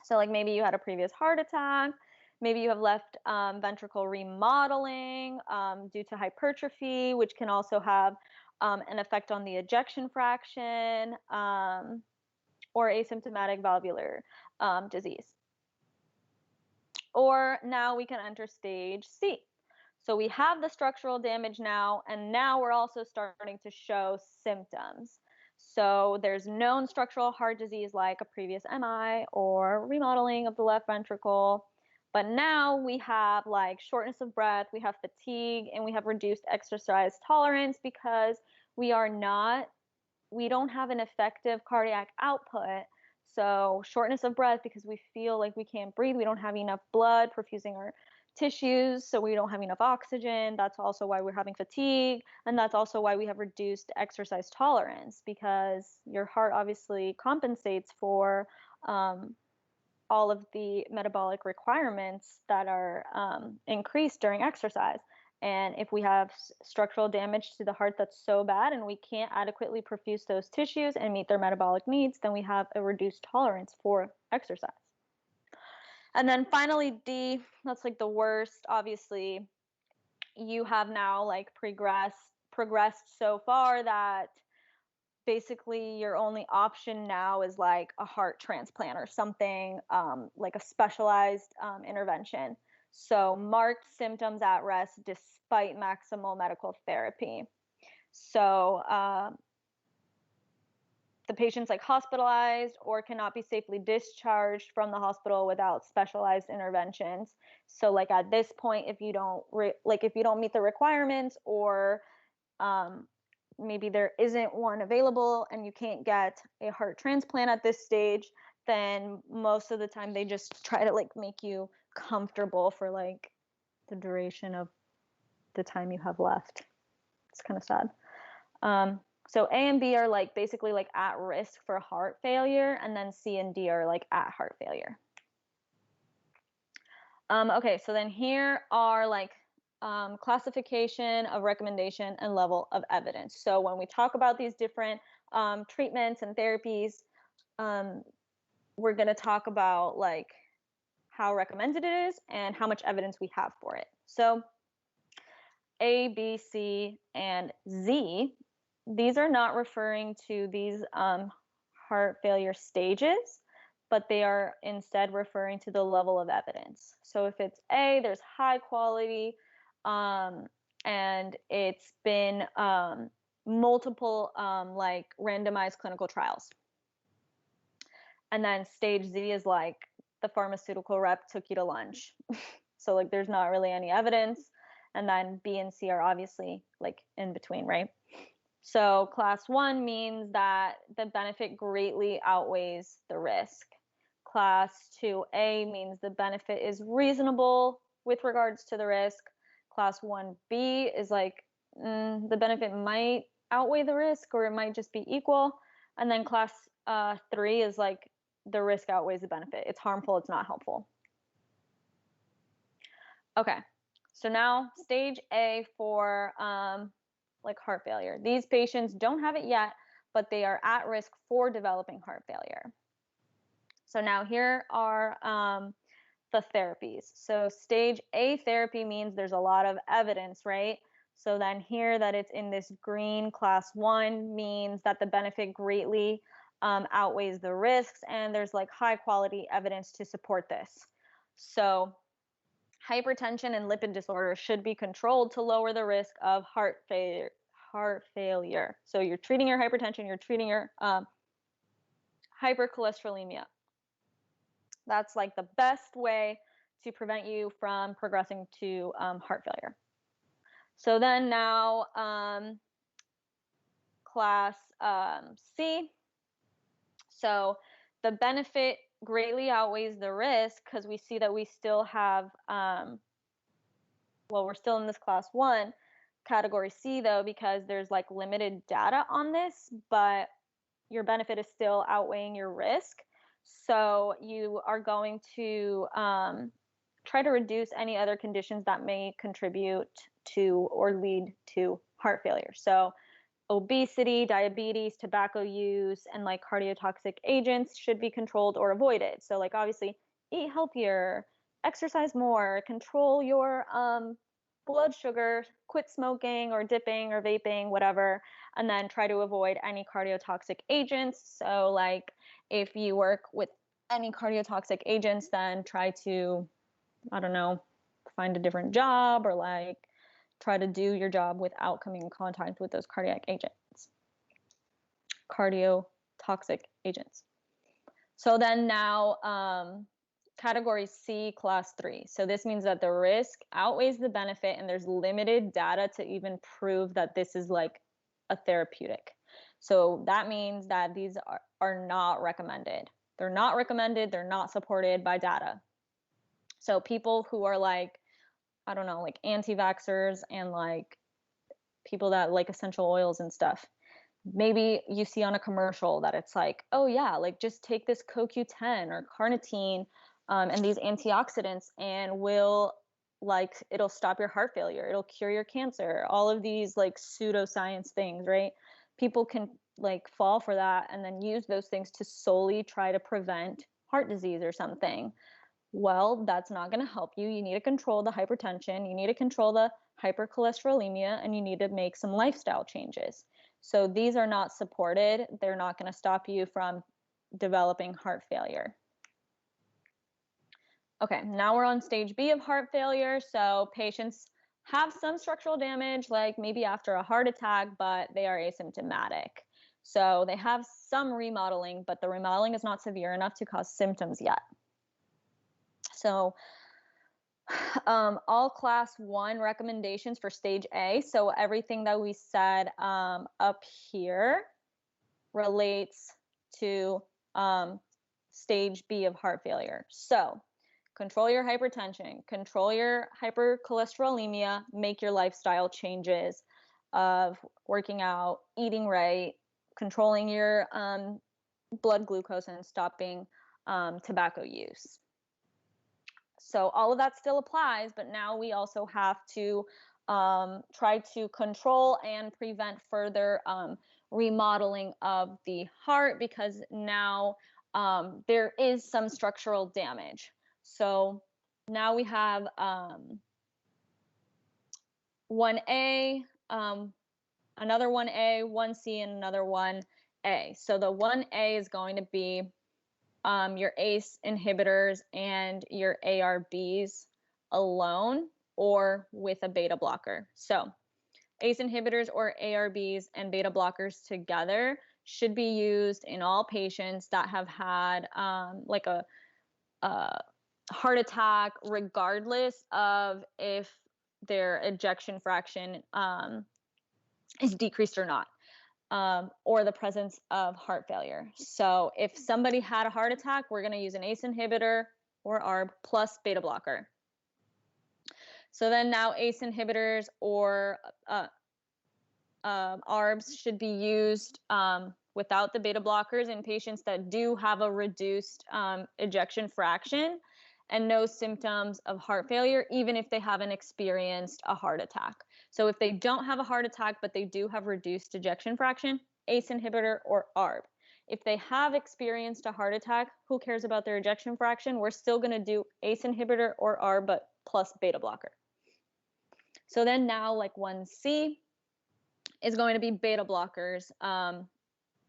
So, like maybe you had a previous heart attack, maybe you have left ventricle remodeling due to hypertrophy, which can also have an effect on the ejection fraction, or asymptomatic valvular disease. Or now we can enter stage C. So we have the structural damage now, and now we're also starting to show symptoms. So there's known structural heart disease like a previous MI or remodeling of the left ventricle. But now we have like shortness of breath, we have fatigue, and we have reduced exercise tolerance because we don't have an effective cardiac output. So shortness of breath because we feel like we can't breathe, we don't have enough blood perfusing our tissues, so we don't have enough oxygen. That's also why we're having fatigue, and that's also why we have reduced exercise tolerance, because your heart obviously compensates for all of the metabolic requirements that are increased during exercise. And if we have structural damage to the heart that's so bad and we can't adequately perfuse those tissues and meet their metabolic needs, then we have a reduced tolerance for exercise. And then finally, D, that's like the worst. Obviously, you have now like progressed so far that basically your only option now is like a heart transplant or something like a specialized intervention. So marked symptoms at rest despite maximal medical therapy. So the patient's like hospitalized or cannot be safely discharged from the hospital without specialized interventions. So like at this point, if you don't if you don't meet the requirements, or maybe there isn't one available and you can't get a heart transplant at this stage, then most of the time they just try to like make you comfortable for like the duration of the time you have left. It's kind of sad. So A and B are like basically like at risk for heart failure, and then C and D are like at heart failure. Okay, so then here are like classification of recommendation and level of evidence. So when we talk about these different treatments and therapies, we're going to talk about like how recommended it is and how much evidence we have for it. So A, B, C, and Z, these are not referring to these heart failure stages, but they are instead referring to the level of evidence. So if it's A, there's high quality, and it's been multiple like randomized clinical trials. And then stage Z is like the pharmaceutical rep took you to lunch. So like there's not really any evidence. And then B and C are obviously like in between, right? So class 1 means that the benefit greatly outweighs the risk. Class 2A means the benefit is reasonable with regards to the risk. Class 1B is like the benefit might outweigh the risk, or it might just be equal. And then class 3 is like the risk outweighs the benefit. It's harmful, it's not helpful. Okay, so now stage A for like heart failure. These patients don't have it yet, but they are at risk for developing heart failure. So now here are the therapies. So stage A therapy means there's a lot of evidence, right? So then here that it's in this green class 1 means that the benefit greatly outweighs the risks, and there's like high quality evidence to support this. So hypertension and lipid disorder should be controlled to lower the risk of heart failure. So you're treating your hypertension, you're treating your hypercholesterolemia. That's like the best way to prevent you from progressing to heart failure. So then now class C. So the benefit greatly outweighs the risk because we see that we still have, well, we're still in this class 1. Category C though, because there's like limited data on this, but your benefit is still outweighing your risk. So you are going to try to reduce any other conditions that may contribute to or lead to heart failure. So obesity, diabetes, tobacco use, and like cardiotoxic agents should be controlled or avoided. So like obviously eat healthier, exercise more, control your blood sugar, quit smoking or dipping or vaping, whatever, and then try to avoid any cardiotoxic agents. So like if you work with any cardiotoxic agents, then try to, I don't know, find a different job or like try to do your job without coming in contact with those cardiotoxic agents. So then now, category C, class 3. So this means that the risk outweighs the benefit and there's limited data to even prove that this is like a therapeutic. So that means that these are not recommended. They're not recommended, they're not supported by data. So people who are like, I don't know, like anti-vaxxers and like people that like essential oils and stuff, maybe you see on a commercial that it's like, oh yeah, like just take this CoQ10 or carnitine and these antioxidants and will like it'll stop your heart failure, it'll cure your cancer, all of these like pseudoscience things, right? People can like fall for that and then use those things to solely try to prevent heart disease or something. Well, that's not going to help you. You need to control the hypertension, you need to control the hypercholesterolemia, and you need to make some lifestyle changes. So these are not supported. They're not going to stop you from developing heart failure. Okay, now we're on stage B of heart failure. So patients have some structural damage, like maybe after a heart attack, but they are asymptomatic. So they have some remodeling, but the remodeling is not severe enough to cause symptoms yet. So all class 1 recommendations for stage A. So everything that we said up here relates to stage B of heart failure. So control your hypertension, control your hypercholesterolemia, make your lifestyle changes of working out, eating right, controlling your blood glucose, and stopping tobacco use. So all of that still applies, but now we also have to try to control and prevent further remodeling of the heart, because now there is some structural damage. So now we have 1A, another 1A, 1C, and another 1A. So the 1A is going to be your ACE inhibitors and your ARBs alone or with a beta blocker. So ACE inhibitors or ARBs and beta blockers together should be used in all patients that have had like a heart attack, regardless of if their ejection fraction is decreased or not. Or the presence of heart failure. So if somebody had a heart attack, we're going to use an ACE inhibitor or ARB plus beta blocker. So then now ACE inhibitors or ARBs should be used without the beta blockers in patients that do have a reduced ejection fraction and no symptoms of heart failure, even if they haven't experienced a heart attack. So if they don't have a heart attack, but they do have reduced ejection fraction, ACE inhibitor or ARB. If they have experienced a heart attack, who cares about their ejection fraction? We're still going to do ACE inhibitor or ARB, but plus beta blocker. So then now like 1C is going to be beta blockers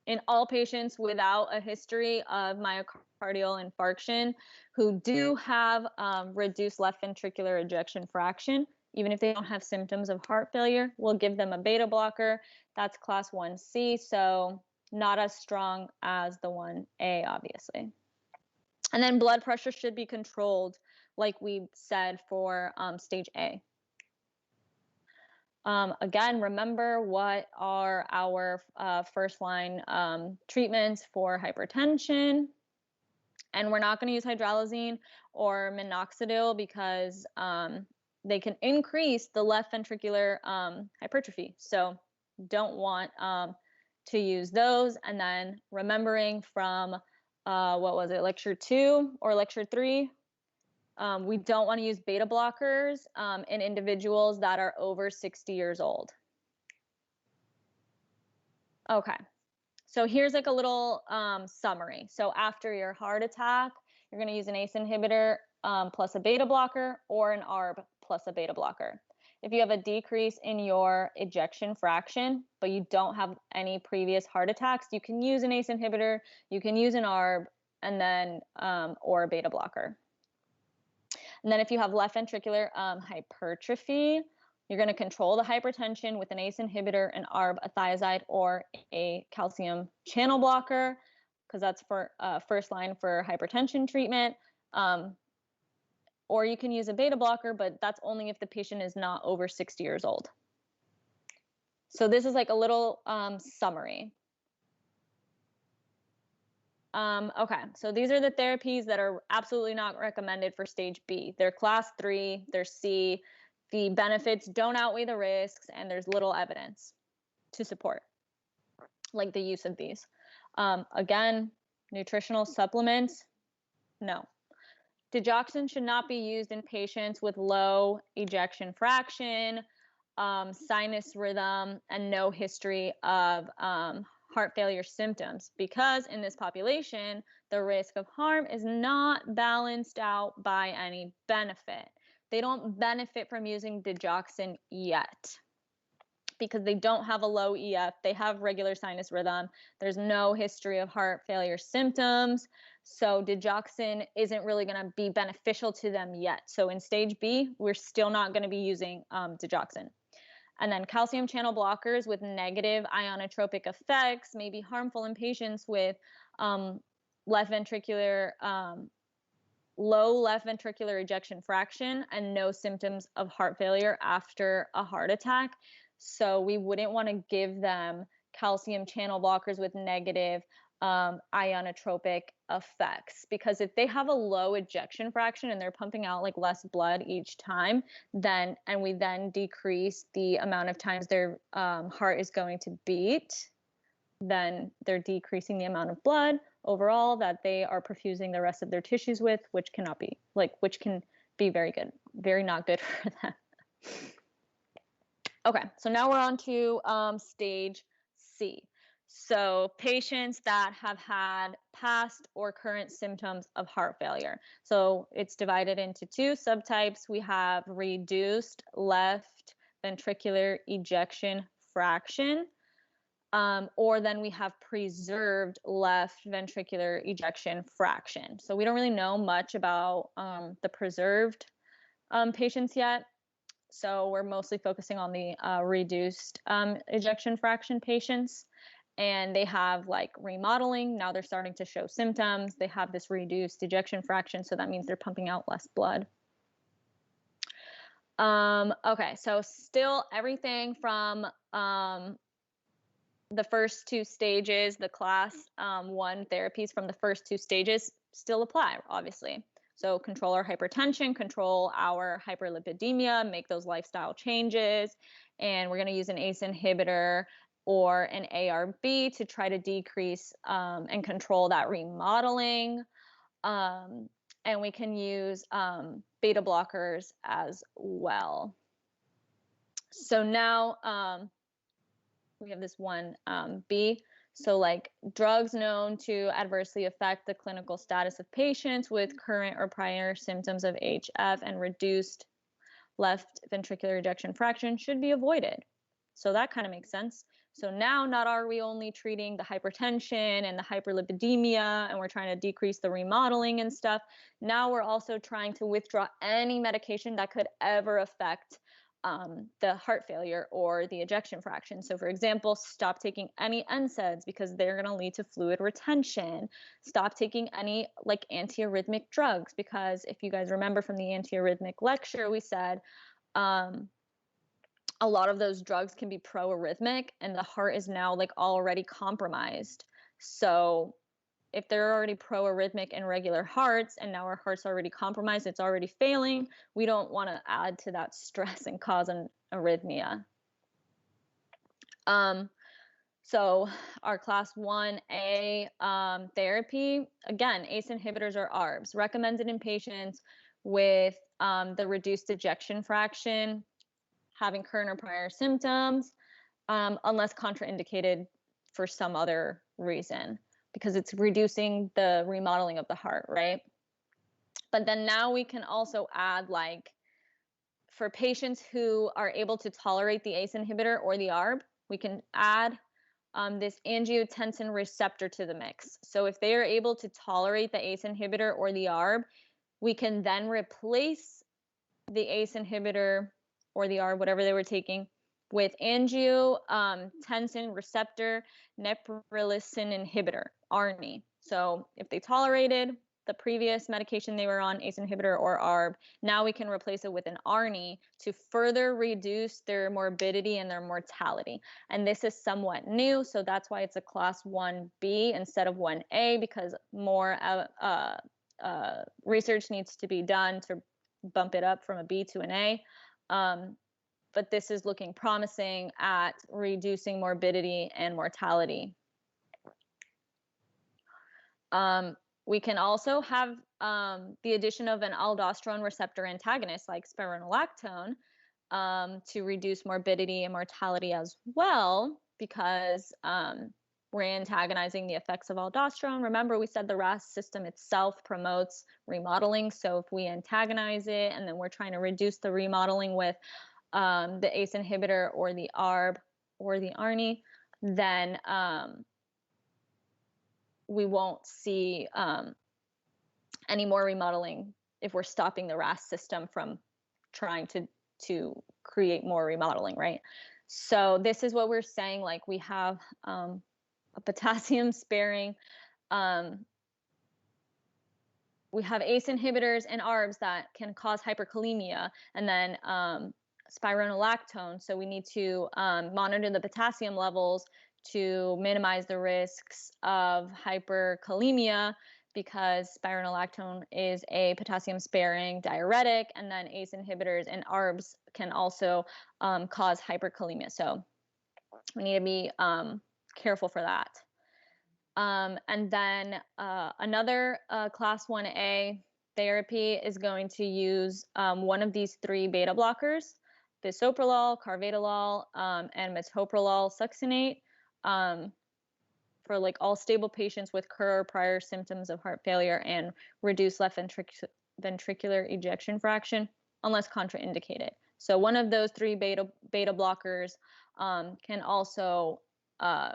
in all patients without a history of myocardial infarction who do have reduced left ventricular ejection fraction. Even if they don't have symptoms of heart failure, we'll give them a beta blocker. That's class 1C, so not as strong as the 1A, obviously. And then blood pressure should be controlled, like we said, for stage A. Again, remember what are our first line treatments for hypertension. And we're not going to use hydralazine or minoxidil because they can increase the left ventricular hypertrophy. So don't want to use those. And then remembering from, what was it, lecture 2 or lecture 3? We don't want to use beta blockers in individuals that are over 60 years old. Okay, so here's like a little summary. So after your heart attack, you're going to use an ACE inhibitor plus a beta blocker, or an ARB plus a beta blocker. If you have a decrease in your ejection fraction, but you don't have any previous heart attacks, you can use an ACE inhibitor, you can use an ARB, and then or a beta blocker. And then if you have left ventricular hypertrophy, you're going to control the hypertension with an ACE inhibitor, an ARB, a thiazide, or a calcium channel blocker, because that's for first line for hypertension treatment. Or you can use a beta blocker, but that's only if the patient is not over 60 years old. So this is like a little summary. Okay, so these are the therapies that are absolutely not recommended for stage B. They're class 3, they're C. The benefits don't outweigh the risks, and there's little evidence to support like the use of these. Again, nutritional supplements, no. Digoxin should not be used in patients with low ejection fraction, sinus rhythm, and no history of heart failure symptoms, because in this population, the risk of harm is not balanced out by any benefit. They don't benefit from using digoxin yet because they don't have a low EF. They have regular sinus rhythm. There's no history of heart failure symptoms. So digoxin isn't really going to be beneficial to them yet. So in stage B, we're still not going to be using digoxin. And then calcium channel blockers with negative inotropic effects may be harmful in patients with left ventricular, low left ventricular ejection fraction and no symptoms of heart failure after a heart attack. So we wouldn't want to give them calcium channel blockers with negative inotropic effects, because if they have a low ejection fraction and they're pumping out like less blood each time, then and we then decrease the amount of times their heart is going to beat, then they're decreasing the amount of blood overall that they are perfusing the rest of their tissues with, which can be very not good for them. Okay, so now we're on to stage C. So patients that have had past or current symptoms of heart failure. So it's divided into two subtypes. We have reduced left ventricular ejection fraction, or then we have preserved left ventricular ejection fraction. So we don't really know much about the preserved patients yet. So we're mostly focusing on the reduced ejection fraction patients, and they have like remodeling. Now they're starting to show symptoms. They have this reduced ejection fraction, so that means they're pumping out less blood. Okay, so still everything from the first two stages, the class 1 therapies from the first two stages still apply, obviously. So control our hypertension, control our hyperlipidemia, make those lifestyle changes. And we're going to use an ACE inhibitor or an ARB to try to decrease and control that remodeling. And we can use beta blockers as well. So now we have this one B. So like drugs known to adversely affect the clinical status of patients with current or prior symptoms of HF and reduced left ventricular ejection fraction should be avoided. So that kind of makes sense. So now not are we only treating the hypertension and the hyperlipidemia and we're trying to decrease the remodeling and stuff. Now we're also trying to withdraw any medication that could ever affect the heart failure or the ejection fraction. So for example, stop taking any NSAIDs because they're going to lead to fluid retention. Stop taking any like antiarrhythmic drugs, because if you guys remember from the antiarrhythmic lecture, we said a lot of those drugs can be pro-arrhythmic and the heart is now like already compromised. So if they're already pro-arrhythmic in regular hearts and now our heart's already compromised, it's already failing, we don't want to add to that stress and cause an arrhythmia. So our class 1A therapy, again, ACE inhibitors or ARBs, recommended in patients with the reduced ejection fraction, having current or prior symptoms, unless contraindicated for some other reason, because it's reducing the remodeling of the heart, right? But then now we can also add, like, for patients who are able to tolerate the ACE inhibitor or the ARB, we can add this angiotensin receptor to the mix. So if they are able to tolerate the ACE inhibitor or the ARB, we can then replace the ACE inhibitor or the ARB, whatever they were taking, with angiotensin receptor neprilysin inhibitor, ARNI. So if they tolerated the previous medication they were on, ACE inhibitor or ARB, now we can replace it with an ARNI to further reduce their morbidity and their mortality. And this is somewhat new, so that's why it's a class 1B instead of 1A, because more research needs to be done to bump it up from a B to an A. But this is looking promising at reducing morbidity and mortality. We can also have the addition of an aldosterone receptor antagonist like spironolactone to reduce morbidity and mortality as well, because we're antagonizing the effects of aldosterone. Remember, we said the RAS system itself promotes remodeling. So if we antagonize it and then we're trying to reduce the remodeling with the ACE inhibitor or the ARB or the ARNI, then we won't see any more remodeling if we're stopping the RAS system from trying to create more remodeling, right? So this is what we're saying, like we have a potassium sparing, we have ACE inhibitors and ARBs that can cause hyperkalemia, and then spironolactone. So we need to monitor the potassium levels to minimize the risks of hyperkalemia, because spironolactone is a potassium sparing diuretic, and then ACE inhibitors and ARBs can also cause hyperkalemia. So we need to be careful for that. And then another class 1A therapy is going to use one of these three beta blockers: bisoprolol, carvedilol, and metoprolol succinate, for like all stable patients with current or prior symptoms of heart failure and reduced left ventricular ejection fraction, unless contraindicated. So one of those three beta blockers can also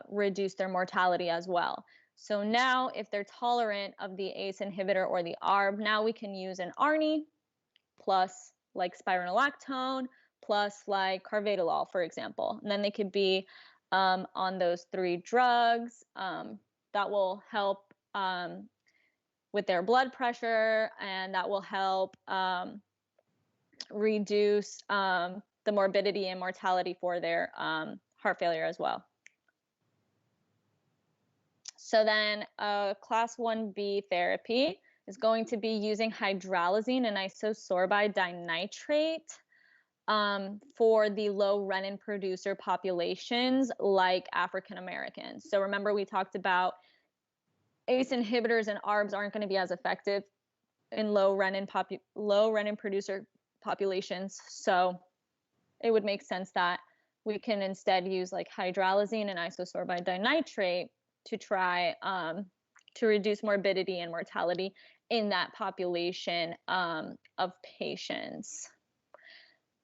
reduce their mortality as well. So now if they're tolerant of the ACE inhibitor or the ARB, now we can use an ARNI plus like spironolactone plus like carvedilol, for example. And then they could be on those three drugs that will help with their blood pressure, and that will help reduce the morbidity and mortality for their heart failure as well. So then class 1B therapy is going to be using hydralazine and isosorbide dinitrate for the low renin producer populations like African Americans. So remember, we talked about ACE inhibitors and ARBs aren't going to be as effective in low renin producer populations. So it would make sense that we can instead use like hydralazine and isosorbide dinitrate to try to reduce morbidity and mortality in that population of patients.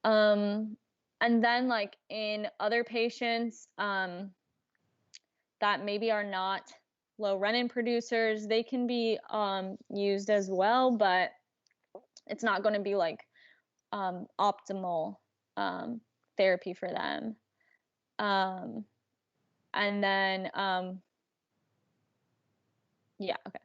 And then like in other patients that maybe are not low renin producers, they can be used as well, but it's not going to be like optimal therapy for them. And then yeah, okay.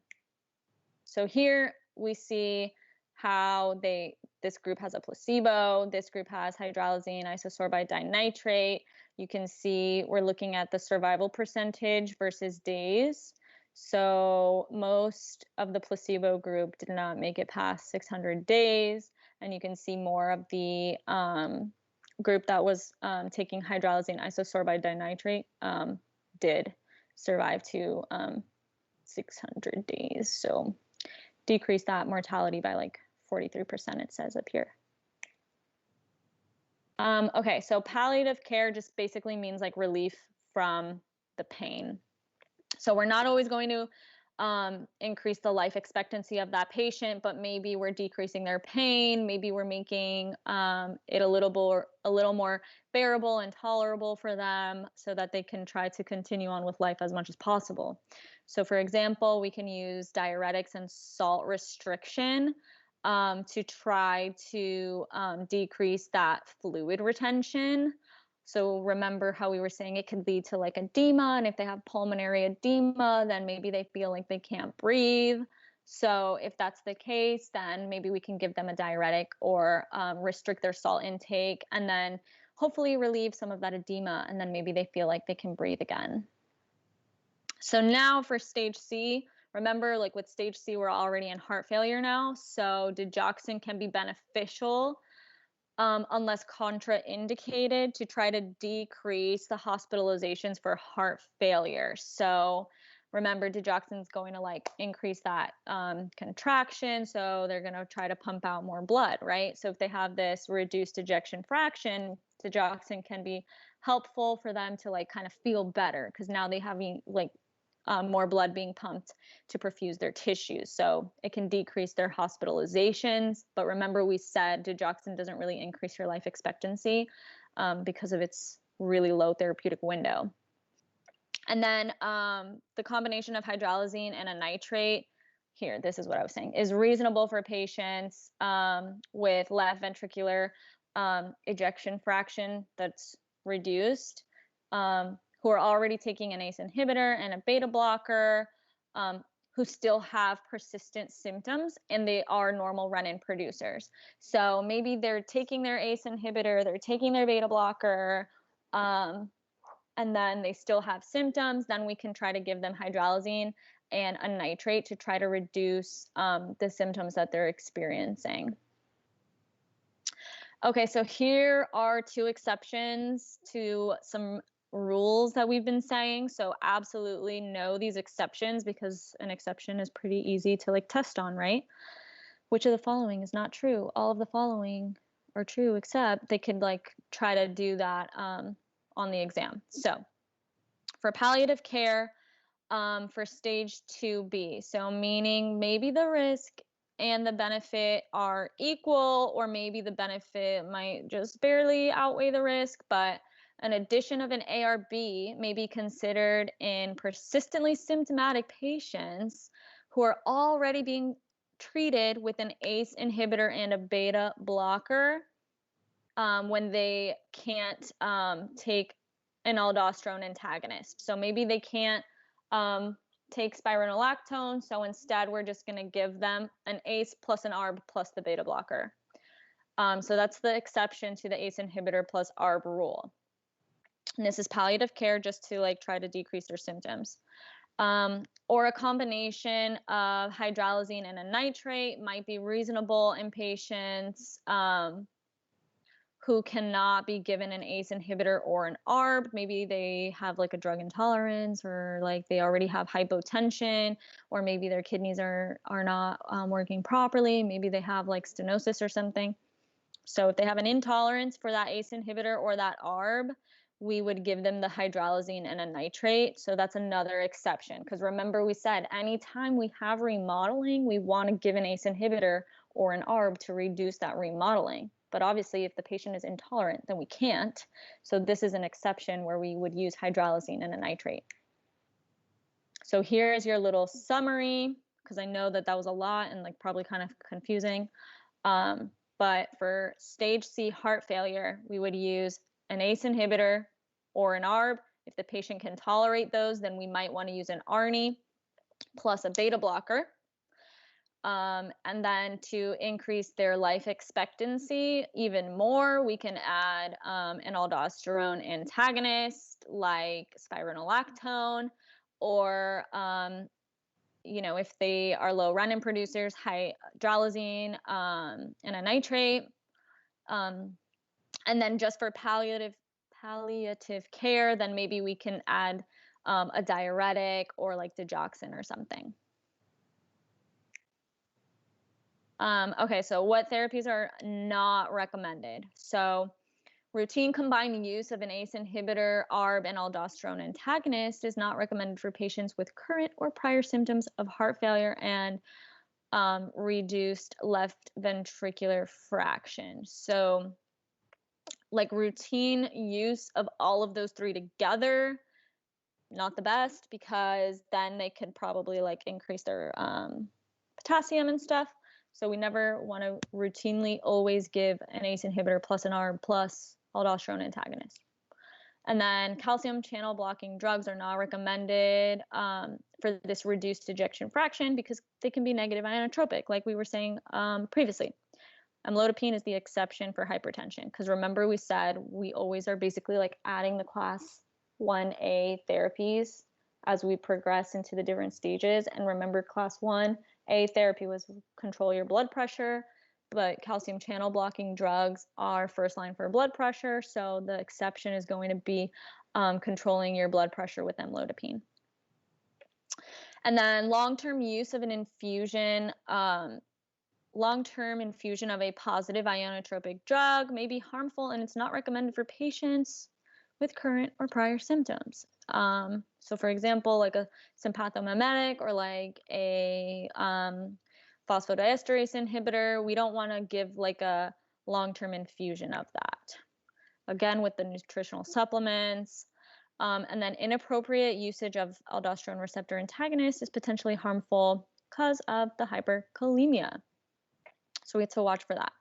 So here we see how this group has a placebo, this group has hydralazine isosorbide dinitrate. You can see we're looking at the survival percentage versus days. So most of the placebo group did not make it past 600 days, and you can see more of the group that was taking hydralazine isosorbide dinitrate did survive to 600 days. So decrease that mortality by like 43% it says up here. Okay, so palliative care just basically means like relief from the pain. So we're not always going to increase the life expectancy of that patient, but maybe we're decreasing their pain. Maybe we're making it a little more bearable and tolerable for them so that they can try to continue on with life as much as possible. So for example, we can use diuretics and salt restriction to try to decrease that fluid retention. So remember how we were saying it could lead to like edema, and if they have pulmonary edema, then maybe they feel like they can't breathe. So if that's the case, then maybe we can give them a diuretic or restrict their salt intake, and then hopefully relieve some of that edema, and then maybe they feel like they can breathe again. So now for stage C, remember, like with stage C, we're already in heart failure now. So digoxin can be beneficial unless contraindicated to try to decrease the hospitalizations for heart failure. So remember, digoxin is going to like increase that contraction. So they're going to try to pump out more blood, right? So if they have this reduced ejection fraction, digoxin can be helpful for them to like kind of feel better because now they have like more blood being pumped to perfuse their tissues. So it can decrease their hospitalizations. But remember, we said digoxin doesn't really increase your life expectancy because of its really low therapeutic window. And then the combination of hydralazine and a nitrate, here, this is what I was saying, is reasonable for patients with left ventricular ejection fraction that's reduced, who are already taking an ACE inhibitor and a beta blocker, who still have persistent symptoms, and they are normal renin producers. So maybe they're taking their ACE inhibitor, they're taking their beta blocker, and then they still have symptoms. Then we can try to give them hydralazine and a nitrate to try to reduce the symptoms that they're experiencing. Okay, so here are two exceptions to some rules that we've been saying. So absolutely know these exceptions because an exception is pretty easy to like test on, right? Which of the following is not true? All of the following are true, except they could like try to do that on the exam. So for palliative care, for stage 2B, so meaning maybe the risk and the benefit are equal, or maybe the benefit might just barely outweigh the risk, but an addition of an ARB may be considered in persistently symptomatic patients who are already being treated with an ACE inhibitor and a beta blocker when they can't take an aldosterone antagonist. So maybe they can't take spironolactone. So instead, we're just going to give them an ACE plus an ARB plus the beta blocker. So that's the exception to the ACE inhibitor plus ARB rule. And this is palliative care just to like try to decrease their symptoms. Or a combination of hydralazine and a nitrate might be reasonable in patients who cannot be given an ACE inhibitor or an ARB. Maybe they have like a drug intolerance, or like they already have hypotension, or maybe their kidneys are not working properly. Maybe they have like stenosis or something. So if they have an intolerance for that ACE inhibitor or that ARB, we would give them the hydralazine and a nitrate. So that's another exception, because remember we said anytime we have remodeling, we want to give an ACE inhibitor or an ARB to reduce that remodeling. But obviously, if the patient is intolerant, then we can't. So this is an exception where we would use hydralazine and a nitrate. So here is your little summary, because I know that was a lot and like probably kind of confusing. But for stage C heart failure, we would use an ACE inhibitor or an ARB. If the patient can tolerate those, then we might want to use an ARNI plus a beta blocker. And then to increase their life expectancy even more, we can add an aldosterone antagonist like spironolactone, or if they are low renin producers, hydralazine and a nitrate. And then just for palliative care, then maybe we can add a diuretic or like digoxin or something. Okay, so what therapies are not recommended? So routine combined use of an ACE inhibitor, ARB, and aldosterone antagonist is not recommended for patients with current or prior symptoms of heart failure and reduced left ventricular fraction. So, like routine use of all of those three together, not the best because then they could probably like increase their potassium and stuff. So we never want to routinely always give an ACE inhibitor plus an ARB plus aldosterone antagonist. And then calcium channel blocking drugs are not recommended for this reduced ejection fraction because they can be negative inotropic, like we were saying previously. Amlodipine is the exception for hypertension because remember we said we always are basically like adding the class 1A therapies as we progress into the different stages. And remember, class 1A therapy was control your blood pressure, but calcium channel blocking drugs are first line for blood pressure. So the exception is going to be controlling your blood pressure with amlodipine. And then long-term use of an infusion, long-term infusion of a positive ionotropic drug may be harmful and it's not recommended for patients with current or prior symptoms. So for example, like a sympathomimetic or like a phosphodiesterase inhibitor, we don't want to give like a long-term infusion of that. Again, with the nutritional supplements. And then inappropriate usage of aldosterone receptor antagonists is potentially harmful because of the hyperkalemia. So we have to watch for that.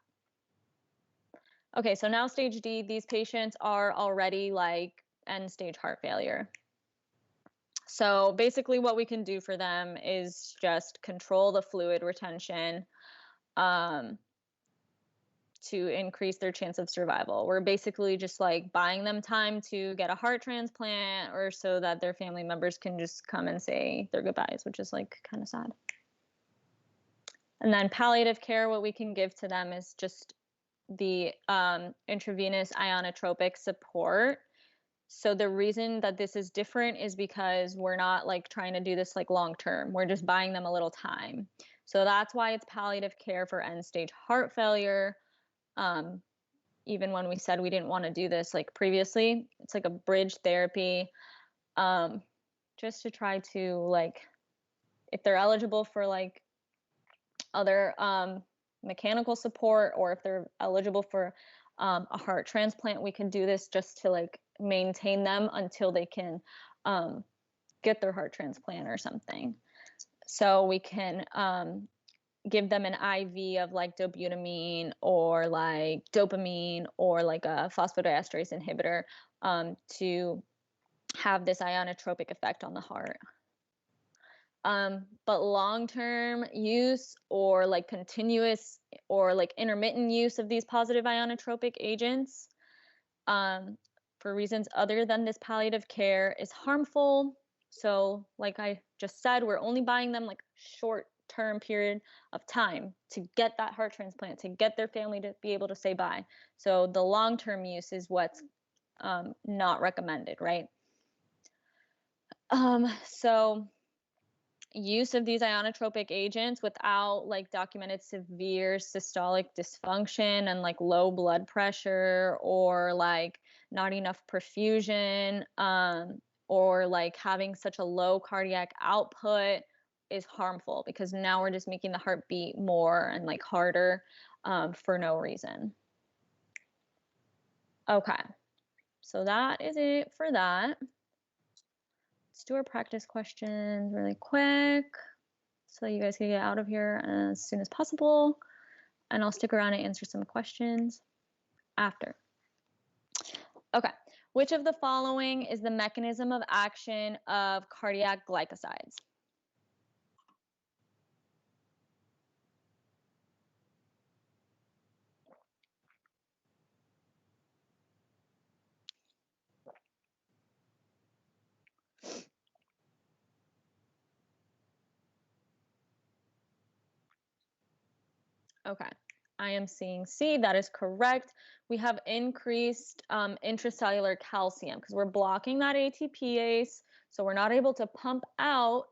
Okay, so now stage D, these patients are already like end stage heart failure. So basically what we can do for them is just control the fluid retention to increase their chance of survival. We're basically just like buying them time to get a heart transplant or so that their family members can just come and say their goodbyes, which is like kind of sad. And then palliative care, what we can give to them is just the intravenous ionotropic support. So the reason that this is different is because we're not like trying to do this like long term. We're just buying them a little time. So that's why it's palliative care for end stage heart failure. Even when we said we didn't want to do this like previously, it's like a bridge therapy, just to try to like, if they're eligible for like other mechanical support or if they're eligible for a heart transplant, we can do this just to like maintain them until they can get their heart transplant or something. So we can give them an IV of like dobutamine or like dopamine or like a phosphodiesterase inhibitor to have this ionotropic effect on the heart. But long-term use or like continuous or like intermittent use of these positive ionotropic agents for reasons other than this palliative care is harmful. So like I just said, we're only buying them like short-term period of time to get that heart transplant, to get their family to be able to say bye. So the long-term use is what's not recommended, right? So use of these ionotropic agents without like documented severe systolic dysfunction and like low blood pressure or like not enough perfusion or like having such a low cardiac output is harmful because now we're just making the heart beat more and like harder for no reason. Okay, so that is it for that. Let's do our practice questions really quick so you guys can get out of here as soon as possible. And I'll stick around and answer some questions after. Okay, which of the following is the mechanism of action of cardiac glycosides? Okay, I am seeing C, that is correct. We have increased intracellular calcium because we're blocking that ATPase, so we're not able to pump out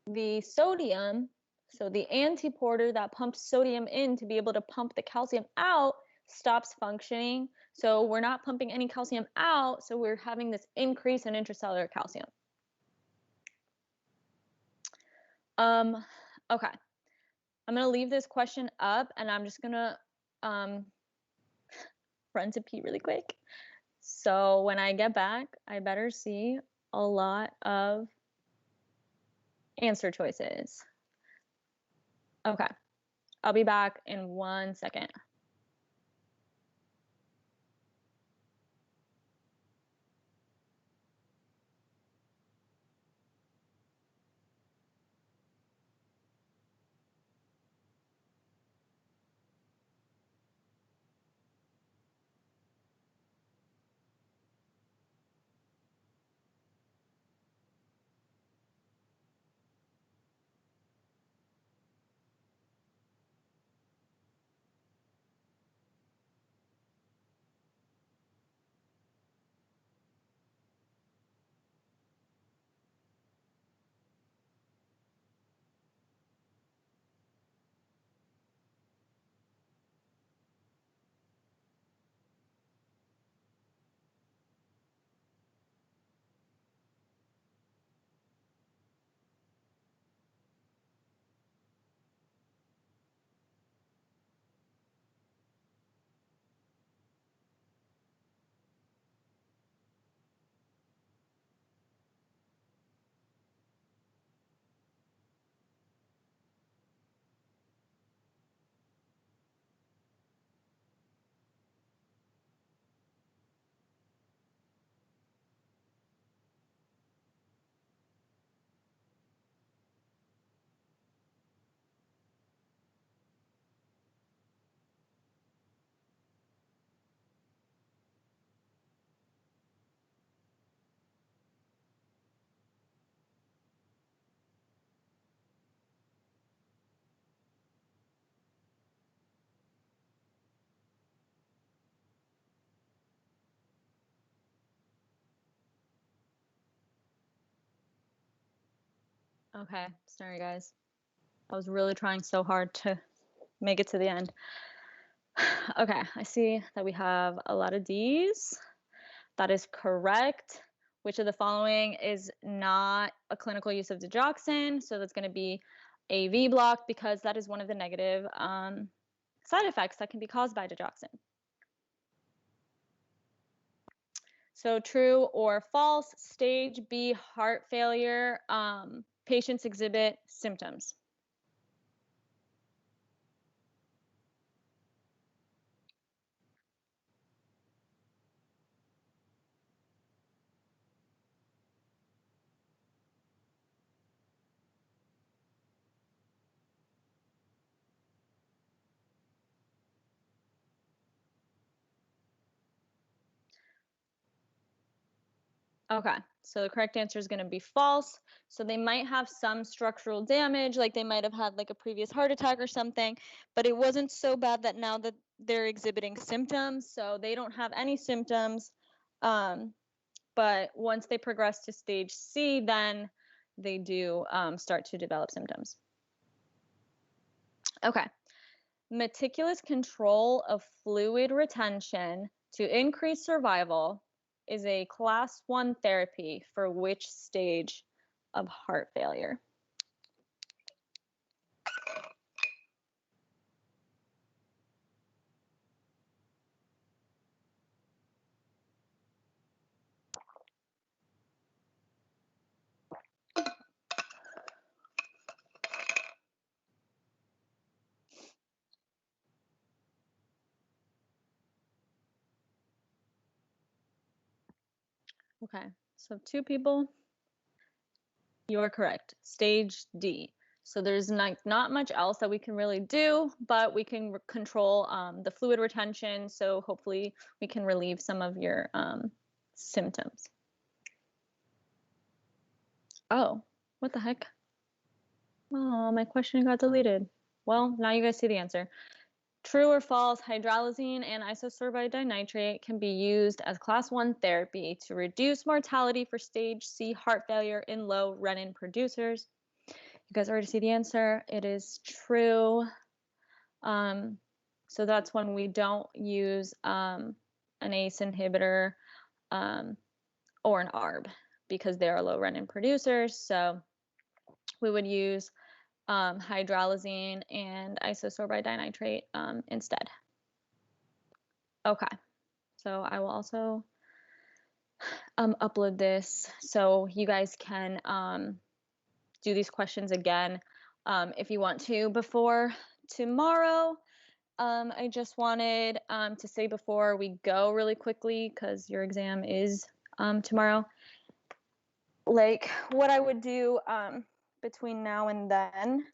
the sodium So the antiporter that pumps sodium in to be able to pump the calcium out stops functioning. So we're not pumping any calcium out, so we're having this increase in intracellular calcium. Okay. I'm going to leave this question up, and I'm just going to run to pee really quick. So when I get back, I better see a lot of answer choices. Okay. I'll be back in 1 second. Okay, sorry guys. I was really trying so hard to make it to the end. Okay, I see that we have a lot of D's. That is correct. Which of the following is not a clinical use of digoxin? So that's going to be AV block, because that is one of the negative side effects that can be caused by digoxin. So true or false, stage B heart failure, patients exhibit symptoms. Okay, so the correct answer is going to be false. So they might have some structural damage, like they might have had like a previous heart attack or something, but it wasn't so bad that now that they're exhibiting symptoms. So they don't have any symptoms. But once they progress to stage C, then they do start to develop symptoms. Okay, meticulous control of fluid retention to increase survival is a class 1 therapy for which stage of heart failure? Okay, so 2 people. You are correct. Stage D. So there's not much else that we can really do, but we can control the fluid retention. So hopefully we can relieve some of your symptoms. Oh, what the heck? Oh, my question got deleted. Well, now you guys see the answer. True or false, hydralazine and isosorbide dinitrate can be used as class 1 therapy to reduce mortality for stage C heart failure in low renin producers. You guys already see the answer. It is true. So that's when we don't use an ACE inhibitor or an ARB because they are low renin producers. So we would use hydralazine and isosorbide dinitrate instead. Okay, so I will also upload this so you guys can do these questions again if you want to before tomorrow. I just wanted to say before we go really quickly, because your exam is tomorrow, like what I would do between now and then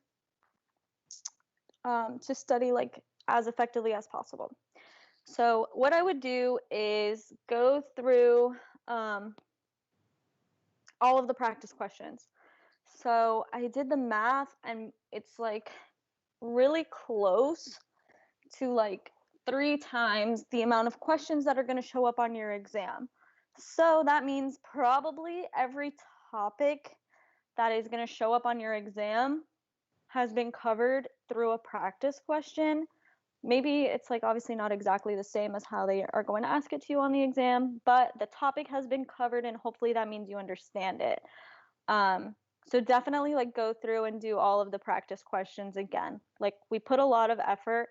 to study like as effectively as possible. So what I would do is go through all of the practice questions. So I did the math and it's like really close to like 3 times the amount of questions that are going to show up on your exam. So that means probably every topic that is going to show up on your exam has been covered through a practice question. Maybe it's like obviously not exactly the same as how they are going to ask it to you on the exam, but the topic has been covered and hopefully that means you understand it. So definitely like go through and do all of the practice questions again. Like we put a lot of effort.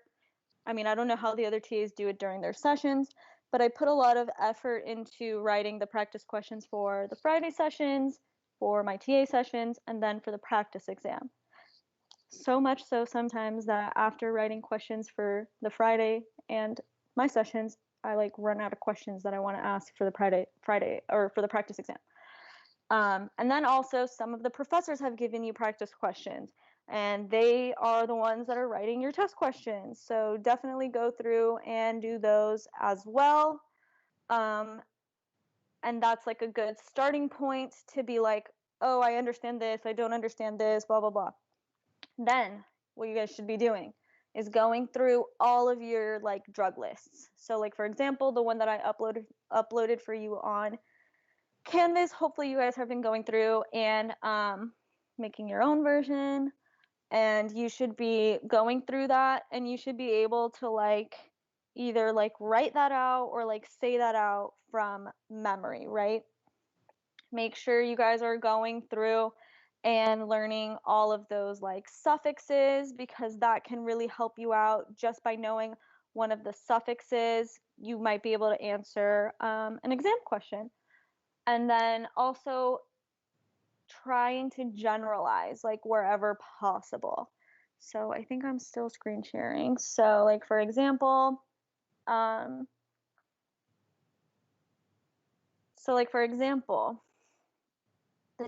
I mean, I don't know how the other TAs do it during their sessions, but I put a lot of effort into writing the practice questions for the Friday sessions, for my TA sessions, and then for the practice exam. So much so sometimes that after writing questions for the Friday and my sessions, I like run out of questions that I want to ask for the Friday or for the practice exam. And then also some of the professors have given you practice questions and they are the ones that are writing your test questions. So definitely go through and do those as well. And that's like a good starting point to be like, oh, I understand this, I don't understand this, blah, blah, blah. Then what you guys should be doing is going through all of your like drug lists. So like for example, the one that I uploaded for you on Canvas, hopefully you guys have been going through and making your own version, and you should be going through that and you should be able to like either like write that out or like say that out from memory, right? Make sure you guys are going through and learning all of those like suffixes because that can really help you out. Just by knowing one of the suffixes, you might be able to answer an exam question. And then also trying to generalize like wherever possible. So I think I'm still screen sharing. So like for example, the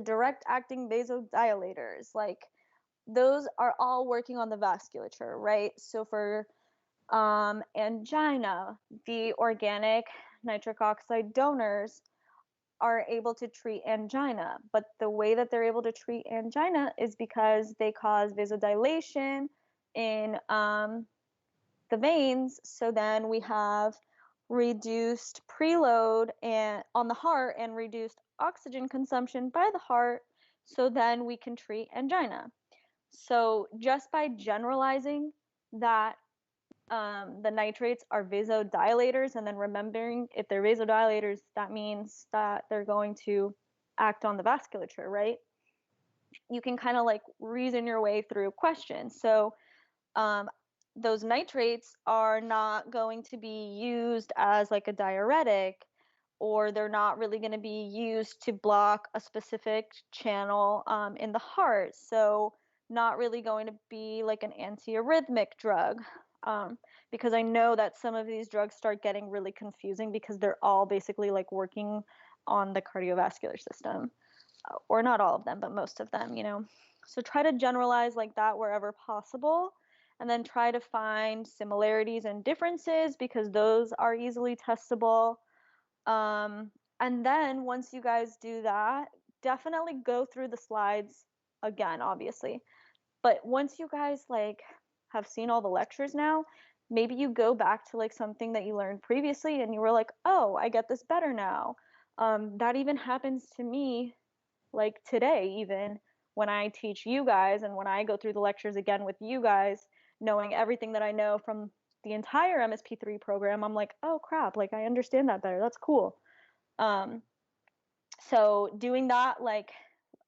direct acting vasodilators, like those are all working on the vasculature, right? So for angina, the organic nitric oxide donors are able to treat angina, but the way that they're able to treat angina is because they cause vasodilation in the veins. So then we have reduced preload and on the heart and reduced oxygen consumption by the heart. So then we can treat angina. So just by generalizing that the nitrates are vasodilators, and then remembering if they're vasodilators, that means that they're going to act on the vasculature, right? You can kind of like reason your way through questions. So those nitrates are not going to be used as like a diuretic, or they're not really going to be used to block a specific channel in the heart. So not really going to be like an antiarrhythmic drug. Because I know that some of these drugs start getting really confusing because they're all basically like working on the cardiovascular system, or not all of them, but most of them, you know. So try to generalize like that wherever possible, and then try to find similarities and differences because those are easily testable. And then once you guys do that, definitely go through the slides again, obviously. But once you guys like have seen all the lectures now, maybe you go back to like something that you learned previously and you were like, oh, I get this better now. That even happens to me like today even when I teach you guys and when I go through the lectures again with you guys, knowing everything that I know from the entire MSP3 program, I'm like, oh crap, like I understand that better. That's cool. So doing that, like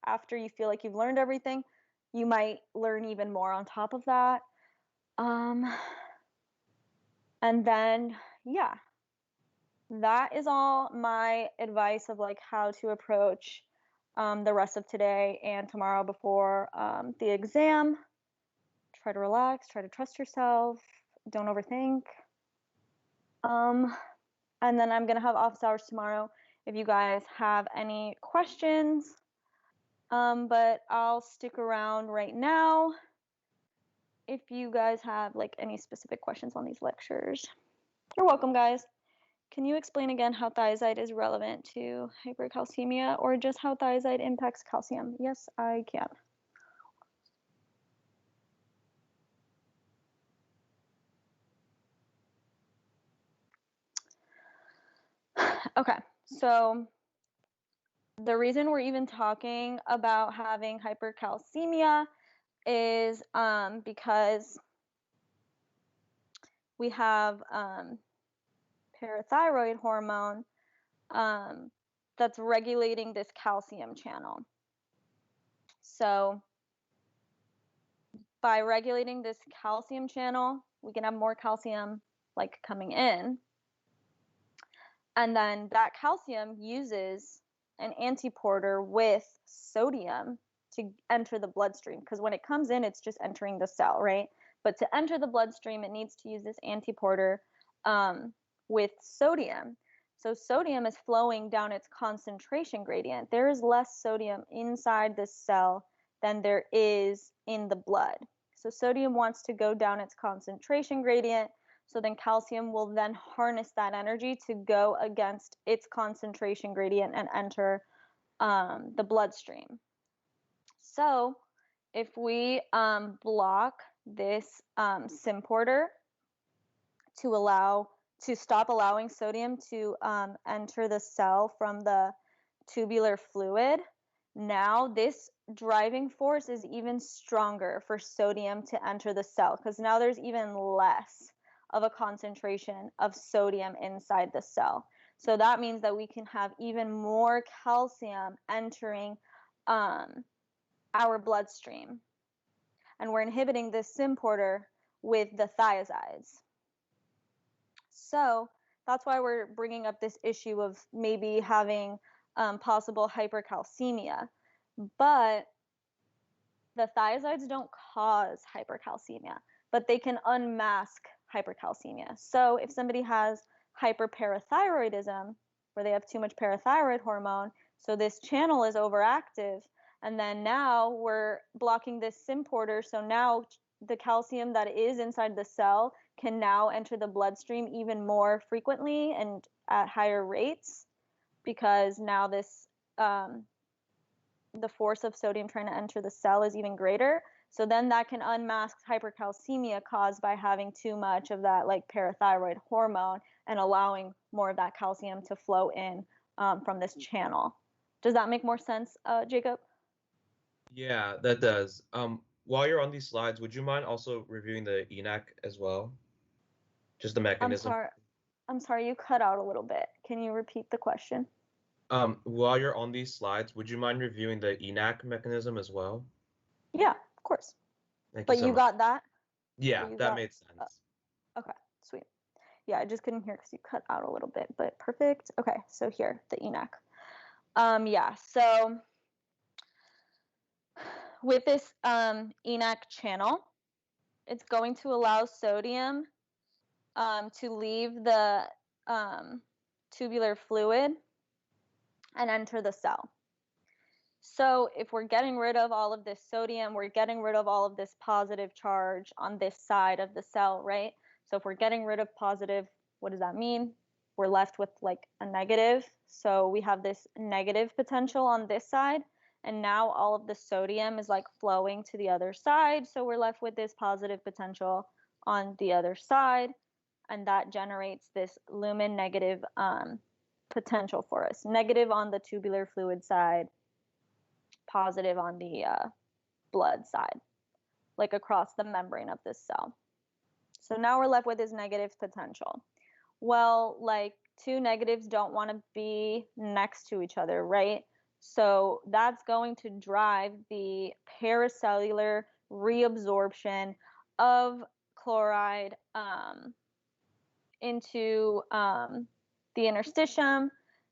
after you feel like you've learned everything, you might learn even more on top of that. And then, yeah, that is all my advice of like how to approach the rest of today and tomorrow before the exam. Try to relax, try to trust yourself, don't overthink. And then I'm gonna have office hours tomorrow if you guys have any questions. But I'll stick around right now if you guys have like any specific questions on these lectures. You're welcome, guys. Can you explain again how thiazide is relevant to hypercalcemia or just how thiazide impacts calcium? Yes, I can. Okay, so the reason we're even talking about having hypercalcemia is because we have parathyroid hormone that's regulating this calcium channel. So by regulating this calcium channel, we can have more calcium like coming in. And then that calcium uses an antiporter with sodium to enter the bloodstream, because when it comes in, it's just entering the cell, right? But to enter the bloodstream, it needs to use this antiporter with sodium. So sodium is flowing down its concentration gradient. There is less sodium inside this cell than there is in the blood. So sodium wants to go down its concentration gradient. So then calcium will then harness that energy to go against its concentration gradient and enter the bloodstream. So if we block this symporter to stop allowing sodium to enter the cell from the tubular fluid, now this driving force is even stronger for sodium to enter the cell, because now there's even less of a concentration of sodium inside the cell. So that means that we can have even more calcium entering our bloodstream. And we're inhibiting this symporter with the thiazides. So that's why we're bringing up this issue of maybe having possible hypercalcemia. But the thiazides don't cause hypercalcemia, but they can unmask hypercalcemia. So if somebody has hyperparathyroidism, where they have too much parathyroid hormone, so this channel is overactive, and then now we're blocking this symporter, so now the calcium that is inside the cell can now enter the bloodstream even more frequently and at higher rates, because now this the force of sodium trying to enter the cell is even greater. So then that can unmask hypercalcemia caused by having too much of that like parathyroid hormone and allowing more of that calcium to flow in from this channel. Does that make more sense, Jacob? Yeah, that does. While you're on these slides, would you mind also reviewing the ENaC as well? Just the I'm mechanism. sorry. I'm sorry, you cut out a little bit. Can you repeat the question? While you're on these slides, would you mind reviewing the ENaC mechanism as well? Yeah, of course. Thank you But so you much. got that? Or Yeah, you that got made sense. okay, sweet. Yeah, I just couldn't hear because you cut out a little bit, but perfect. Okay, so here, the ENaC. Yeah, so with this ENaC channel, it's going to allow sodium to leave the tubular fluid and enter the cell. So if we're getting rid of all of this sodium, we're getting rid of all of this positive charge on this side of the cell, right? So if we're getting rid of positive, what does that mean? We're left with like a negative. So we have this negative potential on this side. And now all of the sodium is like flowing to the other side. So we're left with this positive potential on the other side. And that generates this lumen negative potential for us. Negative on the tubular fluid side, positive on the blood side, like across the membrane of this cell. So now we're left with this negative potential. Well, like two negatives don't want to be next to each other, right? So that's going to drive the paracellular reabsorption of chloride into the interstitium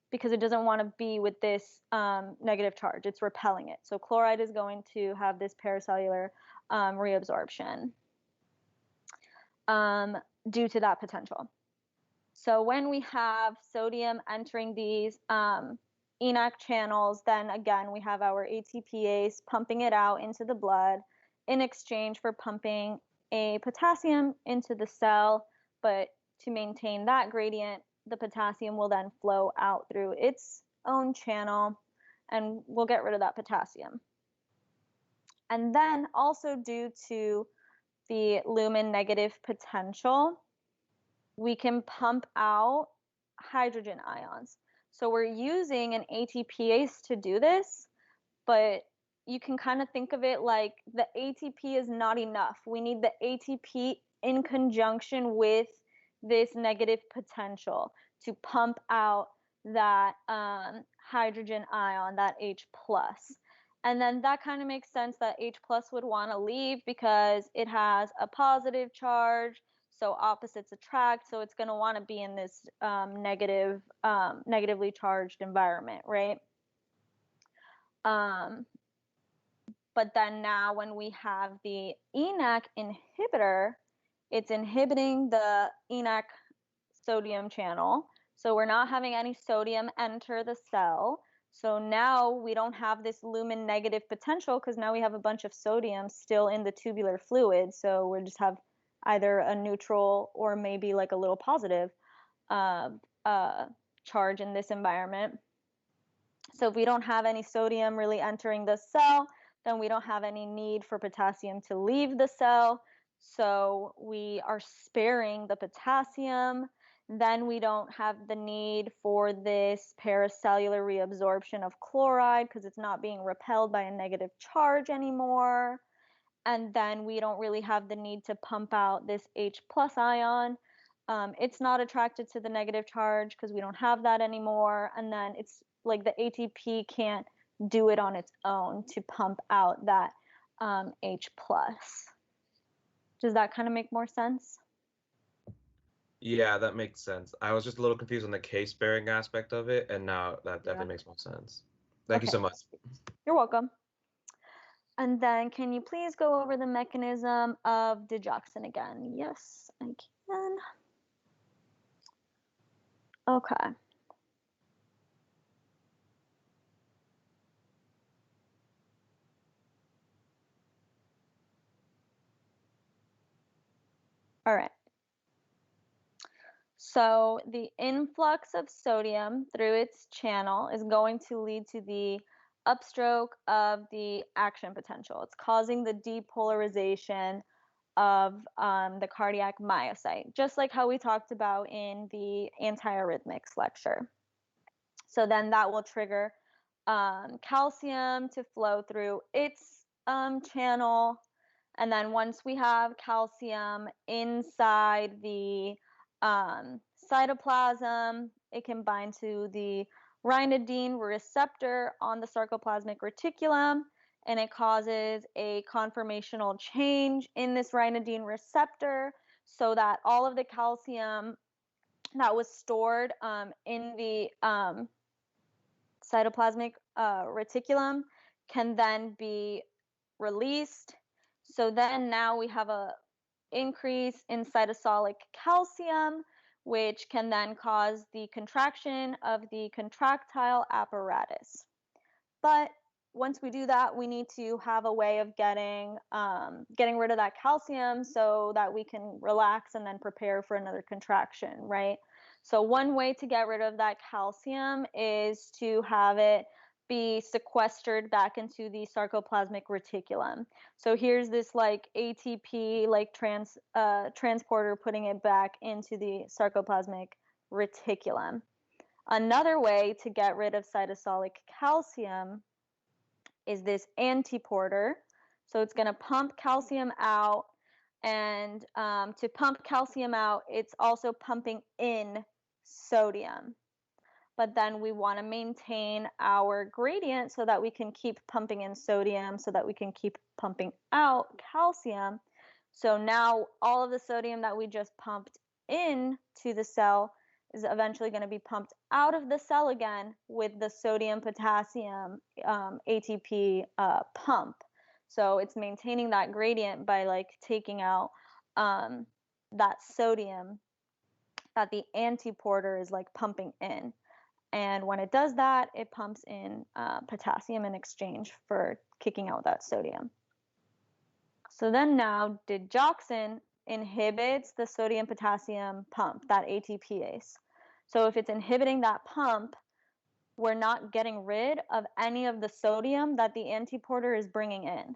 because it doesn't want to be with this negative charge. It's repelling it. So chloride is going to have this paracellular reabsorption due to that potential. So when we have sodium entering these ENaC channels, then again, we have our ATPase pumping it out into the blood in exchange for pumping a potassium into the cell. But to maintain that gradient, the potassium will then flow out through its own channel, and we'll get rid of that potassium. And then also due to the lumen negative potential, we can pump out hydrogen ions. So we're using an ATPase to do this, but you can kind of think of it like the ATP is not enough. We need the ATP in conjunction with this negative potential to pump out that hydrogen ion, that H plus. And then that kind of makes sense that H plus would want to leave because it has a positive charge. So opposites attract. So it's going to want to be in this negatively charged environment, right? But then now when we have the ENaC inhibitor, it's inhibiting the ENaC sodium channel. So we're not having any sodium enter the cell. So now we don't have this lumen negative potential because now we have a bunch of sodium still in the tubular fluid. So we just have either a neutral or maybe like a little positive charge in this environment. So if we don't have any sodium really entering the cell, then we don't have any need for potassium to leave the cell. So we are sparing the potassium. Then we don't have the need for this paracellular reabsorption of chloride because it's not being repelled by a negative charge anymore. And then we don't really have the need to pump out this H plus ion. It's not attracted to the negative charge because we don't have that anymore. And then it's like the ATP can't do it on its own to pump out that H plus. Does that kind of make more sense? Yeah, that makes sense. I was just a little confused on the case bearing aspect of it, and now that definitely makes more sense. Thank you so much. You're welcome. And then can you please go over the mechanism of digoxin again? Yes, I can. Okay. All right. So the influx of sodium through its channel is going to lead to the upstroke of the action potential. It's causing the depolarization of the cardiac myocyte, just like how we talked about in the antiarrhythmics lecture. So then that will trigger calcium to flow through its channel. And then once we have calcium inside the cytoplasm, it can bind to the ryanodine receptor on the sarcoplasmic reticulum, and it causes a conformational change in this ryanodine receptor so that all of the calcium that was stored in the cytoplasmic reticulum can then be released. So then now we have a increase in cytosolic calcium, which can then cause the contraction of the contractile apparatus. But once we do that, we need to have a way of getting rid of that calcium so that we can relax and then prepare for another contraction, right? So one way to get rid of that calcium is to have it be sequestered back into the sarcoplasmic reticulum. So here's this like ATP like transporter putting it back into the sarcoplasmic reticulum. Another way to get rid of cytosolic calcium is this antiporter. So it's going to pump calcium out. And to pump calcium out, it's also pumping in sodium. But then we want to maintain our gradient so that we can keep pumping in sodium, so that we can keep pumping out calcium. So now all of the sodium that we just pumped in to the cell is eventually going to be pumped out of the cell again with the sodium potassium ATP pump. So it's maintaining that gradient by like taking out that sodium that the antiporter is like pumping in. And when it does that, it pumps in potassium in exchange for kicking out that sodium. So then now digoxin inhibits the sodium potassium pump, that ATPase. So if it's inhibiting that pump, we're not getting rid of any of the sodium that the antiporter is bringing in.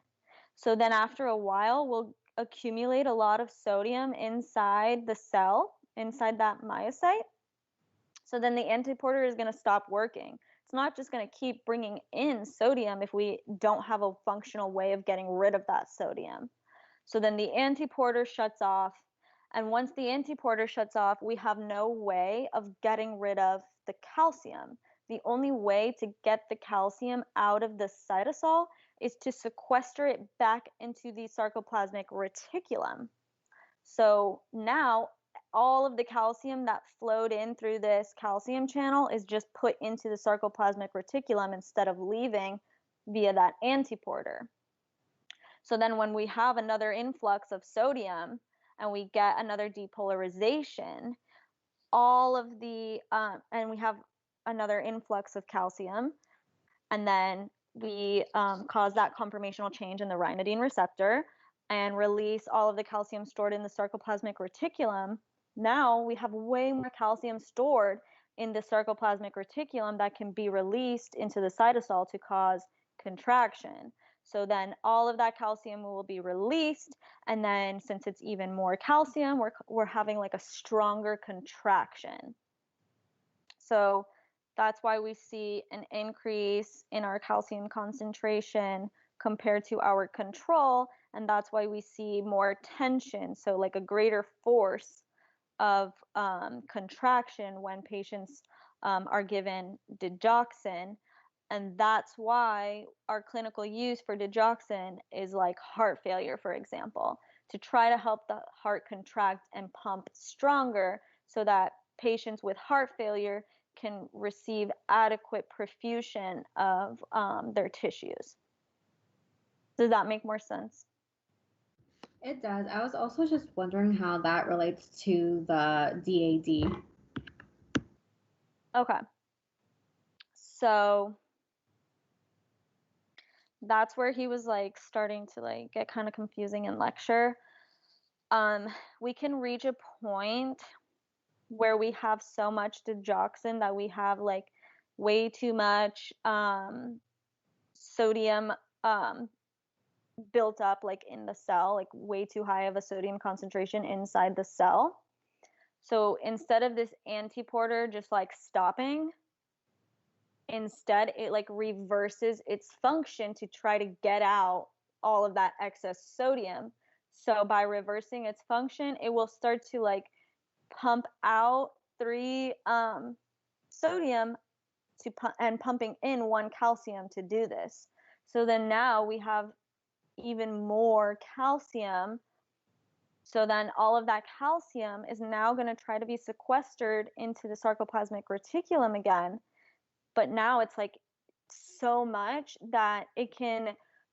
So then after a while, we'll accumulate a lot of sodium inside the cell, inside that myocyte. So then the antiporter is going to stop working. It's not just going to keep bringing in sodium if we don't have a functional way of getting rid of that sodium. So then the antiporter shuts off. And once the antiporter shuts off, we have no way of getting rid of the calcium. The only way to get the calcium out of the cytosol is to sequester it back into the sarcoplasmic reticulum. So now all of the calcium that flowed in through this calcium channel is just put into the sarcoplasmic reticulum instead of leaving via that antiporter. So then when we have another influx of sodium and we get another depolarization, all of the, and we have another influx of calcium, and then we cause that conformational change in the ryanodine receptor and release all of the calcium stored in the sarcoplasmic reticulum. Now we have way more calcium stored in the sarcoplasmic reticulum that can be released into the cytosol to cause contraction. So then all of that calcium will be released, and then since it's even more calcium, we're having like a stronger contraction. So that's why we see an increase in our calcium concentration compared to our control, and that's why we see more tension, so like a greater force of contraction when patients are given digoxin. And that's why our clinical use for digoxin is like heart failure, for example, to try to help the heart contract and pump stronger so that patients with heart failure can receive adequate perfusion of their tissues. Does that make more sense? It does. I was also just wondering how that relates to the DAD. Okay. So that's where he was like starting to like get kind of confusing in lecture. We can reach a point where we have so much digoxin that we have like way too much sodium built up like in the cell, like way too high of a sodium concentration inside the cell. So instead of this antiporter just like stopping, instead it like reverses its function to try to get out all of that excess sodium. So by reversing its function, it will start to like pump out 3 sodium and pumping in 1 calcium to do this. So then now we have even more calcium. So then all of that calcium is now going to try to be sequestered into the sarcoplasmic reticulum again. But now it's like so much that it can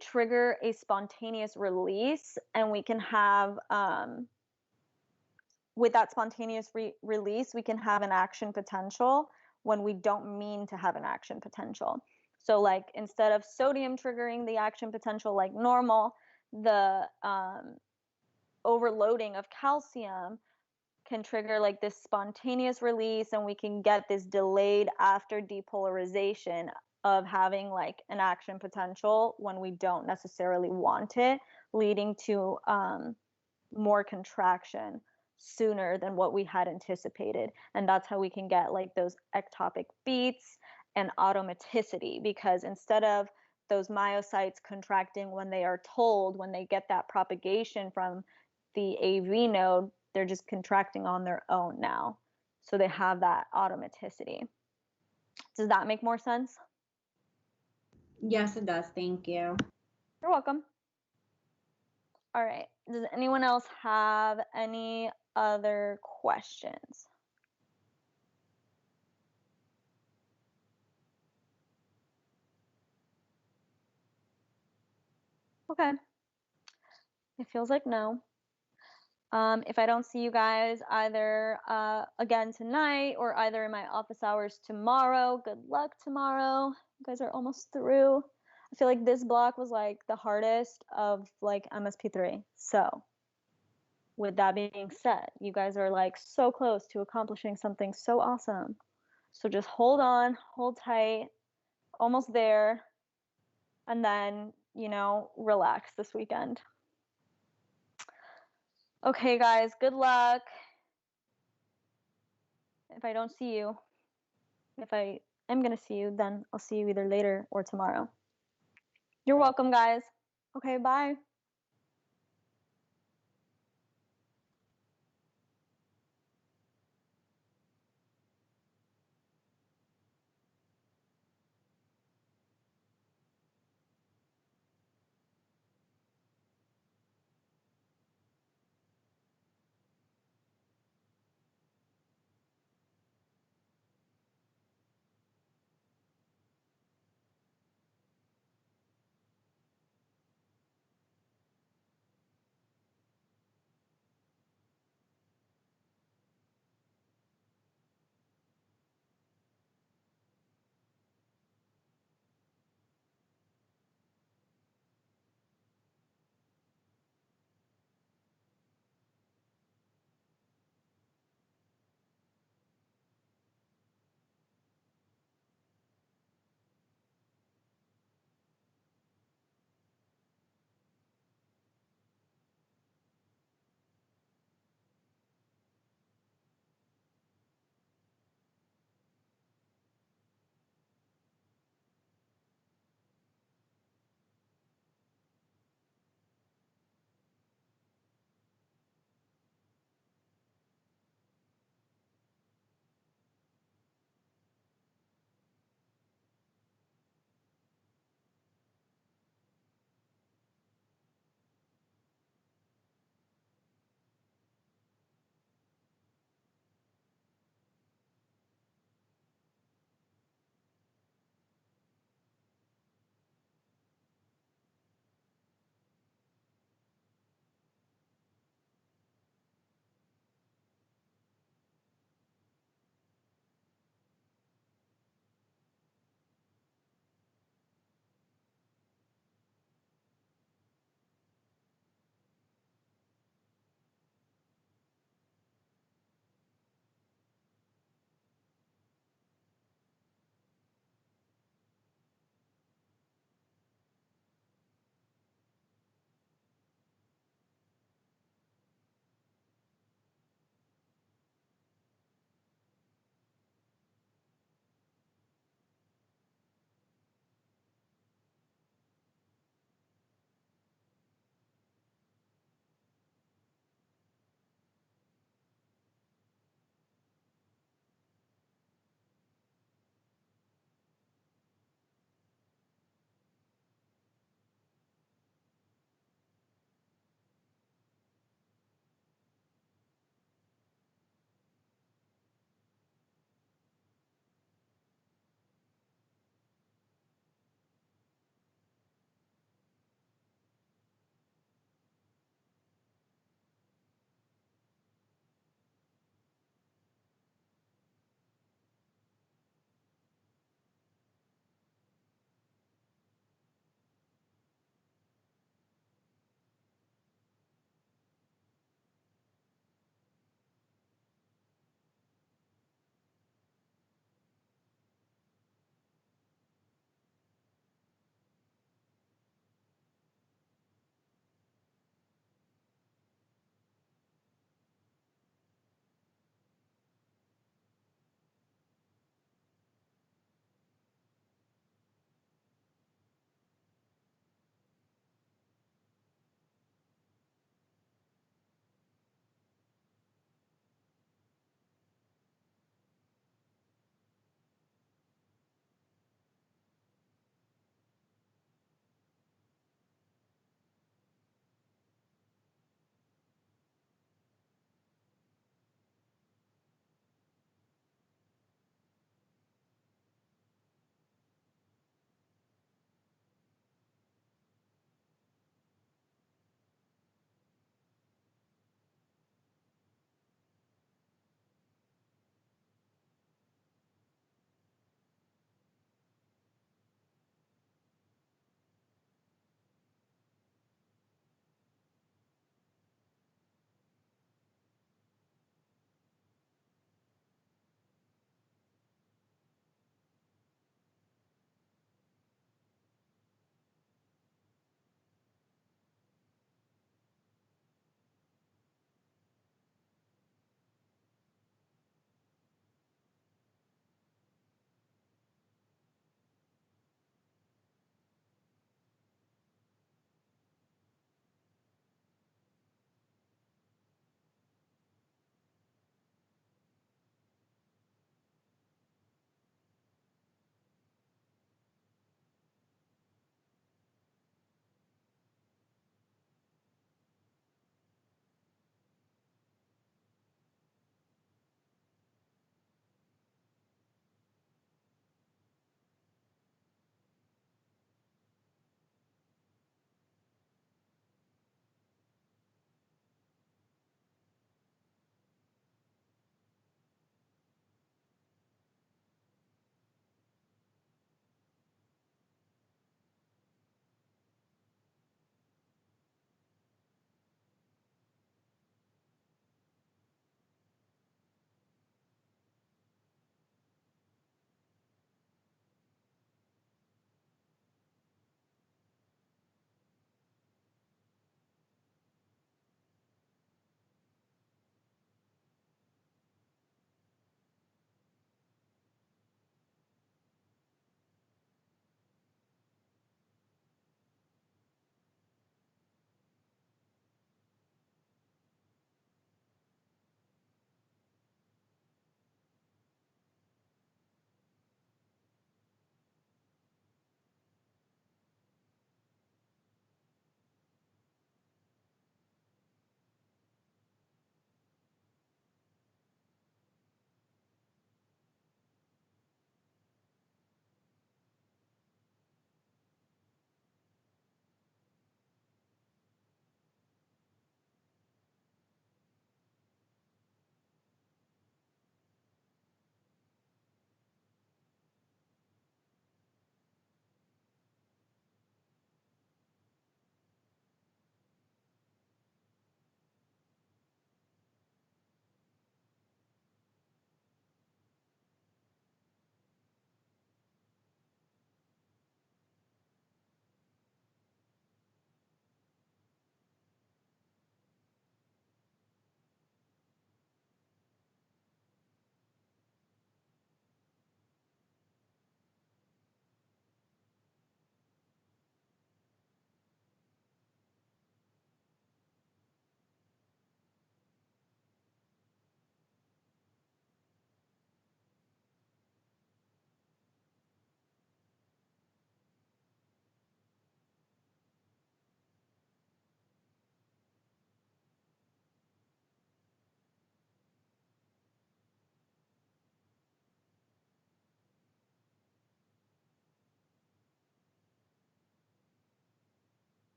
trigger a spontaneous release, and we can have with that spontaneous release, we can have an action potential when we don't mean to have an action potential. So like instead of sodium triggering the action potential like normal, the overloading of calcium can trigger like this spontaneous release, and we can get this delayed after depolarization of having like an action potential when we don't necessarily want it, leading to more contraction sooner than what we had anticipated. And that's how we can get like those ectopic beats and automaticity, because instead of those myocytes contracting when they are told, when they get that propagation from the AV node, they're just contracting on their own now. So they have that automaticity. Does that make more sense? Yes, it does. Thank you. You're welcome. All right. Does anyone else have any other questions? Okay. It feels like no. If I don't see you guys either again tonight or either in my office hours tomorrow, good luck tomorrow. You guys are almost through. I feel like this block was like the hardest of like MSP3. So with that being said, you guys are like so close to accomplishing something so awesome. So just hold on, hold tight, almost there, and then, you know, relax this weekend. Okay, guys, good luck. If I don't see you, if I am going to see you, then I'll see you either later or tomorrow. You're welcome, guys. Okay, bye.